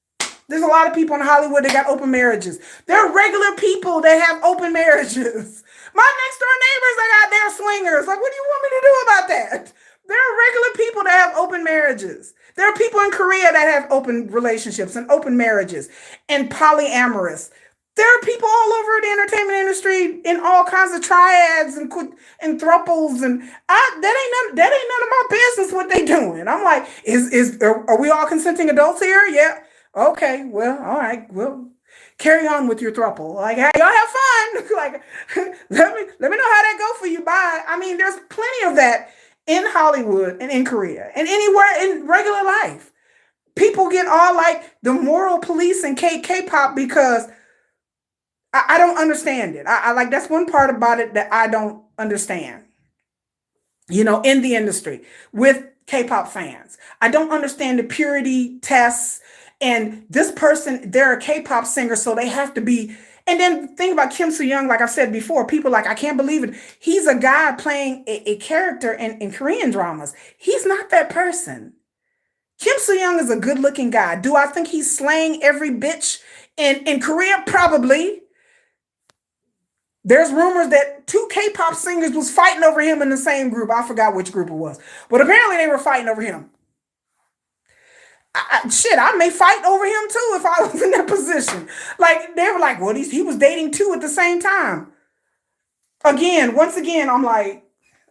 There's a lot of people in Hollywood that got open marriages. There are regular people that have open marriages. My next door neighbors that got their swingers. Like, what do you want me to do about that? There are regular people that have open marriages. There are people in Korea that have open relationships and open marriages and polyamorous. There are people all over the entertainment industry in all kinds of triads and thruples and that ain't none of my business what they doing. I'm like, are we all consenting adults here? Yeah. Okay. Well, all right. Well, carry on with your thruple. Like, hey, y'all have fun. Like, let me know how that go for you. Bye. I mean, there's plenty of that in Hollywood and in Korea and anywhere in regular life. People get all like the moral police in K-pop because I don't understand it. I like, that's one part about it that I don't understand. In the industry with K-pop fans, I don't understand the purity tests. And this person, they're a K-pop singer, so they have to be. And then think about Kim Soo Young, like I've said before, people like, I can't believe it. He's a guy playing a character in Korean dramas. He's not that person. Kim Soo Young is a good looking guy. Do I think he's slaying every bitch in Korea? Probably. There's rumors that two K-pop singers was fighting over him in the same group. I forgot which group it was, but apparently they were fighting over him. I may fight over him too if I was in that position. Like, they were like, well, he was dating two at the same time. Once again, I'm like,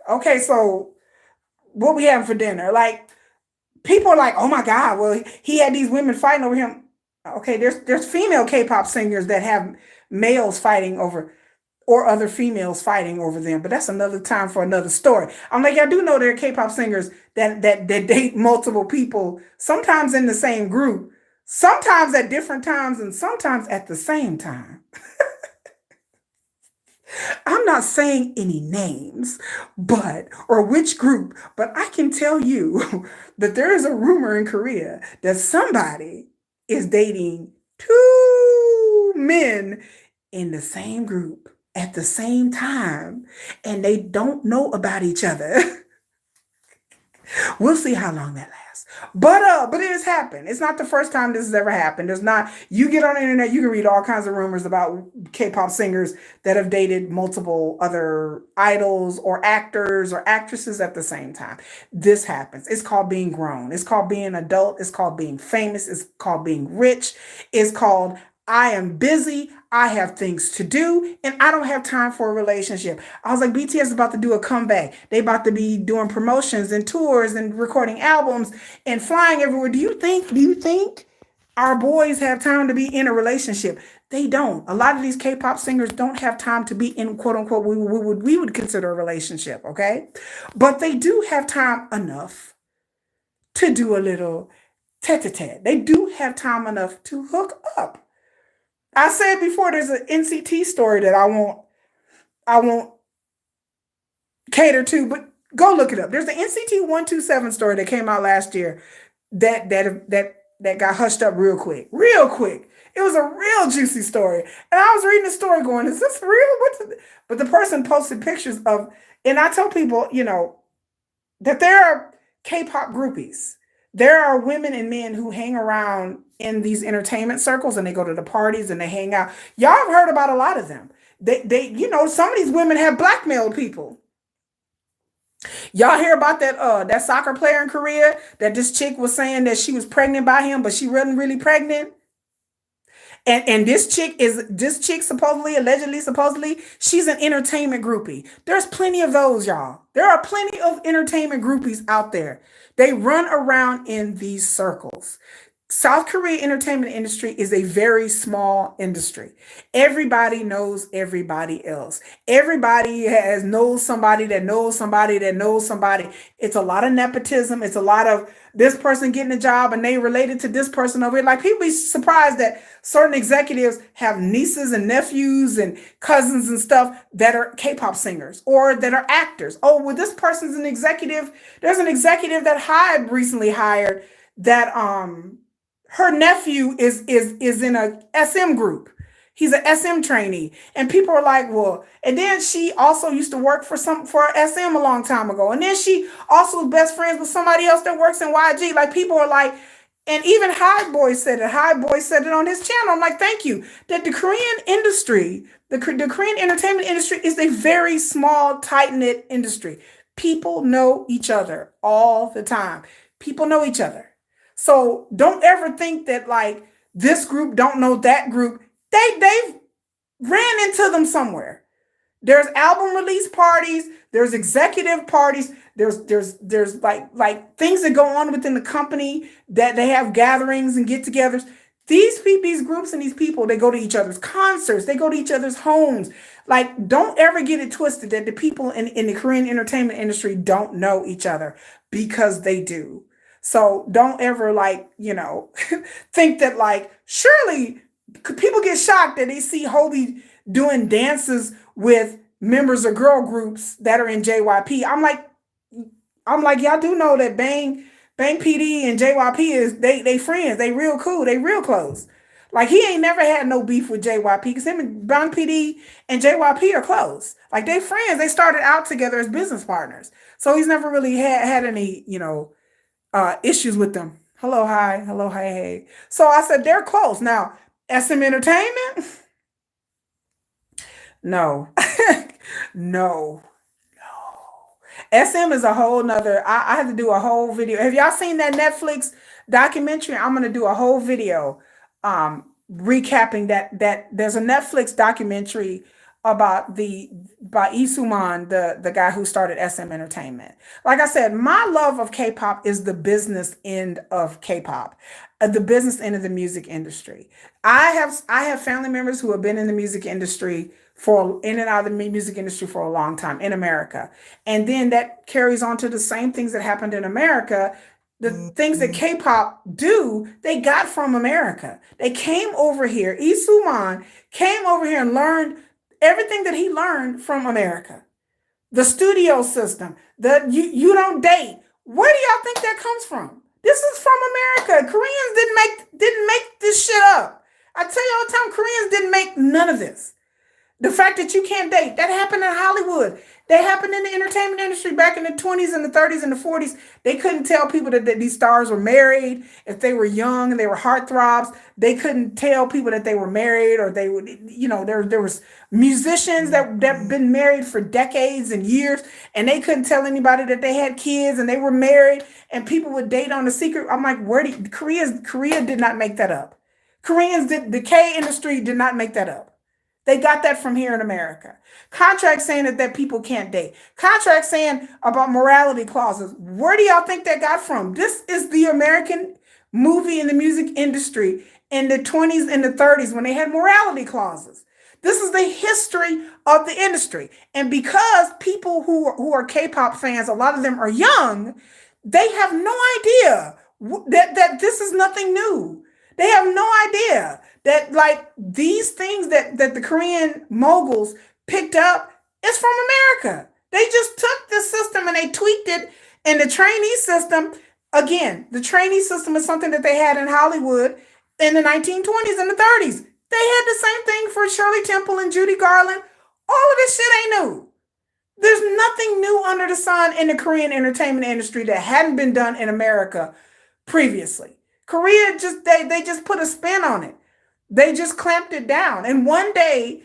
okay, so what we having for dinner? Like, people are like, oh my God, well, he had these women fighting over him. Okay, there's female K-pop singers that have males fighting over, or other females fighting over them. But that's another time for another story. I'm like, I do know there are K-pop singers that date multiple people, sometimes in the same group, sometimes at different times, and sometimes at the same time. I'm not saying any names, or which group, but I can tell you that there is a rumor in Korea that somebody is dating two men in the same group at the same time, and they don't know about each other. We'll see how long that lasts. But it has happened. It's not the first time this has ever happened. There's not. You get on the internet, you can read all kinds of rumors about K-pop singers that have dated multiple other idols or actors or actresses at the same time. This happens. It's called being grown. It's called being adult. It's called being famous. It's called being rich. It's called I am busy. I have things to do, and I don't have time for a relationship. I was like, BTS is about to do a comeback. They about to be doing promotions and tours and recording albums and flying everywhere. Do you think our boys have time to be in a relationship? They don't. A lot of these K-pop singers don't have time to be in quote unquote we would consider a relationship, okay? But they do have time enough to do a little tete-a-tete. They do have time enough to hook up. I said before, there's an NCT story that I won't cater to, but go look it up. There's the NCT 127 story that came out last year that got hushed up real quick, real quick. It was a real juicy story, and I was reading the story, going, "Is this real?" But the person posted pictures of, and I tell people, that there are K-pop groupies. There are women and men who hang around in these entertainment circles, and they go to the parties and they hang out. Y'all have heard about a lot of them. Some of these women have blackmailed people. Y'all hear about that soccer player in Korea that this chick was saying that she was pregnant by him, but she wasn't really pregnant. And this chick supposedly, she's an entertainment groupie. There's plenty of those, y'all. There are plenty of entertainment groupies out there. They run around in these circles. South Korea entertainment industry is a very small industry. Everybody knows everybody else. Everybody knows somebody that knows somebody that knows somebody. It's a lot of nepotism. It's a lot of this person getting a job and they related to this person over here. Like, people be surprised that certain executives have nieces and nephews and cousins and stuff that are K-pop singers or that are actors. Oh, well, this person's an executive. There's an executive that Hyde recently hired that her nephew is in a SM group. He's an SM trainee. And people are like, well, and then she also used to work for SM a long time ago. And then she also is best friends with somebody else that works in YG. Like, people are like, and even High Boy said it. High Boy said it on his channel. I'm like, thank you. That the Korean industry, the Korean entertainment industry is a very small, tight-knit industry. People know each other all the time. People know each other. So don't ever think that, like, this group don't know that group. They've ran into them somewhere. There's album release parties. There's executive parties. There's like things that go on within the company that they have gatherings and get-togethers. These groups and these people, they go to each other's concerts. They go to each other's homes. Like, don't ever get it twisted that the people in the Korean entertainment industry don't know each other, because they do. So don't ever think that, like, surely people get shocked that they see Hobie doing dances with members of girl groups that are in JYP. I'm like, y'all do know that Bang PD and JYP is they friends. They real cool. They real close. Like, he ain't never had no beef with JYP, because him and Bang PD and JYP are close. Like, they friends. They started out together as business partners. So he's never really had any, issues with them. Hello, hi. Hello, hi, hey. So I said they're close. Now, SM Entertainment? No. No. SM is a whole nother. I had to do a whole video. Have y'all seen that Netflix documentary? I'm going to do a whole video recapping that. There's a Netflix documentary about by Isuman, the guy who started SM Entertainment. Like I said, my love of K-pop is the business end of K-pop, the business end of the music industry. I have family members who have been in the music industry in and out of the music industry for a long time in America. And then that carries on to the same things that happened in America. The things that K-pop do, they got from America. They came over here. Isuman came over here and learned everything that he learned from America. The studio system, you don't date. Where do y'all think that comes from? This is from America. Koreans didn't make this shit up. I tell you all the time, Koreans didn't make none of this. The fact that you can't date, that happened in Hollywood. That happened in the entertainment industry back in the 20s and the 30s and the 40s. They couldn't tell people that these stars were married if they were young and they were heartthrobs. They couldn't tell people that they were married, or they would, there was musicians that been married for decades and years, and they couldn't tell anybody that they had kids and they were married, and people would date on the secret. I'm like, Korea did not make that up. Koreans did, the K industry did not make that up. They got that from here in America. Contracts saying that people can't date. Contracts saying about morality clauses. Where do y'all think that got from? This is the American movie and the music industry in the 20s and the 30s when they had morality clauses. This is the history of the industry. And because people who are K-pop fans, a lot of them are young, they have no idea that this is nothing new. They have no idea that like these things that the Korean moguls picked up is from America. They just took this system and they tweaked it in the trainee system. Again, the trainee system is something that they had in Hollywood in the 1920s and the 30s. They had the same thing for Shirley Temple and Judy Garland. All of this shit ain't new. There's nothing new under the sun in the Korean entertainment industry that hadn't been done in America previously. Korea just they just put a spin on it. They just clamped it down. And one day,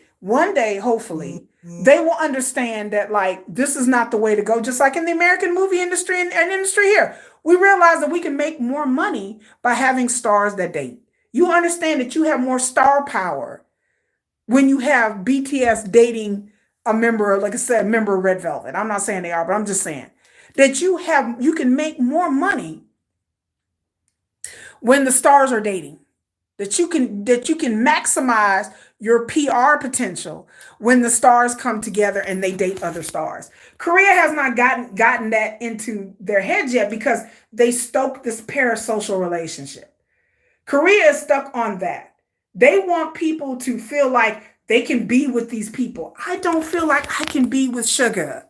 hopefully, they will understand that like this is not the way to go. Just like in the American movie industry and industry here, we realize that we can make more money by having stars that date. You understand that you have more star power when you have BTS dating a member, like I said, a member of Red Velvet. I'm not saying they are, but I'm just saying that you can make more money when the stars are dating. That you can maximize your PR potential when the stars come together and they date other stars. Korea has not gotten that into their heads yet because they stoked this parasocial relationship. Korea is stuck on that. They want people to feel like they can be with these people. I don't feel like I can be with Sugar.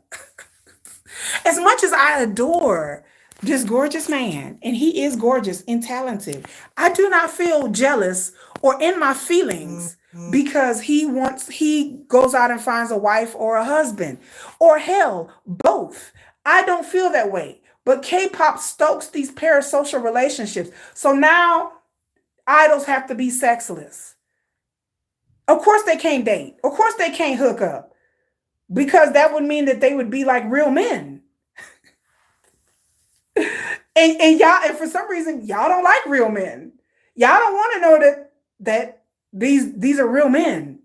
As much as I adore this gorgeous man, and he is gorgeous and talented, I do not feel jealous or in my feelings because he goes out and finds a wife or a husband, or hell, both. I don't feel that way. But K-pop stokes these parasocial relationships. So now idols have to be sexless. Of course they can't date. Of course they can't hook up. Because that would mean that they would be like real men. and y'all, and for some reason, y'all don't like real men. Y'all don't want to know that these are real men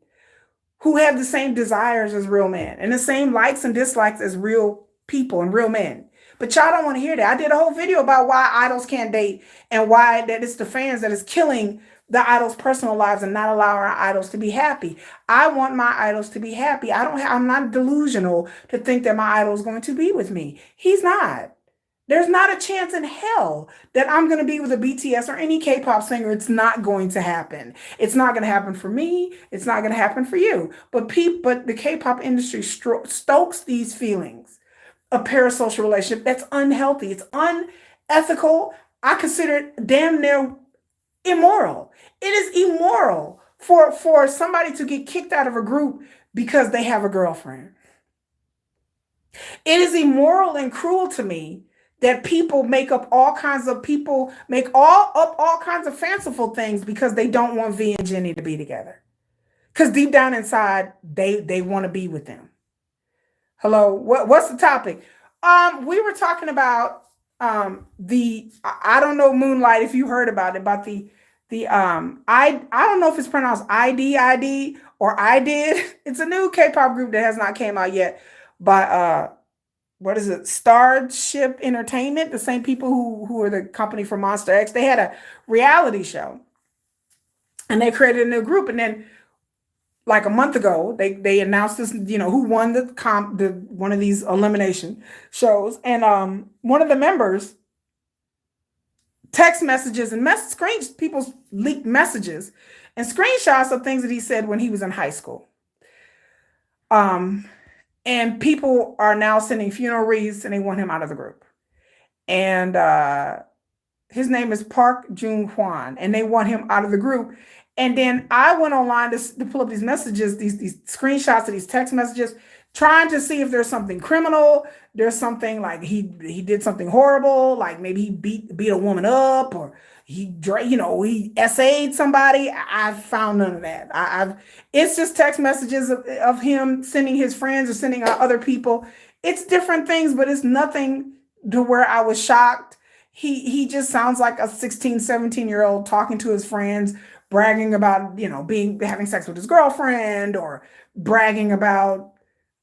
who have the same desires as real men and the same likes and dislikes as real people and real men. But y'all don't want to hear that. I did a whole video about why idols can't date and why that it's the fans that is killing the idols' personal lives and not allowing our idols to be happy. I want my idols to be happy. I'm not delusional to think that my idol is going to be with me. He's not. There's not a chance in hell that I'm going to be with a BTS or any K-pop singer. It's not going to happen. It's not going to happen for me. It's not going to happen for you. But the K-pop industry stokes these feelings. A parasocial relationship that's unhealthy. It's unethical. I consider it damn near immoral. It is immoral for somebody to get kicked out of a group because they have a girlfriend. It is immoral and cruel to me that people make up all kinds of fanciful things because they don't want V and Jenny to be together. Because deep down inside, they want to be with them. Hello, what's the topic? We were talking about I don't know, Moonlight, if you heard about it, about the I don't know if it's pronounced IDID or IDID. It's a new K-pop group that has not came out yet by what is it? Starship Entertainment, the same people who are the company for Monster X. They had a reality show and they created a new group, and then like a month ago, they announced this, who won the one of these elimination shows. And one of the members text messages and people's leaked messages and screenshots of things that he said when he was in high school. And people are now sending funeral wreaths and they want him out of the group. And his name is Park Jung Hwan, and they want him out of the group. And then I went online to pull up these messages, these screenshots of these text messages, trying to see if there's something criminal. There's something like he did something horrible, like maybe he beat a woman up, or he essayed somebody. I've found none of that. It's just text messages of him sending his friends or sending out other people. It's different things, but it's nothing to where I was shocked. He just sounds like a 16, 17-year-old talking to his friends, bragging about, being having sex with his girlfriend, or bragging about,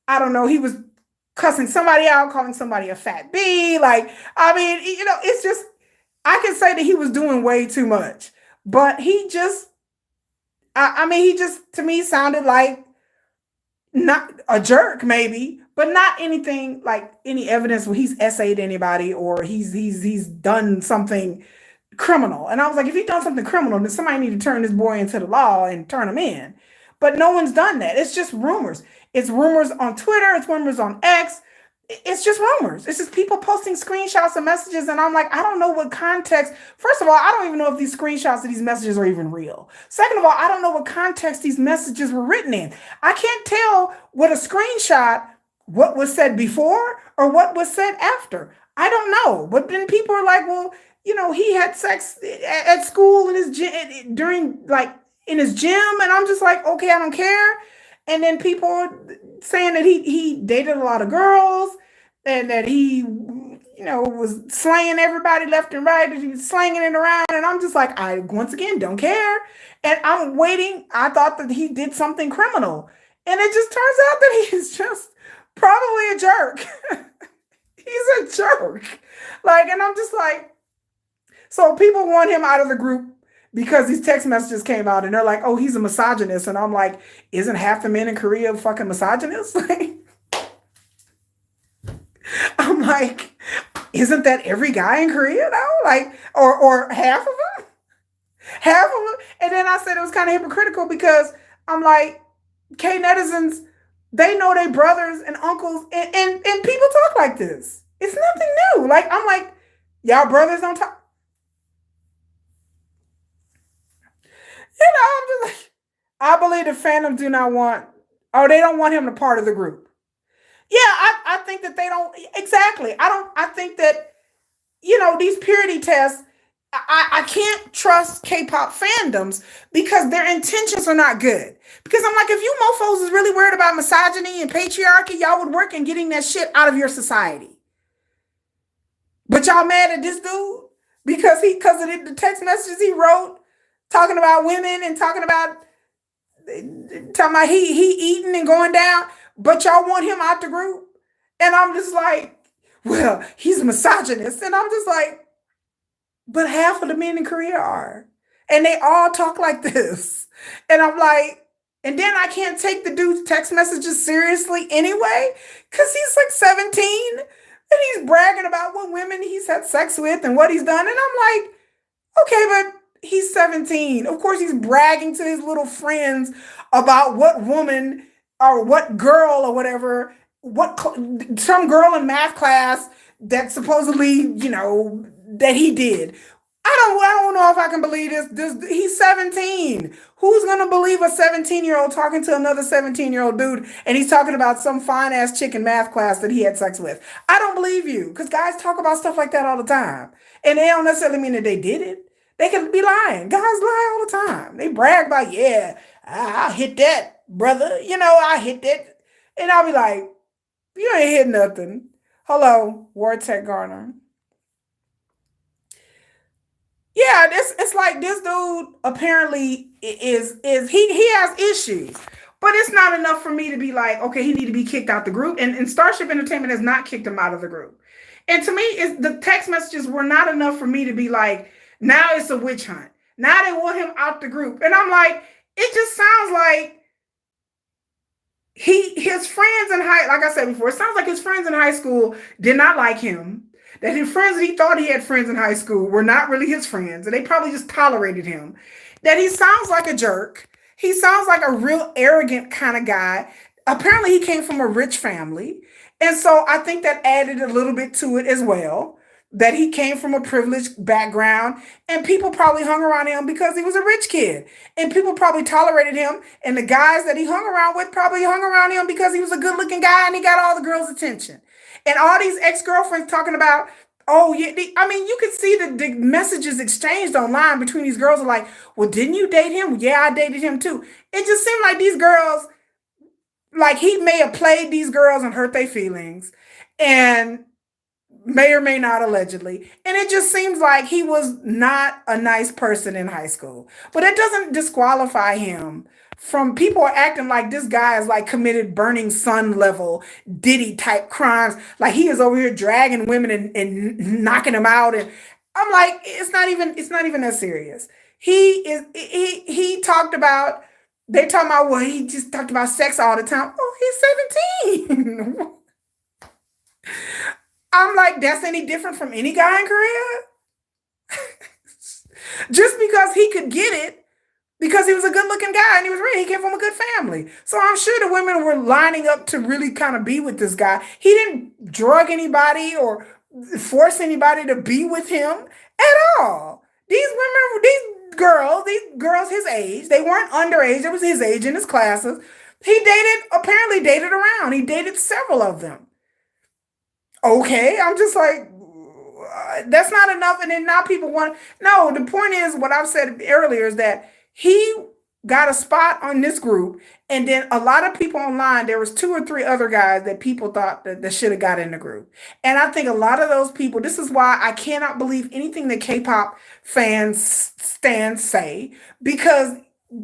I don't know, he was cussing somebody out, calling somebody a fat bee. Like, I mean, it's just, I can say that he was doing way too much, but he just, I mean, he just, to me, sounded like not a jerk, maybe, but not anything like any evidence where he's essayed anybody or he's done something criminal. And I was like, if he's done something criminal, then somebody need to turn this boy into the law and turn him in. But no one's done that. It's just rumors. It's rumors on Twitter. It's rumors on X. It's just rumors. It's just people posting screenshots of messages. And I'm like, I don't know what context. First of all, I don't even know if these screenshots of these messages are even real. Second of all, I don't know what context these messages were written in. I can't tell what a screenshot, what was said before or what was said after. I don't know. But then people are like, well, he had sex at school in his gym during, like, in his gym. And I'm just like, okay, I don't care. And then people saying that he dated a lot of girls and that he, was slaying everybody left and right, that he was slanging it around. And I'm just like, I, once again, don't care. And I'm waiting. I thought that he did something criminal. And it just turns out that he's just probably a jerk. He's a jerk. Like, and I'm just like, so people want him out of the group because these text messages came out and they're like, oh, he's a misogynist. And I'm like, isn't half the men in Korea fucking misogynists? I'm like, isn't that every guy in Korea though? Like, or half of them? Half of them? And then I said it was kind of hypocritical because I'm like, K-netizens, they know they brothers and uncles and people talk like this. It's nothing new. Like, I'm like, y'all brothers don't talk. I'm just like, I believe the fandom do not want, or they don't want him a part of the group. Yeah, I think that they don't, exactly. I think that, these purity tests, I can't trust K-pop fandoms because their intentions are not good. Because I'm like, if you mofos is really worried about misogyny and patriarchy, y'all would work in getting that shit out of your society. But y'all mad at this dude because of the text messages he wrote talking about women and talking about he eating and going down, but y'all want him out the group. And I'm just like, well, he's a misogynist. And I'm just like, but half of the men in Korea are. And they all talk like this. And I'm like, and then I can't take the dude's text messages seriously anyway, because he's like 17 and he's bragging about what women he's had sex with and what he's done. And I'm like, okay, but he's 17. Of course, he's bragging to his little friends about what woman or what girl or whatever, some girl in math class that supposedly, that he did. I don't know if I can believe this. He's 17. Who's going to believe a 17-year-old talking to another 17-year-old dude and he's talking about some fine-ass chick in math class that he had sex with? I don't believe you, because guys talk about stuff like that all the time. And they don't necessarily mean that they did it. They could be lying. Guys lie all the time. They brag about, yeah, I hit that, brother. I hit that. And I'll be like, you ain't hit nothing. Hello, Wartech Garner. Yeah, it's like this dude apparently is he has issues. But it's not enough for me to be like, okay, he need to be kicked out the group. And Starship Entertainment has not kicked him out of the group. And to me, the text messages were not enough for me to be like, now it's a witch hunt. Now they want him out the group. And I'm like, it just sounds like his friends in like I said before, it sounds like his friends in high school did not like him. That his friends that he thought he had friends in high school were not really his friends. And they probably just tolerated him. That he sounds like a jerk. He sounds like a real arrogant kind of guy. Apparently he came from a rich family. And so I think that added a little bit to it as well. That he came from a privileged background and people probably hung around him because he was a rich kid and people probably tolerated him. And the guys that he hung around with probably hung around him because he was a good looking guy and he got all the girls' attention. And all these ex-girlfriends talking about, oh, yeah, you could see the messages exchanged online between these girls are like, well, didn't you date him? Yeah, I dated him too. It just seemed like these girls, like he may have played these girls and hurt their feelings. And may or may not allegedly. And it just seems like he was not a nice person in high school. But it doesn't disqualify him from people are acting like this guy is like committed burning sun level Diddy type crimes. Like he is over here dragging women and knocking them out. And I'm like, it's not even that serious. He talked about they talking about well, he just talked about sex all the time. Oh, he's 17. I'm like, that's any different from any guy in Korea? Just because he could get it, because he was a good looking guy and he was real, he came from a good family. So I'm sure the women were lining up to really kind of be with this guy. He didn't drug anybody or force anybody to be with him at all. These girls his age, they weren't underage, it was his age in his classes. Apparently dated around. He dated several of them. Okay, I'm just like, that's not enough. And then now people want, no, the point is what I've said earlier is that he got a spot on this group. And then a lot of people online, there was 2 or 3 other guys that people thought that should have got in the group. And I think a lot of those people, this is why I cannot believe anything that K-pop stands say, because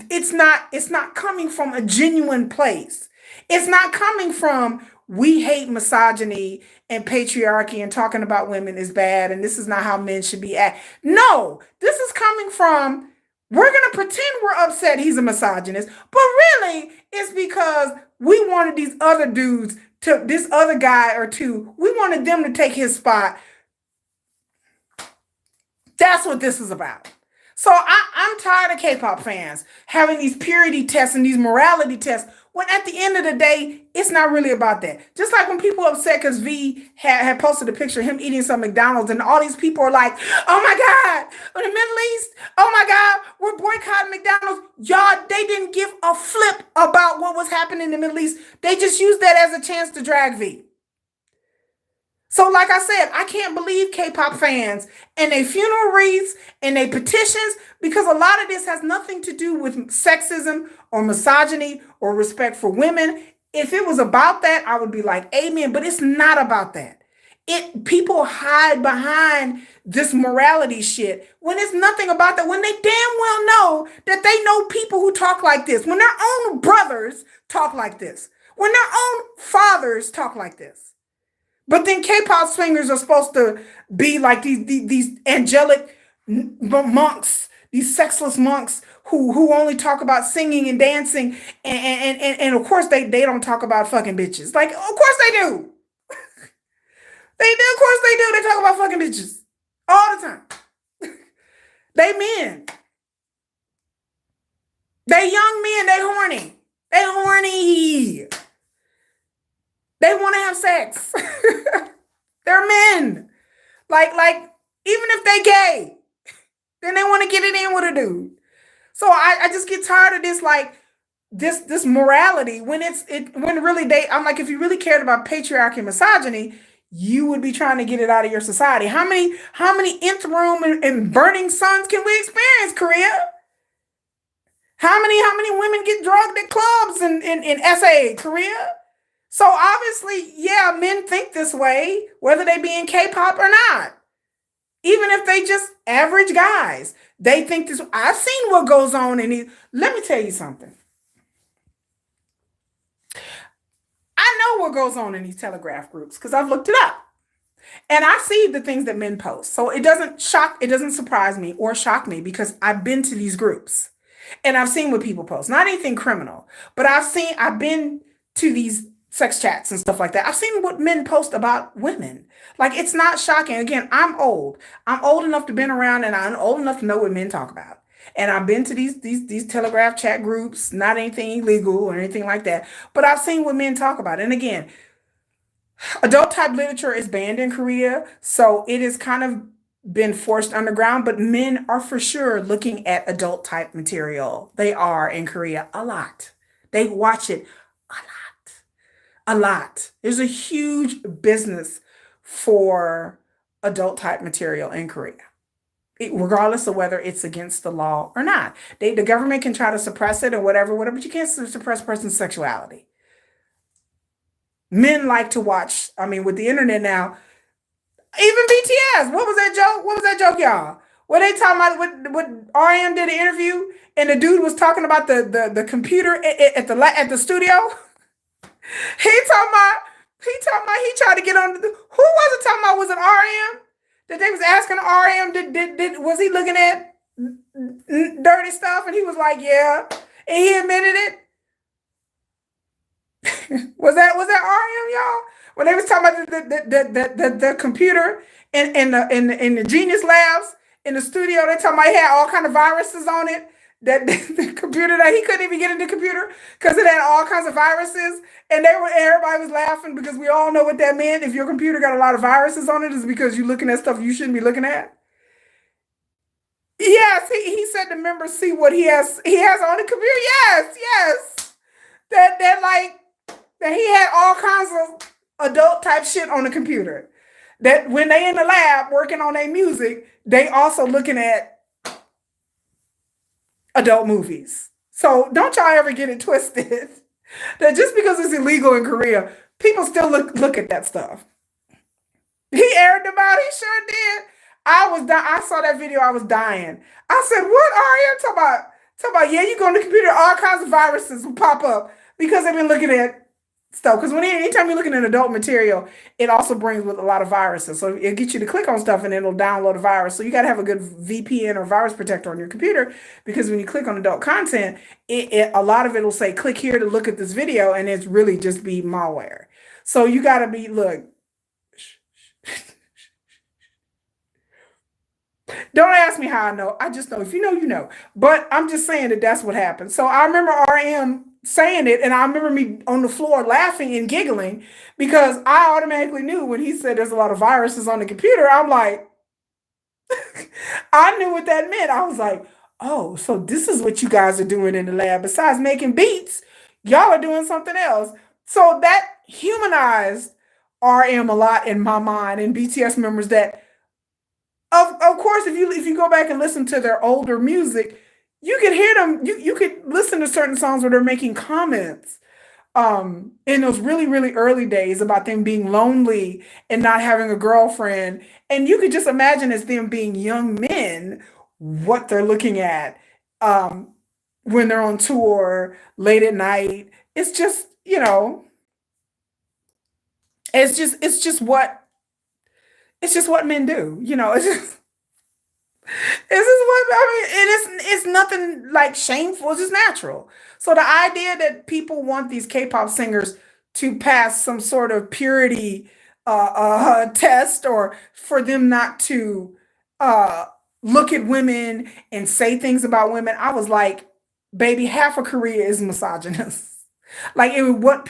it's not coming from a genuine place. It's not coming from we hate misogyny and patriarchy and talking about women is bad and this is not how men should be act. No, this is coming from we're going to pretend we're upset he's a misogynist, but really it's because we wanted these other dudes to, this other guy or two, we wanted them to take his spot. That's what this is about. So I'm tired of K-pop fans having these purity tests and these morality tests when at the end of the day, it's not really about that. Just like when people are upset because V had posted a picture of him eating some McDonald's and all these people are like, oh my God, in the Middle East, oh my God, we're boycotting McDonald's. Y'all, they didn't give a flip about what was happening in the Middle East. They just used that as a chance to drag V. So like I said, I can't believe K-pop fans and their funeral wreaths and their petitions, because a lot of this has nothing to do with sexism or misogyny or respect for women. If it was about that, I would be like, amen, but it's not about that. People hide behind this morality shit when it's nothing about that, when they damn well know that they know people who talk like this, when their own brothers talk like this, when their own fathers talk like this. But then K-pop singers are supposed to be like these angelic monks, these sexless monks who only talk about singing and dancing. And of course, they don't talk about fucking bitches. Like, of course they do. They do. Of course they do. They talk about fucking bitches all the time. They men. They young men. They horny. They horny. They want to have sex. They're men. Like, even if they gay, then they want to get it in with a dude. So I just get tired of this, like, this morality when when really I'm like, if you really cared about patriarchy and misogyny, you would be trying to get it out of your society. How many nth room and burning suns can we experience, Korea? How many women get drugged at clubs in SA, Korea? So obviously, yeah, men think this way, whether they be in K-pop or not. Even if they just average guys, they think this. I've seen what goes on in these. Let me tell you something. I know what goes on in these Telegraph groups because I've looked it up. And I see the things that men post. So it doesn't surprise me or shock me because I've been to these groups and I've seen what people post. Not anything criminal, but I've been to these sex chats and stuff like that. I've seen what men post about women. Like, it's not shocking. Again, I'm old. I'm old enough to been around and I'm old enough to know what men talk about. And I've been to these Telegraph chat groups, not anything illegal or anything like that, but I've seen what men talk about. And again, adult type literature is banned in Korea, so it has kind of been forced underground, but men are for sure looking at adult type material. They are in Korea a lot. They watch it a lot. There's a huge business for adult type material in Korea, regardless of whether it's against the law or not. The government can try to suppress it or whatever, but you can't suppress a person's sexuality. Men like to watch, I mean, with the internet now, Even BTS. What was that joke? What was that joke, y'all? Where they talking about what RM did an interview and the dude was talking about the computer at the studio. He talking about he tried to get on who was it talking about, was it RM? That they was asking RM did was he looking at dirty stuff, and he was like, yeah. And he admitted it. Was that RM, y'all? When they was talking about the computer in the Genius Labs in the studio, they talking about he had all kind of viruses on it. That the computer, that he couldn't even get into the computer because it had all kinds of viruses, and everybody was laughing because we all know what that meant. If your computer got a lot of viruses on it, is because you're looking at stuff you shouldn't be looking at. Yes, he said the members see what he has on the computer. Yes, yes. That like that he had all kinds of adult type shit on the computer. That when they in the lab working on their music, they also looking at adult movies. So don't y'all ever get it twisted that just because it's illegal in Korea, people still look at that stuff. He aired about it. He sure did. I saw that video. I was dying. I said, "What are you talking about? Talking about? Yeah, you go on the computer, all kinds of viruses will pop up because they've been looking at stuff. Because anytime you're looking at adult material, it also brings with a lot of viruses. So it gets you to click on stuff and it'll download a virus. So you got to have a good VPN or virus protector on your computer because when you click on adult content, a lot of it will say click here to look at this video, and it's really just be malware. So you got to be look. Don't ask me how I know. I just know. If you know, you know. But I'm just saying that that's what happened. So I remember RM saying it, and I remember me on the floor laughing and giggling because I automatically knew when he said there's a lot of viruses on the computer. I'm like, I knew what that meant. I was like, oh, so this is what you guys are doing in the lab. Besides making beats, y'all are doing something else. So that humanized RM a lot in my mind, and BTS members that of course, if you go back and listen to their older music, you could hear them. You could listen to certain songs where they're making comments in those really really early days about them being lonely and not having a girlfriend, and you could just imagine as them being young men what they're looking at um, when they're on tour late at night. It's just it's just what men do. It's just this is what I mean. It's nothing like shameful. It's just natural. So the idea that people want these K-pop singers to pass some sort of purity test, or for them not to uh, look at women and say things about women, I was like, baby, half of Korea is misogynist. Like it wouldn't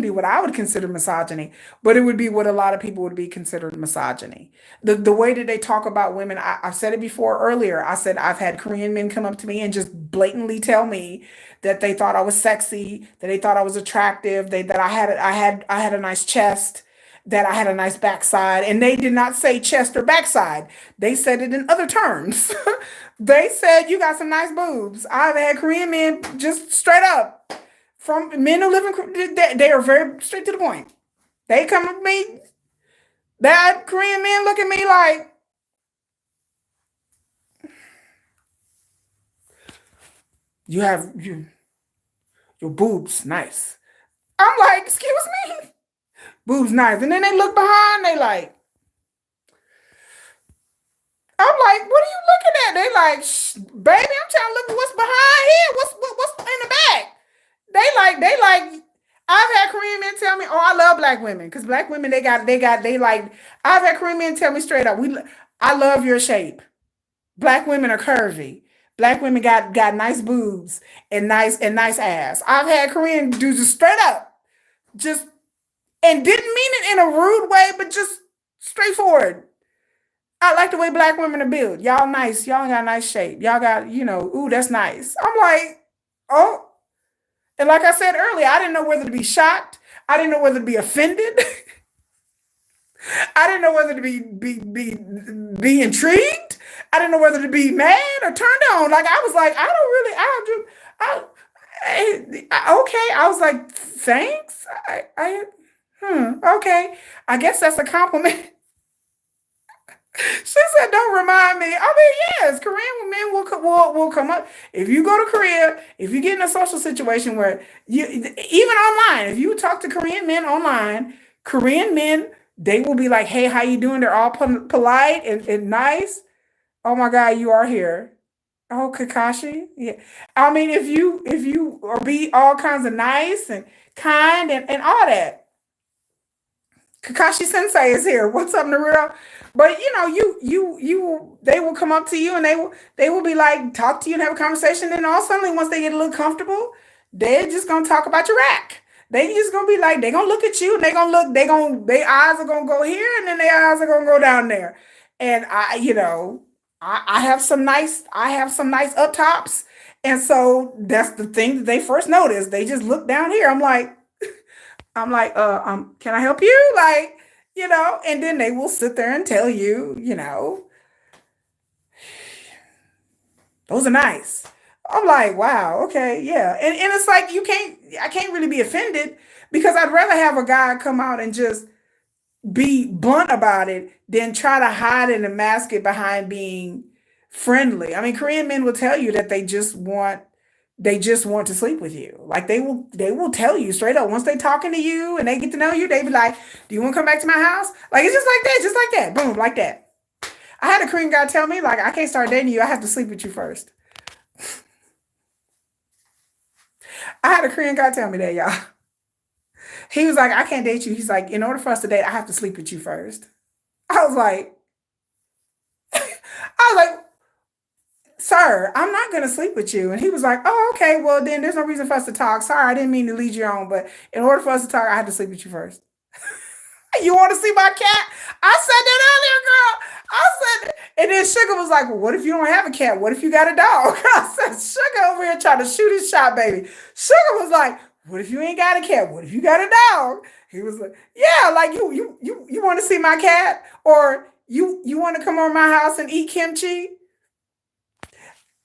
be what I would consider misogyny, but it would be what a lot of people would be considered misogyny. The way that they talk about women, I've said it before earlier. I said I've had Korean men come up to me and just blatantly tell me that they thought I was sexy, that they thought I was attractive, that I had a nice chest, that I had a nice backside, and they did not say chest or backside. They said it in other terms. They said you got some nice boobs. I've had Korean men just straight up from men who live in they are very straight to the point. They come to me, that Korean men look at me like, you have your boobs nice. I'm like, excuse me, boobs nice, and then they look behind, they like, I'm like, what are you looking at? They like, baby, I'm trying to look at what's behind here. What's in the back? They like. I've had Korean men tell me, "Oh, I love black women because black women they like." I've had Korean men tell me straight up, I love your shape. Black women are curvy. Black women got nice boobs and nice ass. I've had Korean dudes just straight up, just and didn't mean it in a rude way, but just straightforward. I like the way black women are built. Y'all nice. Y'all got nice shape. Y'all got, ooh, that's nice. I'm like, oh. And like I said earlier, I didn't know whether to be shocked. I didn't know whether to be offended. I didn't know whether to be intrigued. I didn't know whether to be mad or turned on. Like I was like, okay. I was like, thanks. Okay. I guess that's a compliment. She said, "Don't remind me." I mean, yes, Korean men will come up if you go to Korea. If you get in a social situation where you even online, if you talk to Korean men online, Korean men they will be like, "Hey, how you doing?" They're all polite and nice. Oh my God, you are here. Oh, Kakashi. Yeah. I mean, if you or be all kinds of nice and kind and all that. Kakashi Sensei is here. What's up, Naruto? But they will come up to you and they will be like talk to you and have a conversation. And all suddenly, once they get a little comfortable, they're just gonna talk about your rack. They just gonna be like they gonna look at you and they gonna look. Their eyes are gonna go here and then their eyes are gonna go down there. And I have some nice up tops. And so that's the thing that they first notice. They just look down here. I'm like, can I help you? Like, and then they will sit there and tell you, those are nice. I'm like, wow, okay, yeah. And it's like I can't really be offended because I'd rather have a guy come out and just be blunt about it than try to hide it and mask it behind being friendly. I mean, Korean men will tell you that they just want to sleep with you. Like they will tell you straight up once they talking to you and they get to know you, they be like, "Do you want to come back to my house?" Like it's just like that, boom, like that. I had a Korean guy tell me like, "I can't start dating you. I have to sleep with you first." I had a Korean guy tell me that, y'all. He was like, "I can't date you." He's like, "In order for us to date, I have to sleep with you first." I was like, I was like, "Sir, I'm not gonna sleep with you." And he was like, "Oh, okay, well then there's no reason for us to talk. Sorry, I didn't mean to lead you on, but in order for us to talk, I had to sleep with you first." You want to see my cat? I said that earlier, girl. I said, and then Sugar was like, "Well, what if you don't have a cat? What if you got a dog?" I said, "Sugar over here trying to shoot his shot, baby." Sugar was like, "What if you ain't got a cat? What if you got a dog?" He was like, "Yeah, like you want to see my cat, or you want to come over my house and eat kimchi?"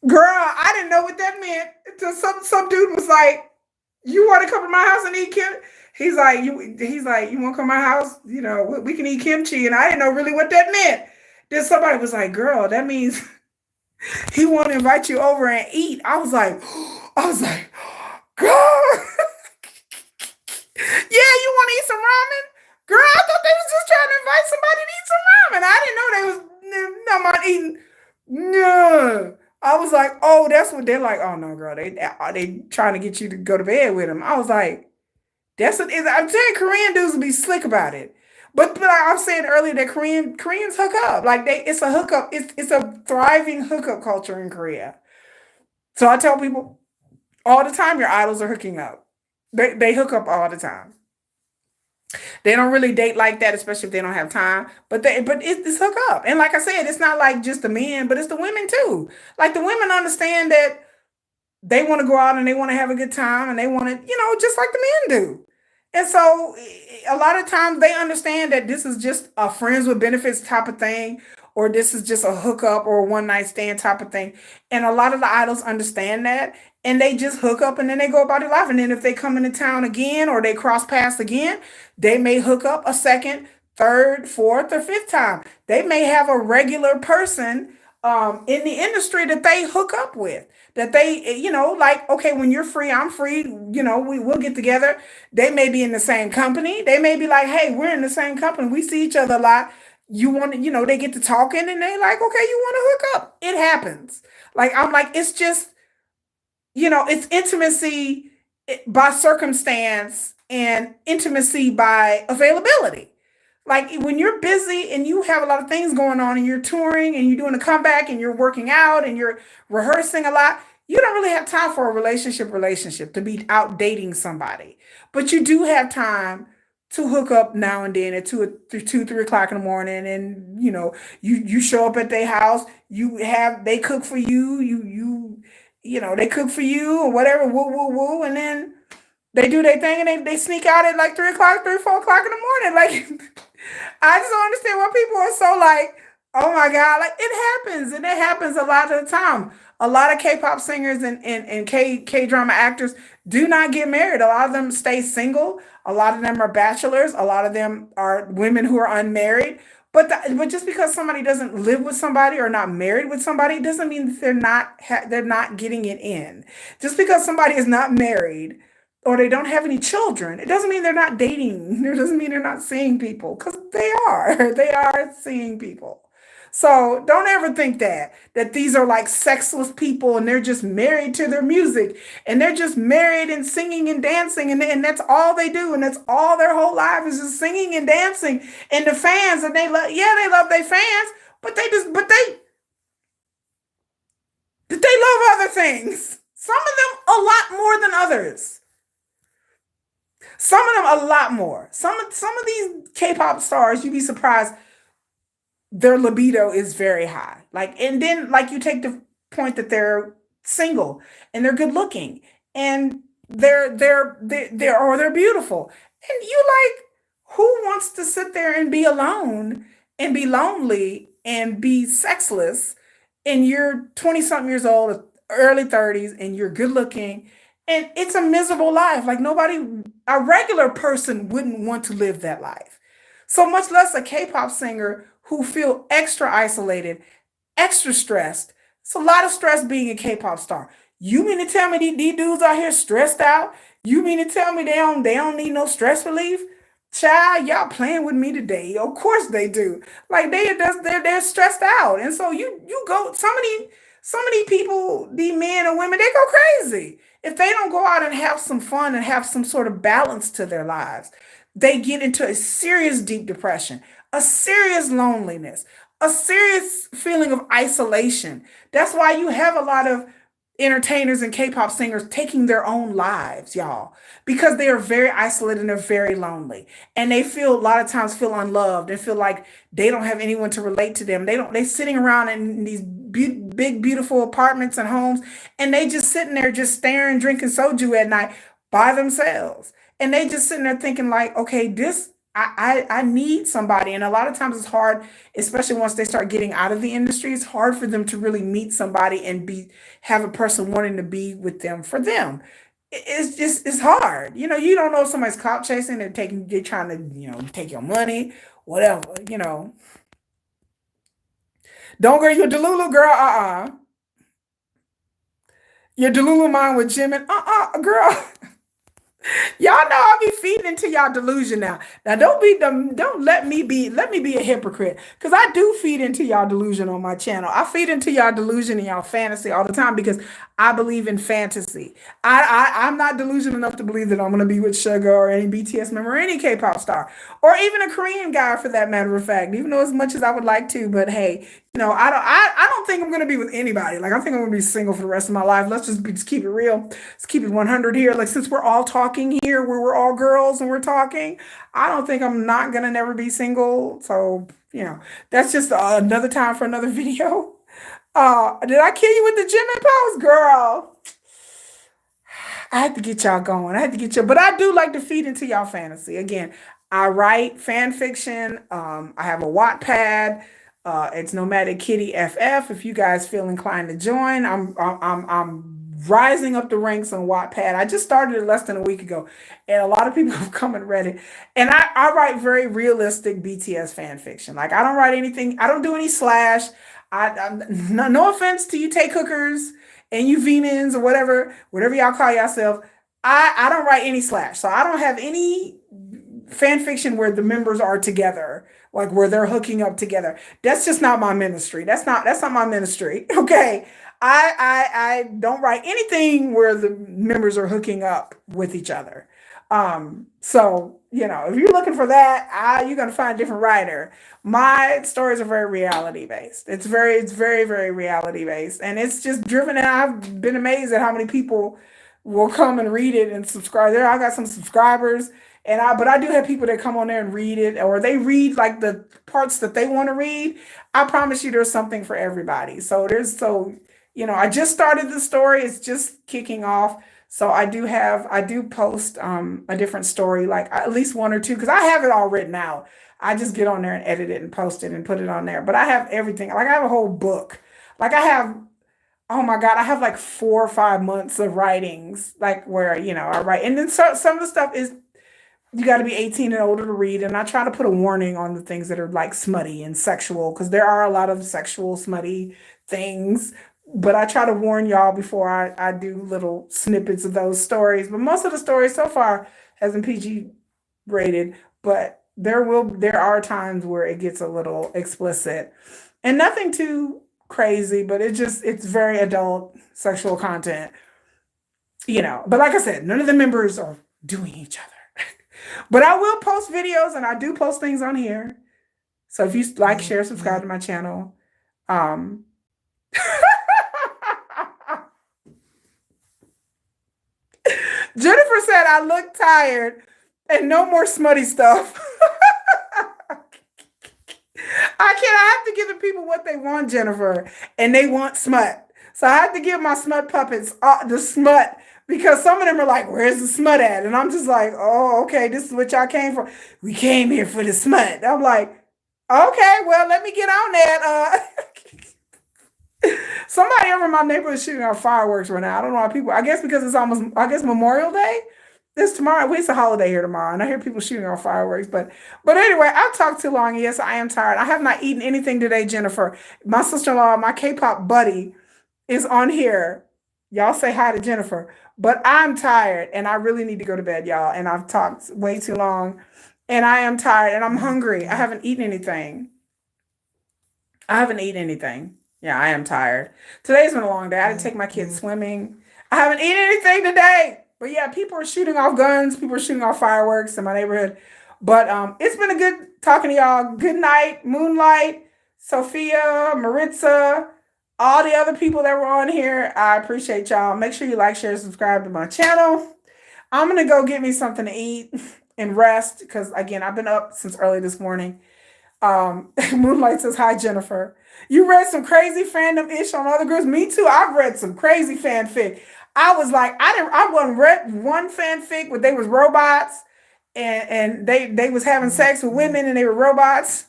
Girl, I didn't know what that meant. Until some dude was like, "You want to come to my house and eat kim?" He's like, "You want to come to my house? We can eat kimchi." And I didn't know really what that meant. Then somebody was like, "Girl, that means he want to invite you over and eat." I was like, "Girl, yeah, you want to eat some ramen?" Girl, I thought they was just trying to invite somebody to eat some ramen. I didn't know they was not about eating. No. I was like, "Oh, that's what they're like." "Oh no, girl, they trying to get you to go to bed with them." I was like, "That's what I'm saying." Korean dudes will be slick about it, but like I'm saying earlier that Koreans hook up. Like it's a hookup. It's a thriving hookup culture in Korea. So I tell people all the time, your idols are hooking up. They hook up all the time. They don't really date like that, especially if they don't have time. But it's hook up. And like I said, it's not like just the men, but it's the women too. Like the women understand that they want to go out and they want to have a good time and they want to, just like the men do. And so a lot of times they understand that this is just a friends with benefits type of thing, or this is just a hookup or a one night stand type of thing. And a lot of the idols understand that and they just hook up and then they go about their life. And then if they come into town again or they cross paths again, they may hook up a second, third, fourth, or fifth time. They may have a regular person in the industry that they hook up with that they like, okay, when you're free, I'm free, we'll get together. They may be in the same company. They may be like, "Hey, we're in the same company, we see each other a lot. You want to," they get to talking and they like, "Okay, you want to hook up." It happens. Like I'm like, it's just, it's intimacy by circumstance and intimacy by availability. Like when you're busy and you have a lot of things going on and you're touring and you're doing a comeback and you're working out and you're rehearsing a lot, you don't really have time for a relationship to be out dating somebody. But you do have time to hook up now and then at 3 o'clock in the morning, and you show up at their house. They cook for you. They cook for you or whatever. Woo woo woo, and then they do their thing and they sneak out at like 3 o'clock, 4 o'clock in the morning. Like I just don't understand why people are so like, "Oh my God," like it happens and it happens a lot of the time. A lot of K-pop singers and K-drama actors do not get married. A lot of them stay single. A lot of them are bachelors. A lot of them are women who are unmarried. but just because somebody doesn't live with somebody or not married with somebody doesn't mean that they're not getting it in. Just because somebody is not married or they don't have any children, it doesn't mean they're not dating. It doesn't mean they're not seeing people because they are. They are seeing people. So don't ever think that these are like sexless people and they're just married to their music and they're just married and singing and dancing and that's all they do and that's all their whole life is just singing and dancing and the fans and they love, yeah, they love their fans, but they love other things. Some of them a lot more than others. Some of them a lot more. Some of these K-pop stars, you'd be surprised their libido is very high. Like, and then like you take the point that they're single and they're good looking and they're beautiful. And you like, who wants to sit there and be alone and be lonely and be sexless and you're 20 something years old, early 30s, and you're good looking and it's a miserable life. Like nobody, a regular person wouldn't want to live that life. So much less a K-pop singer who feel extra isolated, extra stressed. It's a lot of stress being a K-pop star. You mean to tell me these dudes out here stressed out? You mean to tell me they don't need no stress relief? Child, y'all playing with me today. Of course they do. Like they're stressed out. And so you go some of these people, the men or women, they go crazy. If they don't go out and have some fun and have some sort of balance to their lives, they get into a serious deep depression, a serious loneliness, a serious feeling of isolation. That's why you have a lot of entertainers and K-pop singers taking their own lives, y'all, because they are very isolated and they're very lonely. And they feel a lot of times feel unloved and feel like they don't have anyone to relate to them. They sitting around in these big beautiful apartments and homes and they just sitting there just staring, drinking soju at night by themselves. And they just sitting there thinking like, okay, this I need somebody. And a lot of times it's hard, especially once they start getting out of the industry, it's hard for them to really meet somebody and be have a person wanting to be with them for them. It's just it's hard. You know, you don't know if somebody's clout chasing, they're trying to, take your money, whatever, Don't go, you're Delulu girl, You're Delulu mind with Jim and girl. Y'all know I'll be feeding into y'all delusion now. Now don't let me be a hypocrite. Cause I do feed into y'all delusion on my channel. I feed into y'all delusion and y'all fantasy all the time because I believe in fantasy. I'm not delusional enough to believe that I'm gonna be with Sugar or any BTS member or any K-pop star. Or even a Korean guy for that matter of fact, even though as much as I would like to, but hey, I don't think I'm gonna be with anybody. Like I think I'm gonna be single for the rest of my life. Just keep it real. Let's keep it 100 here. Like since we're all talking here, where we're all girls and we're talking, I don't think I'm not gonna never be single. So that's just another time for another video. Did I kill you with the Jim and Pose, girl? I had to get y'all going. I had to get you, but I do like to feed into y'all fantasy. Again, I write fan fiction. I have a Wattpad. It's Nomadic Kitty FF. If you guys feel inclined to join, I'm rising up the ranks on Wattpad. I just started it less than a week ago, and a lot of people have come and read it. And I write very realistic BTS fan fiction. Like I don't write anything. I don't do any slash. No offense to you, take hookers and you Venans or whatever y'all call yourself. I don't write any slash, so I don't have any fan fiction where the members are together, like where they're hooking up together. That's just not my ministry. That's not my ministry. Okay. I don't write anything where the members are hooking up with each other. So if you're looking for that, you're gonna find a different writer. My stories are very reality based. It's very, very reality based. And it's just driven, and I've been amazed at how many people will come and read it and subscribe. I got some subscribers but I do have people that come on there and read it, or they read like the parts that they want to read. I promise you there's something for everybody. I just started the story. It's just kicking off. So I do post a different story, like at least one or two, because I have it all written out. I just get on there and edit it and post it and put it on there. But I have everything. Like I have a whole book. Like I have, oh my God, I have like 4 or 5 months of writings, like where, I write. And then some of the stuff is you got to be 18 and older to read. And I try to put a warning on the things that are like smutty and sexual because there are a lot of sexual, smutty things. But I try to warn y'all before I do little snippets of those stories. But most of the stories so far has been PG rated. But there are times where it gets a little explicit and nothing too crazy, but it's very adult sexual content, you know. But like I said, none of the members are doing each other. But I will post videos and I do post things on here. So if you like, share, subscribe to my channel. Um Jennifer said I look tired and no more smutty stuff. I have to give the people what they want, Jennifer, and they want smut. So I have to give my smut puppets the smut because some of them are like, "Where's the smut at?" And I'm just like, "Oh, okay, this is what y'all came for. We came here for the smut." I'm like, "Okay, well, let me get on that." Somebody over in my neighborhood is shooting off fireworks right now. I don't know why people. I guess because it's almost, I guess Memorial Day. It's tomorrow. Well, it's a holiday here tomorrow, and I hear people shooting off fireworks. But anyway, I've talked too long. Yes, I am tired. I have not eaten anything today, Jennifer. My sister-in-law, my K-pop buddy, is on here. Y'all say hi to Jennifer. But I'm tired, and I really need to go to bed, y'all. And I've talked way too long, and I am tired, and I'm hungry. I haven't eaten anything. I haven't eaten anything. Yeah, I am tired. Today's been a long day. I didn't take my kids swimming. I haven't eaten anything today. But yeah, people are shooting off guns. People are shooting off fireworks in my neighborhood. But it's been a good talking to y'all. Good night, Moonlight, Sophia, Maritza, all the other people that were on here. I appreciate y'all. Make sure you like, share, subscribe to my channel. I'm going to go get me something to eat and rest because, again, I've been up since early this morning. Moonlight says, hi, Jennifer. You read some crazy fandom ish on other groups? Me too. I've read some crazy fanfic. I was like, I wasn't read one fanfic where they was robots and they was having sex with women and they were robots.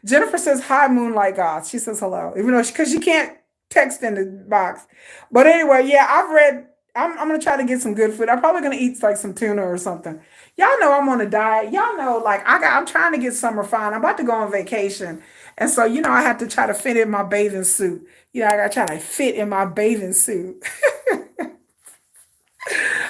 Jennifer says, hi, Moonlight Goth. She says hello, even though because she can't text in the box. But anyway, yeah, I've read. I'm gonna try to get some good food. I'm probably gonna eat like some tuna or something. Y'all know I'm on a diet. Y'all know, like I'm trying to get summer fine. I'm about to go on vacation, and so you know I have to try to fit in my bathing suit. You know, I gotta try to fit in my bathing suit.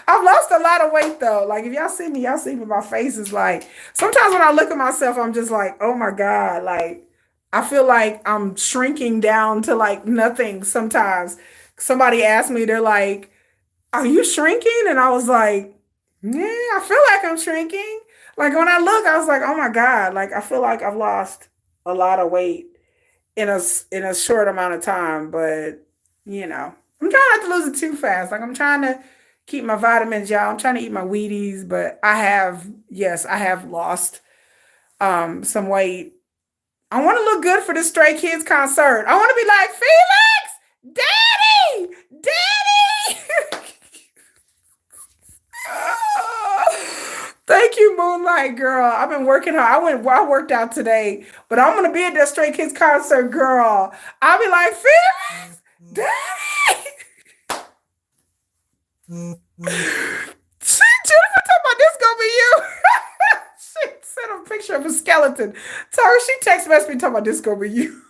I've lost a lot of weight though. Like if y'all see me, my face is like sometimes when I look at myself, I'm just like, oh my God, like I feel like I'm shrinking down to like nothing sometimes. Somebody asked me, they're like, are you shrinking? And I was like, yeah, I feel like I'm shrinking. Like when I look, I was like, oh my God, like I feel like I've lost a lot of weight in a short amount of time, but you know, I'm trying not to lose it too fast. Like I'm trying to keep my vitamins, y'all. I'm trying to eat my Wheaties, but yes, I have lost some weight. I want to look good for the Stray Kids concert. I want to be like, Felix, Daddy, Daddy. Thank you, Moonlight girl. I've been working hard. I worked out today, but I'm gonna be at that Stray Kids concert, girl. I'll be like, Felix, Daddy. Jennifer talking about this gonna be you. She sent a picture of a skeleton. She text messaged me talking about this gonna be you.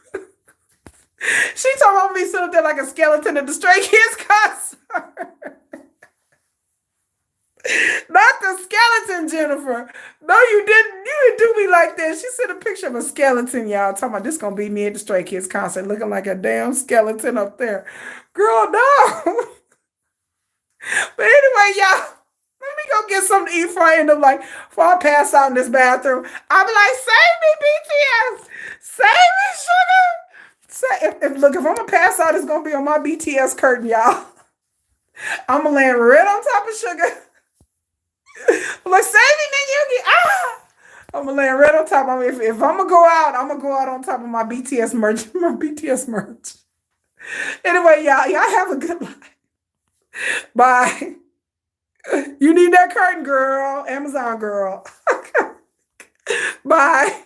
She talking about me sitting up there like a skeleton at the Stray Kids concert. Not the skeleton, Jennifer. No, you didn't. You didn't do me like that. She sent a picture of a skeleton, y'all. Talking about this gonna be me at the Stray Kids concert, looking like a damn skeleton up there. Girl, no. But anyway, y'all, let me go get something to eat before I end up like before I pass out in this bathroom. I'll be like, save me, BTS, save me, sugar. Look, if I'm gonna pass out, it's gonna be on my BTS curtain, y'all. I'm gonna land right on top of sugar. I'm like, save me, Yugi. Ah! I'm gonna land right on top. I mean, if I'm gonna go out, I'm gonna go out on top of my BTS merch. My BTS merch. Anyway, y'all have a good life. Bye. You need that curtain, girl. Amazon girl. Bye.